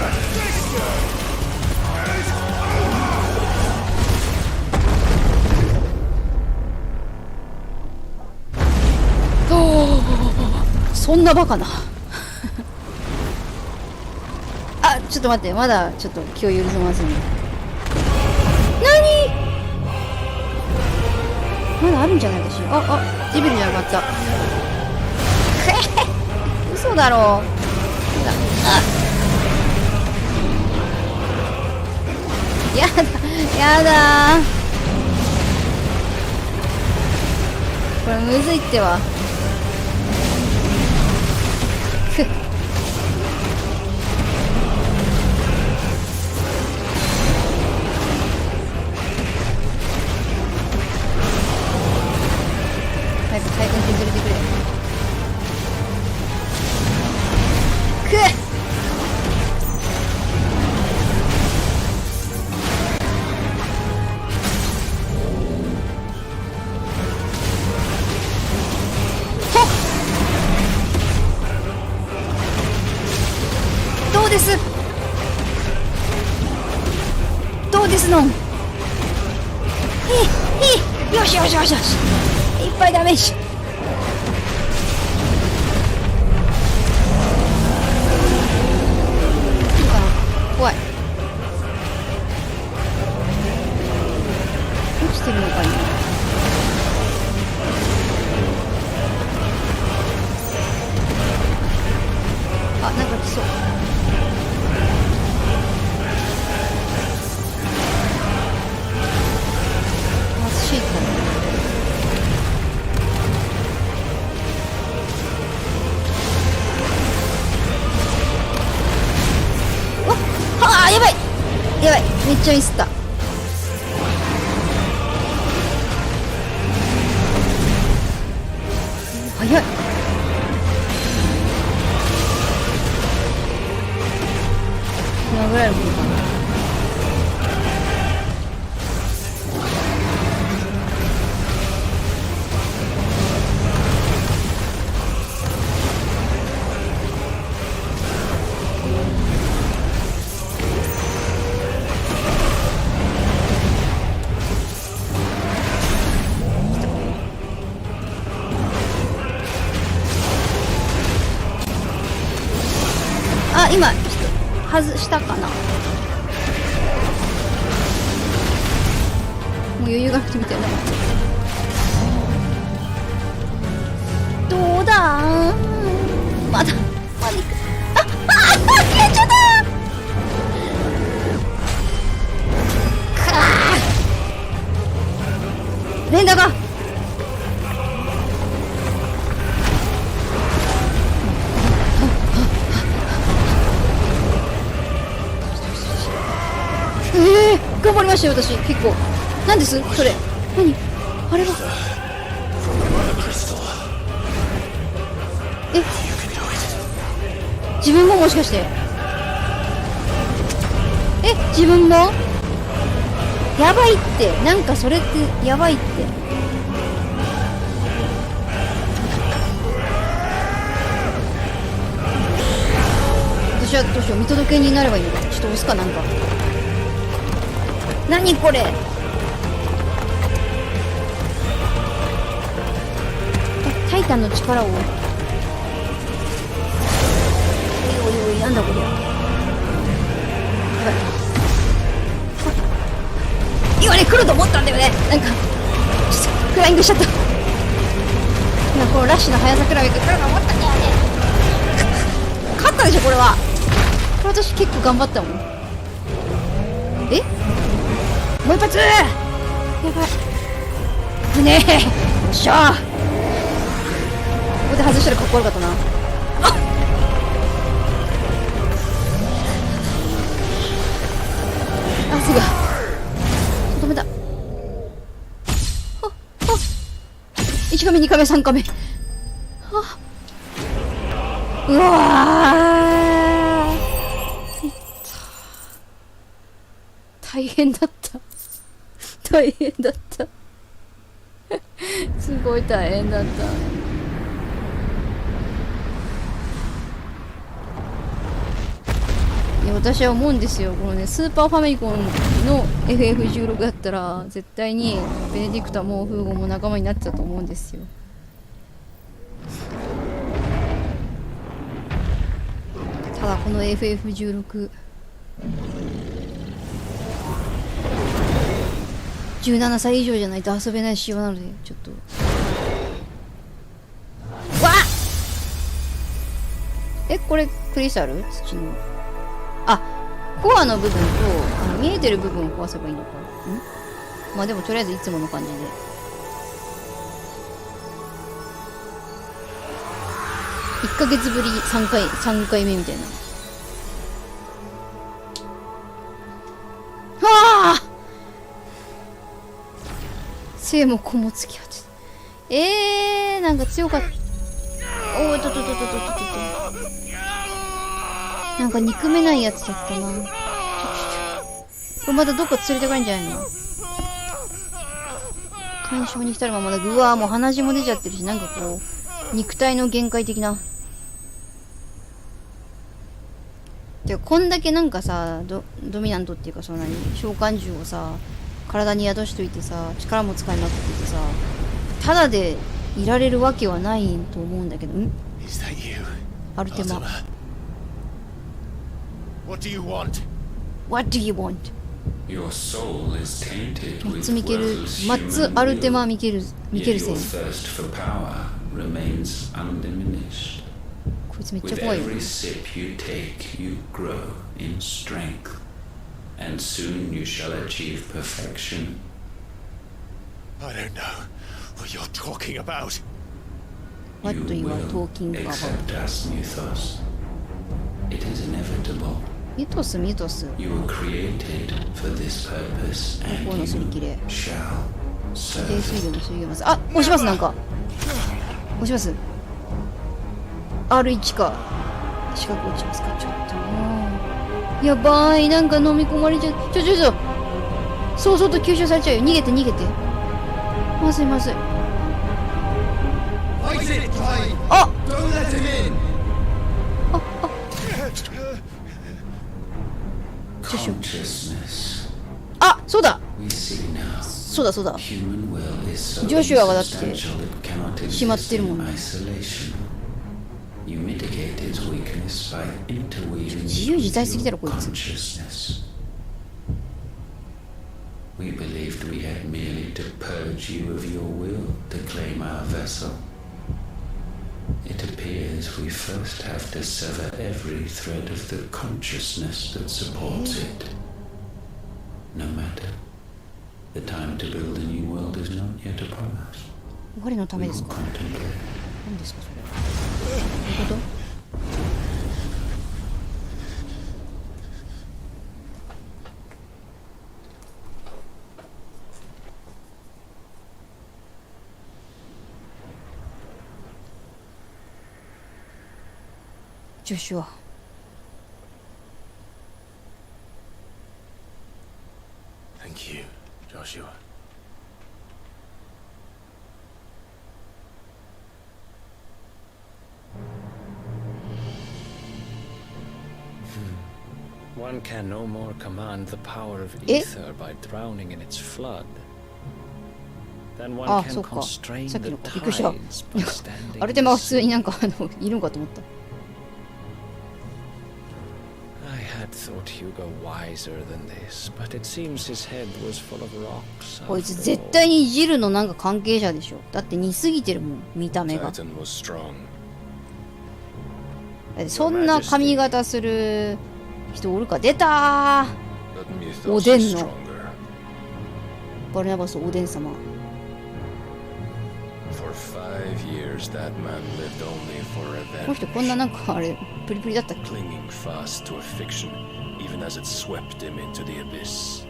そんなバカなあ、ちょっと待って、まだちょっと気を許せませんね。何？まだあるんじゃないかしら。あ、ジビルじゃなかった嘘だろ。あ、やだやだ、これむずいってわ。早く削れてくれ。どうです？どうですのん？よしよしよしよし。いっぱいダメージ。いいのかな？怖い。落ちてるのかな？あ、なんか来そう。まずシートだね。あ、やばいやばい、めっちゃミスった。早い。殴られるのかな。あ、今外したかな。もう余裕がなくてみたいな。どうだー、まだいく。消えちゃった。連打が頑張りましたよ、私。結構。何ですそれ。何あれは。え、自分ももしかして。え、自分もやばいって。なんかそれってやばいって。私はどうしよう、見届けになればいいのか。ちょっと押すかなんか。何これ。タイタンの力を。おいおい、なんだこりゃ。やばい。今ね来ると思ったんだよね。なんかちょっとフライングしちゃった。今このラッシュの速さ比べて来ると思ったんだよね。勝ったでしょこれは。これ私結構頑張ったもん。え、もう一発。やばいねえ。よっしゃー。ここで外したらかっこ悪かったな。あっ、あ、すぐダメだ。あっあっ、1カメ2カメ3カメ。うわー、いった。大変だった。大変だった。すごい大変だった。私は思うんですよ、このね、スーパーファミコンの FF16 だったら絶対にベネディクタもフーゴも仲間になってたと思うんですよ。ただこの FF16 17歳以上じゃないと遊べない仕様なので、ちょっとわっ、これクリスタル土の、あ、コアの部分と見えてる部分を壊せばいいのか。まあでもとりあえずいつもの感じで。1ヶ月ぶり3回目みたいな。はあ、生も子も付き合って、なんか強かった。おー、なんか憎めないやつだったな。これまたどっか連れてかれんじゃないの。干渉に浸るままだ。うわー、もう鼻血も出ちゃってるし、なんかこう肉体の限界的な。てかこんだけなんかさ、ドミナントっていうか、そんなに召喚獣をさ体に宿しといてさ、力も使いまくっててさ、ただでいられるわけはないと思うんだけど。アルテマ。What do you want? What do you want? Your soul is tainted with ミケル、マッツ・アルテマ・ミケルセン。 Your thirst for power remains undiminished. こいつめっちゃ With 怖いよ。 every sip you take, you grow in strength, and soon you shall achieve perfection. I don't know what you're talking about. What You do you are will talking about? accept us, Mythos. It is inevitable. ミトス。 You were created for this purpose, こ and のすり you 切れ。 shall 低 serve 水 it. 量の水源ます。あ、押します。なんか押します。 R1 か四角落ちますか。ちょっとな、やばい。なんか飲み込まれちゃう。そうそうと吸収されちゃうよ。逃げてまずい。あ、Consciousness. あ、そうだ We see now. そうだ。 Human will is so ジョシュアがだって insubstantial it cannot しまっ exist てる in もんね。 isolation. You mitigate its weakness by interweaving 自由 it 自 with 在すぎだ your ろこいつ。 consciousness. We believed we had merely to purge you of your will to claim our vessel. It appears we first have to sever every thread of the consciousness that supports it. No matter. The time to build a new world is not yet upon us. 我のためですか。 Contemplate. 何ですかそれ。どういうこと。ジョシュア。Thank you, Joshua. One can no more command the power of ether by drowning in its flood. Then one あ、 can そうか。 constrain さっき the のか。びっくりした。 tides by standing アルテマは普 in 通になんかいるんかと思った。 I had thought Hugo wiser than this, but it seems his head was full of rocks. こいつ after 絶 all. 対にジルのなんか関係者でしょ。だって似すぎてるもん、見た目が。 Titan was strong. だってそんな髪型する人おるか。出たー、 But お Mythos で is んの stronger. バルナバスおでん様。 For 5 years, that man lived only for この人 revenge. こんななんかあれプリプリだったっけ。 Clinging fast to a fiction, even as it swept him into the abyss.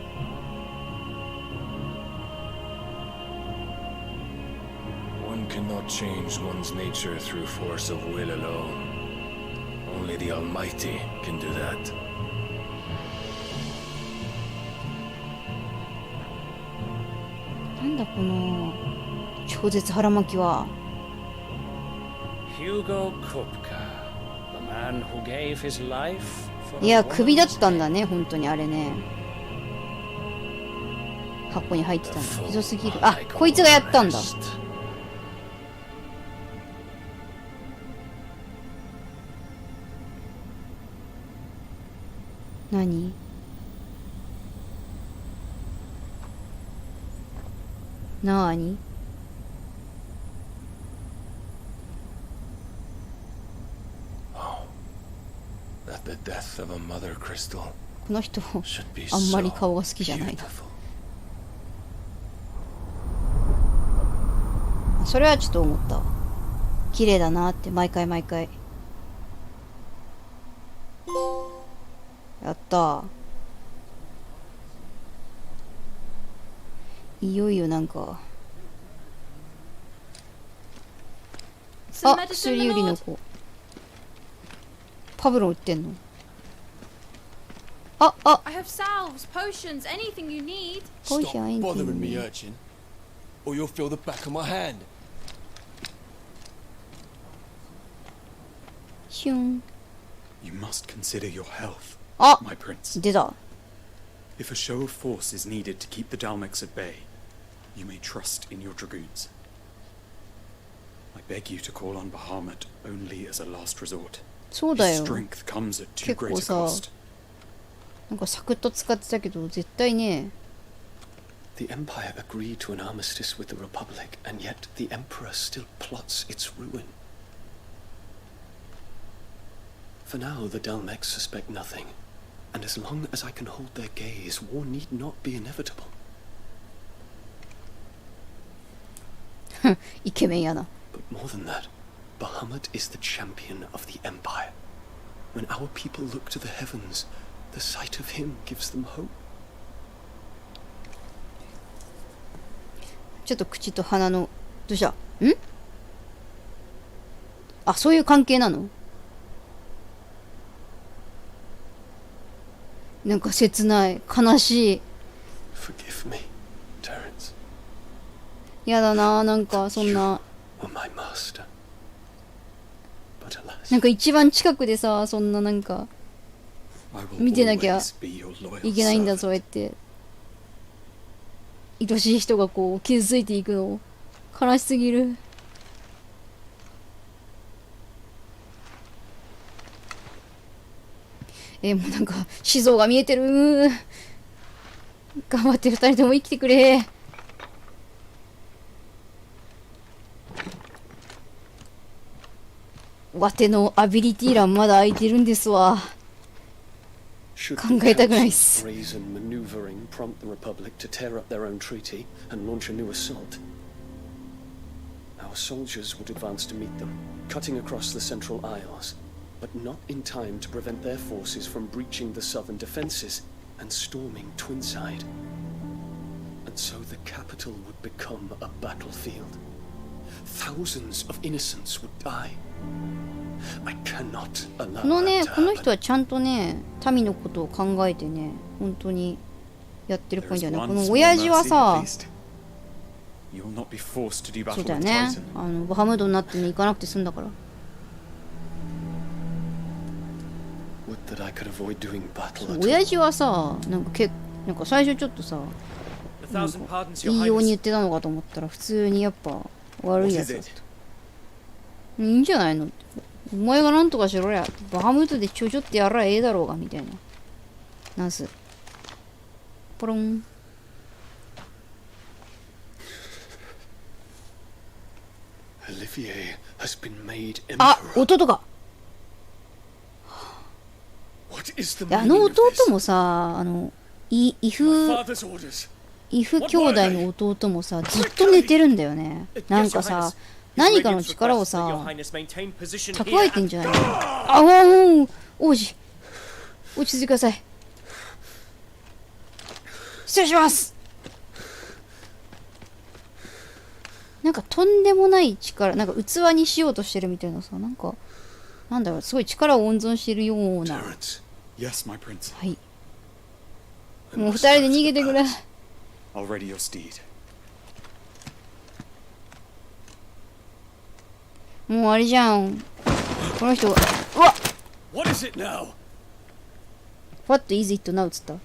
One cannot change one's nature through force of will alone. Only the Almighty can do that. なんだこの超絶腹巻きは。いや、首だったんだね、本当にあれね。箱に入ってたんだ。ひどすぎる。あ、こいつがやったんだ。何？なーに？この人あんまり顔が好きじゃないな。それはちょっと思った。綺麗だなって毎回毎回。やったー。いよいよなんか。あ、薬売りの子。パブロン売ってんの？あ、あ。I have salves, potions, anything you need. Stop bothering me, urchin, or you'll feel the back of my hand. シュン。You must consider your health, あ、 my prince. 出た。If a show of force is needed to keep the Dalmex at bay, you may trust in your dragoons. I beg you to call on Bahamut only as a last resort. そうだよ。 His strength comes at too 結 great 構 a さ、 cost. なんかサクッと使ってたけど絶対ね。 The Empire agreed to an armistice with the Republic, and yet the Emperor still plots its ruin. For now, the Dalmex suspect nothing, and as long as I can hold their gaze, war need not be inevitable. イケメンやな。 But more than that, Bahamut is the champion of the Empire. When our people look to the heavens, the sight of him gives them hope. ちょっと口と鼻のどうした？ん？あ、そういう関係なの？なんか切ない、悲しい。Forgive me, Terence. やだな、なんかそんな。Were my master. But alas. なんか一番近くでさ、そんななんか見てなきゃいけないんだ、そうやって。愛しい人がこう傷ついていくの悲しすぎる。もうなんか死像が見えてる。頑張って二人とも生きてくれ。わてのアビリティ欄まだ空いてるんですわ。考えたくないっす。 Brazen maneuvering prompt the Republic to tear up their own treaty and launch a new assault. Our soldiers would advance to meet them, cutting across the Central Isles, but not in time to prevent their forces from breaching the southern defenses and storming Twinside. And so the capital would become a battlefield. Thousands of innocents would die. I cannot allow このね、 that to この happen. 人はちゃんとね、民のことを考えてね、本当にやってるっぽいんだよね。この親父はさ、そうだよね。バハムードになってね、行かなくて済んだから。Would that I could avoid doing battle at all. 親父はさ、なんか最初ちょっとさ、なんかいいように言ってたのかと思ったら、普通にやっぱ悪いやつだった。いいんじゃないの？お前がなんとかしろや。バハムートでちょってやらええだろうがみたいな。ナス。ポロン。Olivier has been made あ、 emperor. 弟か。 What is the あの meaning of 弟 this? もさ、イフ Father's orders. 兄弟の弟もさ、ずっと寝てるんだよね。なんかさ、何かの力をさ、蓄えてんじゃないの？あ、王子、落ち着いてください。失礼します。なんかとんでもない力、なんか器にしようとしてるみたいなさ、なんかなんだろう、すごい力を温存してるような。Yes, my prince. はい。もう二人で逃げてくれ。Already your steed. もうあれじゃん。この人、うわっ What is it now? What is it now? つった。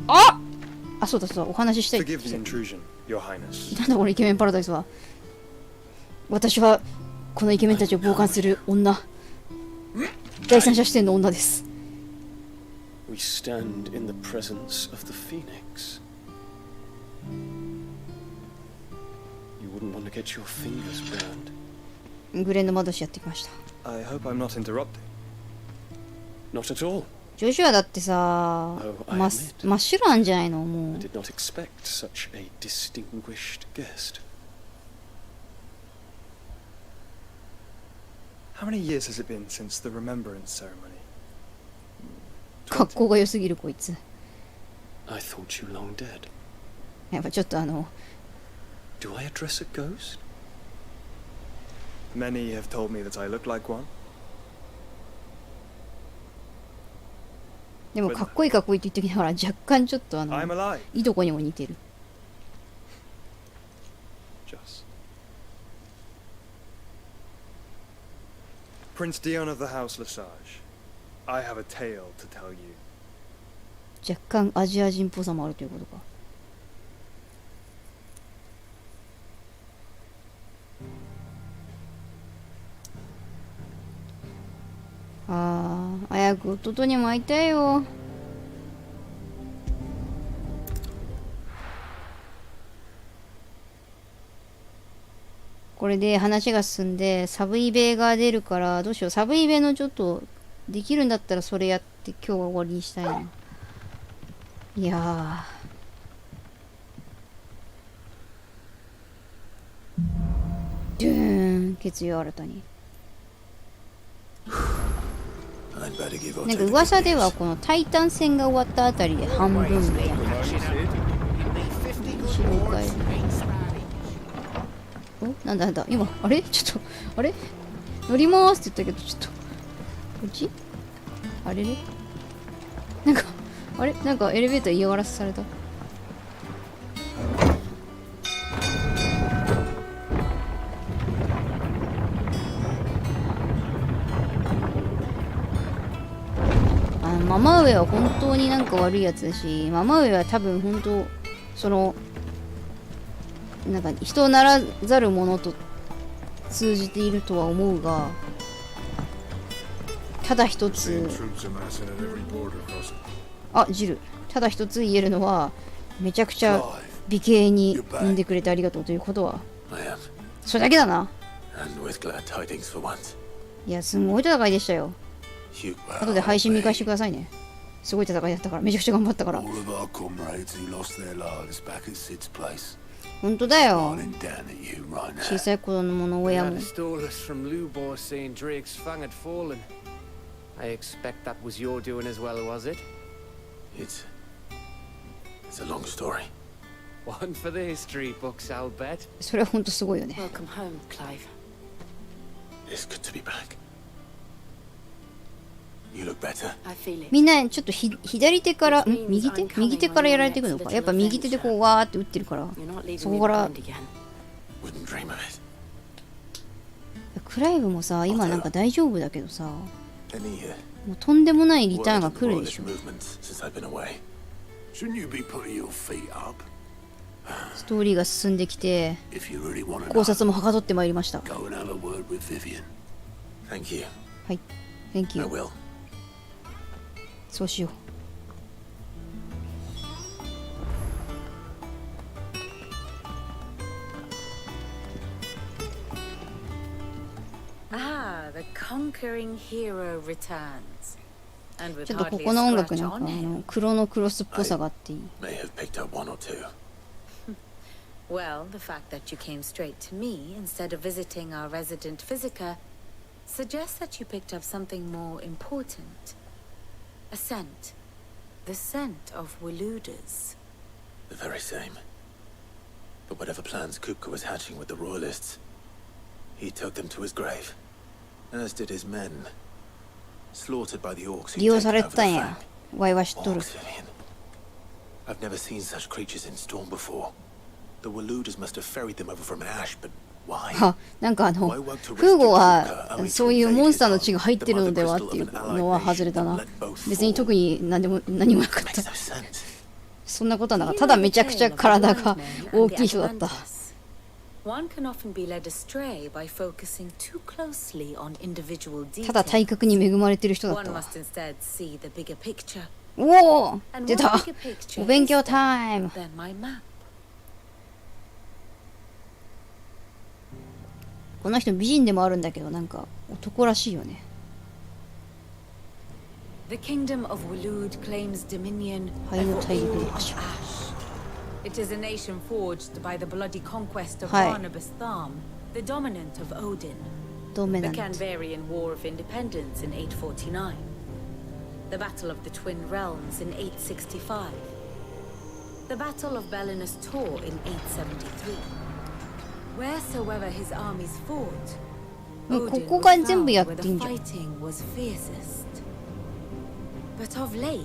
ああ、そうだそうだ、お話ししたい。Forgive the intrusion, Your Highness. なんだこのイケメンパラダイスは。私はこのイケメンたちを傍観する女。第三者視点の女です。We stand in the presence of the Phoenix. You wouldn't want to get your fingers burned. グレンの窓しやってきました。I hope I'm not interrupting. Not at all. ジョシュアだってさ、真っ白なんじゃないのもう。I did not expect such a distinguished guest. How many years has it been since the remembrance ceremony? 格好が良すぎるこいつ。I thought you long dead. やっぱちょっとDo I address a ghost? Many have told me that I look like one. でもかっこいいって言ってきながら若干ちょっといとこにも似てる。Just. Prince Dion of the House Lesage, I have a tale to tell you. 若干アジア人っぽさもあるということか。早く弟にも会いたいよ。これで話が進んでサブイベが出るから、どうしよう。サブイベのちょっとできるんだったらそれやって今日は終わりにしたいな。いやー、ドゥーン、決意を新たに。なんか噂ではこのタイタン戦が終わったあたりで半分みたいな紹介。お、なんだ今あれちょっとあれ乗りますって言ったけど、ちょっとこっちあれなんかあれなんかエレベーター嫌がらせされた。ママ上は本当になんか悪いやつだし、ママ上は多分本当そのなんか人ならざる者と通じているとは思うが、ただ一つジル、ただ一つ言えるのはめちゃくちゃ美形に産んでくれてありがとうということはそれだけだな。いや、すごい戦いでしたよ。後で配信見返してくださいね。すごい戦いだったから、めちゃくちゃ頑張ったから。本当だよ。小さい子供の親も。I expect that was your doing as well, was it? It's a long story. One for the history books, I'll bet. それは本当すごいよね。Welcome home, Clive. It's good to be back. You look better. I feel it. みんなちょっと左手から右手からやられていくのか。やっぱ右手でこうわーって打ってるから、そこから。クライブもさ、今なんか大丈夫だけどさ、もうとんでもないリターンが来るでしょ。ストーリーが進んできて考察もはかどってまいりました。はい、Thank you。そうしよう。The conquering hero returns. ちょっとここの音楽なんか黒のクロスっぽさがあっていい。Well, the fact that you came straight to me instead of visiting our resident Physica suggests that you picked up something more important. A scent. The scent of Waludas. The very same. But whatever plans Kupka was hatching with the Royalists, he took them to his grave, as did his men, slaughtered by the orcs who 利用 taken され over て the たんや Fang. わいは知っとる Orcs, Vivian. I've never seen such creatures in Storm before. The Waluders must have ferried them over from Ash, but why? はなんかフーゴはそういうモンスターの血が入ってるのではっていうのは外れたな。別に特に何もなかった。そんなことはなかった。ただめちゃくちゃ体が大きい人だった。One can often be led astray by focusing too closely on individual details. ただ体格に恵まれてる人だった One わ。 must instead see the bigger picture. おお And 出 what た bigger picture お勉強 is there タイム than my map? この人美人でもあるんだけどなんか男らしいよね。 The kingdom of Waloed claims dominion 灰の over 大陸 all の of 覇者 Ash. It is a nation forged by the bloody conquest of はい Barnabas Tharm, the dominant of Odin. ドメ The ナント Canvarian War of Independence in 849. The Battle of the Twin Realms in 865. The Battle of Belinus Tor in 873. Wheresoever his armies fought, もうこ Odin こ was が全部や found っ where ていいん the じゃん。 fighting was fiercest. But of late,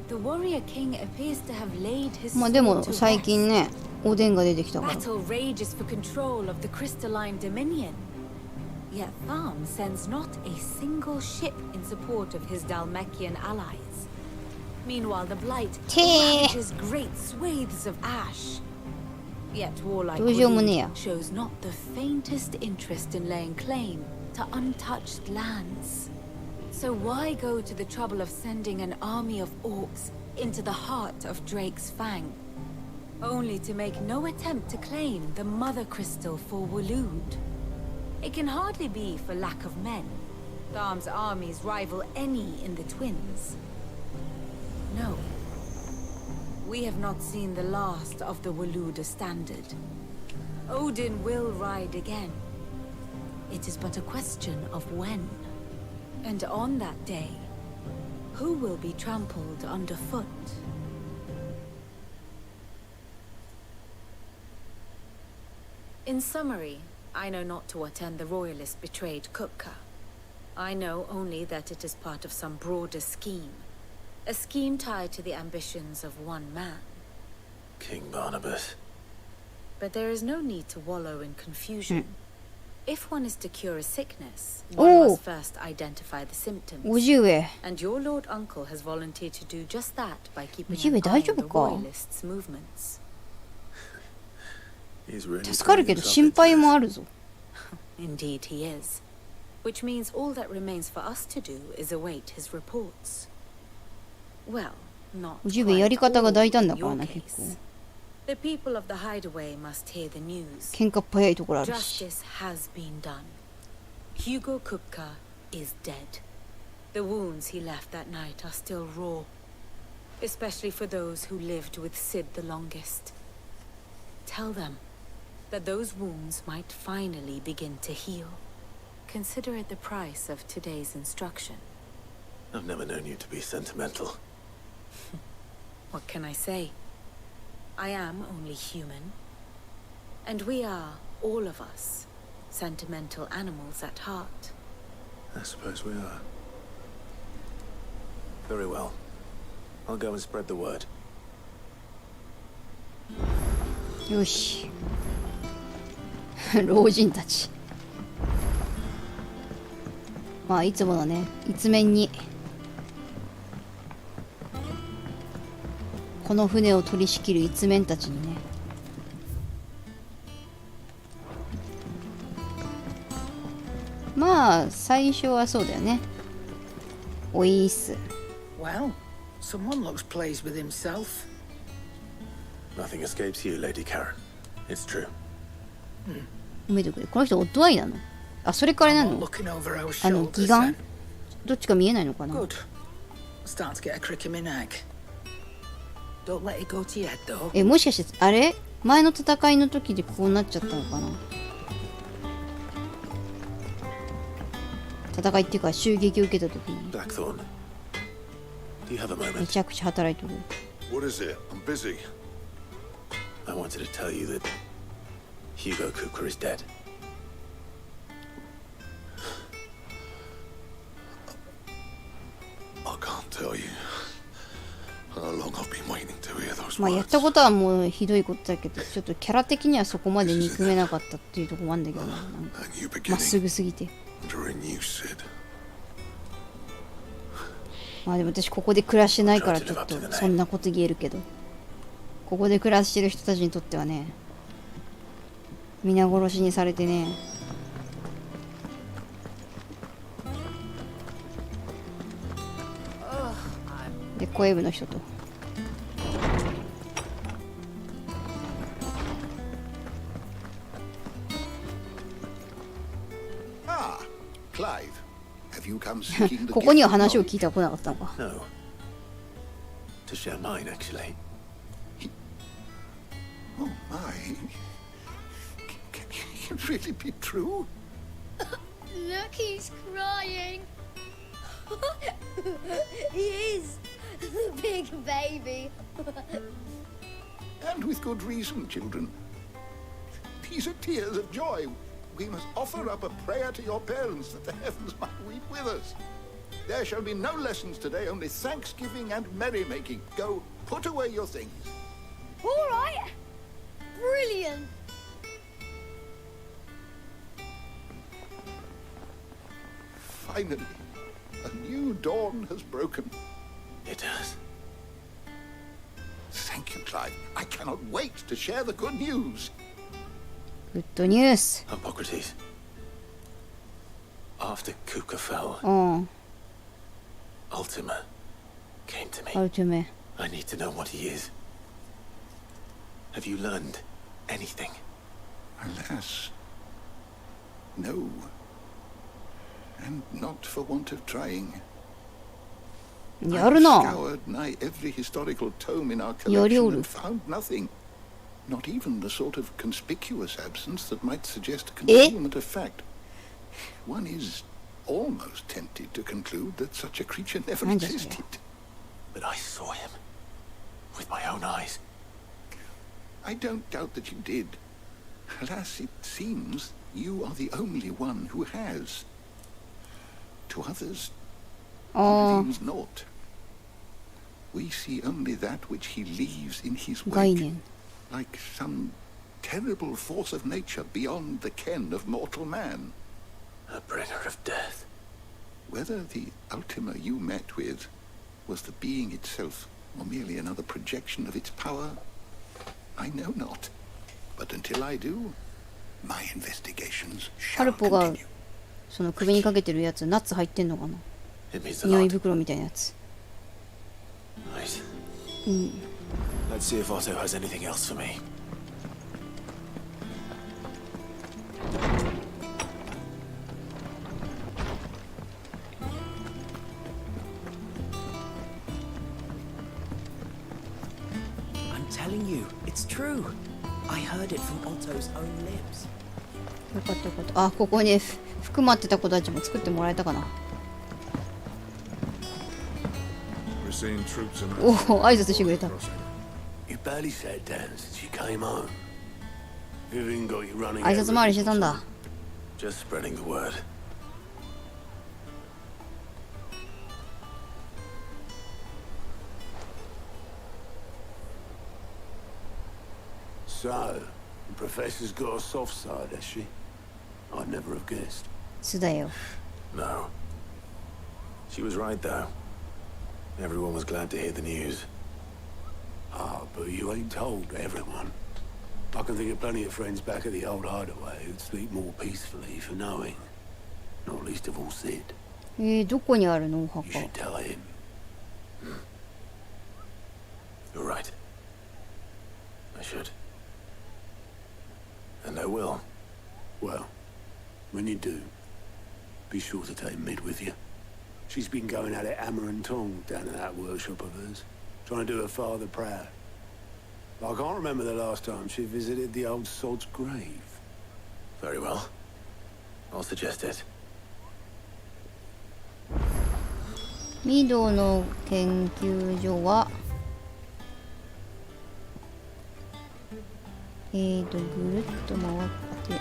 the warrior king appears to have laid his まあで sword も to 最近 rest. ねおでんが出てきたから。 Battle rages for control of the crystalline dominion. Yet Tharm sends not a single ship in support of his Dalmekian allies. Meanwhile, the Blight ravages great swathes of ash. Yet warlike どうしようもねえや。 Waloed shows not the faintest interest in laying claim to untouched lands. So why go to the trouble of sending an army of orcs into the heart of Drake's Fang, only to make no attempt to claim the Mother Crystal for Waloed? It can hardly be for lack of men. Tharm's armies rival any in the Twins. No. We have not seen the last of the Walooder standard. Odin will ride again. It is but a question of when. And on that day, who will be trampled underfoot? In summary, I know not to what end the Royalists betrayed Kupka. I know only that it is part of some broader scheme. A scheme tied to the ambitions of one man. King Barnabas. But there is no need to wallow in confusion. If one is to cure a sickness, Oh. one must first identify the symptoms. 50円 And your Lord Uncle has volunteered to do just that by keeping 50円 an eye 大丈 on the 夫か Royalists' movements. He's really 助かるけど putting himself 心 into 配 this. もあるぞ。 Indeed he is. Which means all that remains for us to do is await his reports. Well, not 50円やり方が quite 大胆 all だ in から your な結構。 case. The people of the hideaway must hear the news. 喧嘩っ早いところあるし。 Justice has been done. Hugo Kupka is dead. The wounds he left that night are still raw, especially for those who lived with Sid the longest. Tell them that those wounds might finally begin to heal. Consider it the price of today's instruction. I've never known you to be sentimental. What can I say? I am only human. And we are, all of us, sentimental animals at heart. I suppose we are. Very well. I'll go and spread the word. よし。老人たち。まあいつものね一面にこの船を取り仕切る一面たちにね。まあ最初はそうだよね。おいっす。 Well, someone looks pleased with himself. Nothing escapes you, Lady Karen. It's true. 褒めてくれ。この人オッドアイなの？あ、それからなの？ Looking over our あの shoulders 義眼 then. どっちか見えないのかな？ Good. Starting to get a crick in my neck. Don't let it go to your head though. え、もしかしてあれ前の戦いの時でこうなっちゃったのかな？戦いっていうか襲撃を受けた時に Blackthorn, do you have a め moment? ちゃくちゃ働いてる。 What is it? I'm busy. I wanted to tell you that Hugo Cooker is dead. I can't tell you how long I've been waiting to hear those まあやったことはもうひどいことだけど、ちょっとキャラ的にはそこまで憎めなかったっていうところもあるんだけどね、なんかまっすぐすぎて。まあでも私ここで暮らしてないからちょっとそんなこと言えるけど、ここで暮らしてる人たちにとってはね、皆殺しにされてね、で声部の人と。ここには話を聞いては来なかったのか。No. To share mine, actually. Oh my. Can it really be true? Look, he's crying. He is. The big baby. And with good reason, children. These are tears of joy. We must offer up a prayer to your parents that the heavens might weep with us. There shall be no lessons today, only thanksgiving and merrymaking. Go, put away your things. All right. Brilliant. Finally, a new dawn has broken. It has. Thank you, Clive. I cannot wait to share the good news. Good news. Hippocrates. After Kuka fell, Ultima came to me. Ultima. I need to know what he is. Have you learned anything? Alas, no. And not for want of trying. I scoured nigh every historical tome in our collection and found nothing. Not even the sort of conspicuous absence that might suggest a concealment of fact. One is almost tempted to conclude that such a creature never existed. But I saw him with my own eyes. I don't doubt that you did. Alas, it seems you are the only one who has. To others, he reveals naught. We see only that which he leaves in his wake, like some terrible force of nature beyond the ken of mortal man. A bringer of death. Whether the Ultima you met with was the being itself, or merely another projection of its power, I know not. But until I do, my investigations shall continue. その首にかけてるやつ、ナッツ入ってんのかな。匂い袋みたいなやつ。Let's see if Otto has anything else for me. I'm telling you, it's true. I heard it from Otto's own lips. よかったよかった。あ、ここに服待ってた子たちも作ってもらえたかな。おお、挨拶してくれた。挨拶回りしてたんだ。Just spreading the word. So, the professor's got a soft side, has she? I'd never have guessed. そうだよ。No. She was right, though. Everyone was glad to hear the news. Ah, but you ain't told everyone. I can think of plenty of friends back at the old hideaway who'd sleep more peacefully for knowing. Not least of all Sid. どこにあるのお墓。You should tell him. You're right. I should. And I will. Well, when you do, be sure to take Mid with you. She's been going at it hammer and tong down in that workshop of hers, trying to do her father proud. I can't remember the last time she visited the old sod's grave. Very well. I'll suggest it. ミドの研究所はぐるっと回って、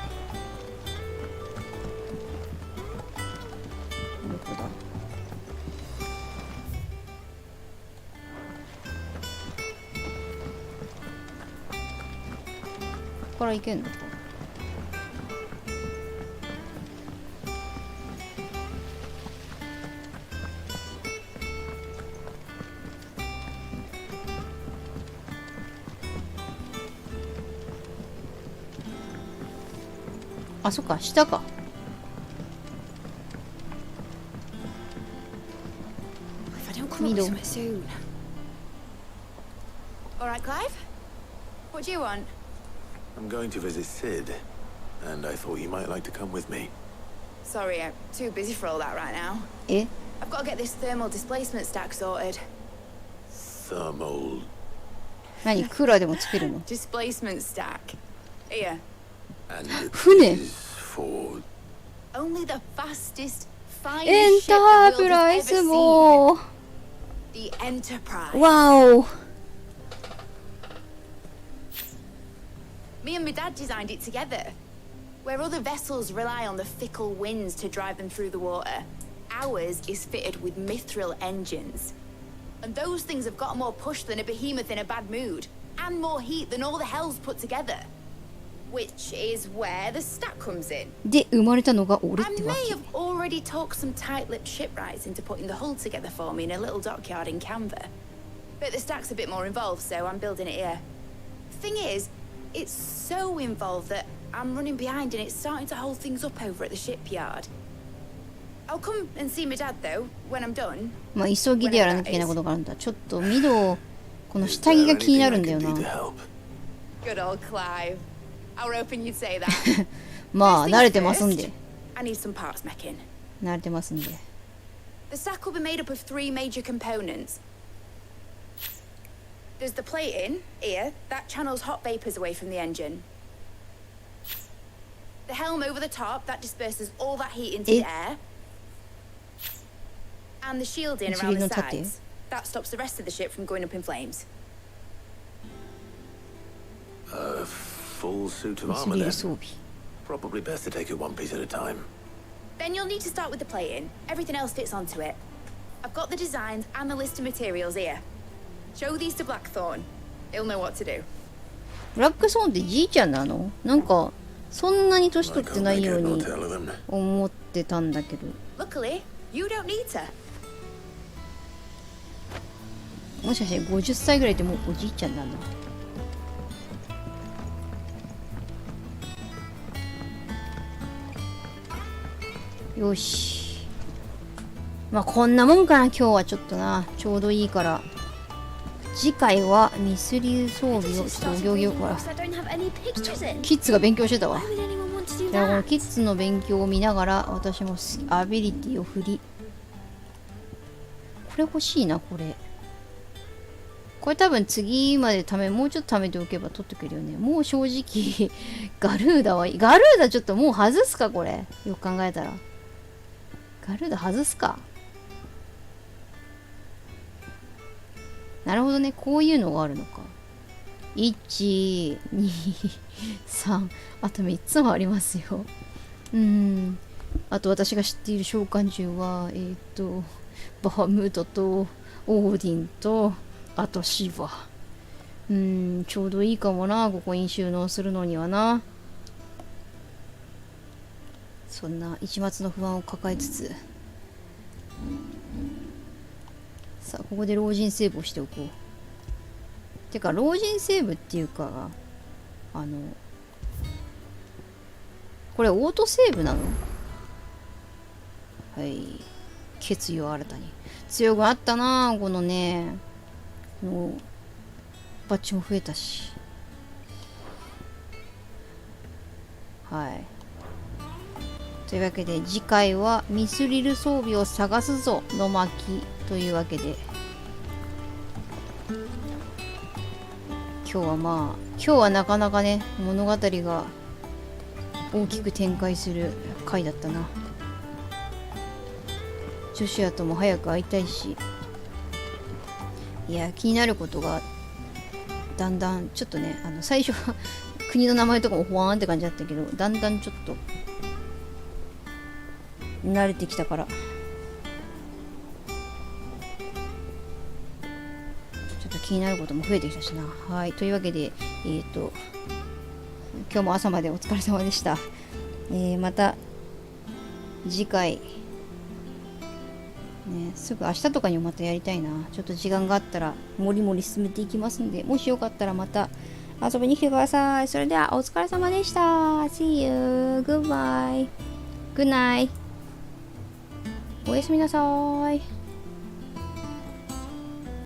どこだ。ここから行けんのか。あ、そっか、下か。Middle. Soon. All right, Clive. What do you want? I'm going to visit Sid, and I thought you might like to come with me. Sorry, I'm too busy for all that right now. Eh? I've got to get this thermal displacement stack sorted. Thermal. 何、クーラーでもつけるの？ Displacement stack. Here. And 船。 for Only the fastest, エン finest タ ship ー the プ world ラ has イ ever ス seen. も The Enterprise. わお。 Me and my dad designed it together. Where other vessels rely on the fickle winds to drive them through the water, ours is fitted with mithril engines. And those things have got more push than a behemoth in a bad mood, and more heat than all the hells put together. Which is where the stack comes in. で生まれたのが俺っ I てわ may け。 have already talked some tight-lipped shipwrights into putting the hull together for me in a little dockyard in Canva. But the stack's a bit more involved, so I'm building it here. Thing is, it's so involved that I'm running behind and it's starting to hold things up over at the shipyard. I'll come and see my dad though, when I'm done. まあ急ぎでやらなきゃいけないことがあるんだ。ちょっとミドこの下着が気になるんだよな。 Good old Clive. I was hoping you'd say that. まあ慣れてますんで。 I need some parts meching. 慣れてますんで。 The stack will be made up of 3 major components. There's the plating, here, that channels hot vapors away from the engine. The helm over the top, that disperses all that heat into the air. And the shielding around the sides. That stops the rest of the ship from going up in flames. A full suit of armor then. Probably best to take it one piece at a time. Then you'll need to start with the plating. Everything else fits onto it. I've got the designs and the list of materials here. Show these to Blackthorn. He'll know what to do. ブラックソーンってじいちゃんなの？なんかそんなに年取ってないように思ってたんだけど。 Luckily, you don't need to. もしかして50歳ぐらいでもうおじいちゃんなんだ。よし。まあこんなもんかな今日はちょっとな。ちょうどいいから。次回はミスリル装備をちょっとお行儀よくから。キッズが勉強してたわ。じゃあこのキッズの勉強を見ながら私もアビリティを振り。これ欲しいなこれ。これ多分次までもうちょっと貯めておけば取ってくれるよね。もう正直ガルーダちょっともう外すかこれ。よく考えたら。ガルーダ外すか。なるほどね。こういうのがあるのか。1、2、3。あと3つもありますよ。あと私が知っている召喚獣は、バハムートとオーディンと、あとシバ。ちょうどいいかもな。ここに収納するのにはな。そんな一末の不安を抱えつつ。さあここで老人セーブをしておこう。てか老人セーブっていうかこれオートセーブなの？はい。決意を新たに強くなったな。このねもうバッジも増えたし。はいというわけで次回はミスリル装備を探すぞの巻というわけで今日はなかなかね物語が大きく展開する回だったな。ジョシュアとも早く会いたいし、いや気になることがだんだんちょっとね最初国の名前とかもほわーんって感じだったけど、だんだんちょっと慣れてきたからちょっと気になることも増えてきたしな。はい、というわけで今日も朝までお疲れ様でした。また次回ね、すぐ明日とかにもまたやりたいな。ちょっと時間があったらもりもり進めていきますんで、もしよかったらまた遊びに来てください。それではお疲れ様でした。 See you. Goodbye. Good night. おやすみなさい。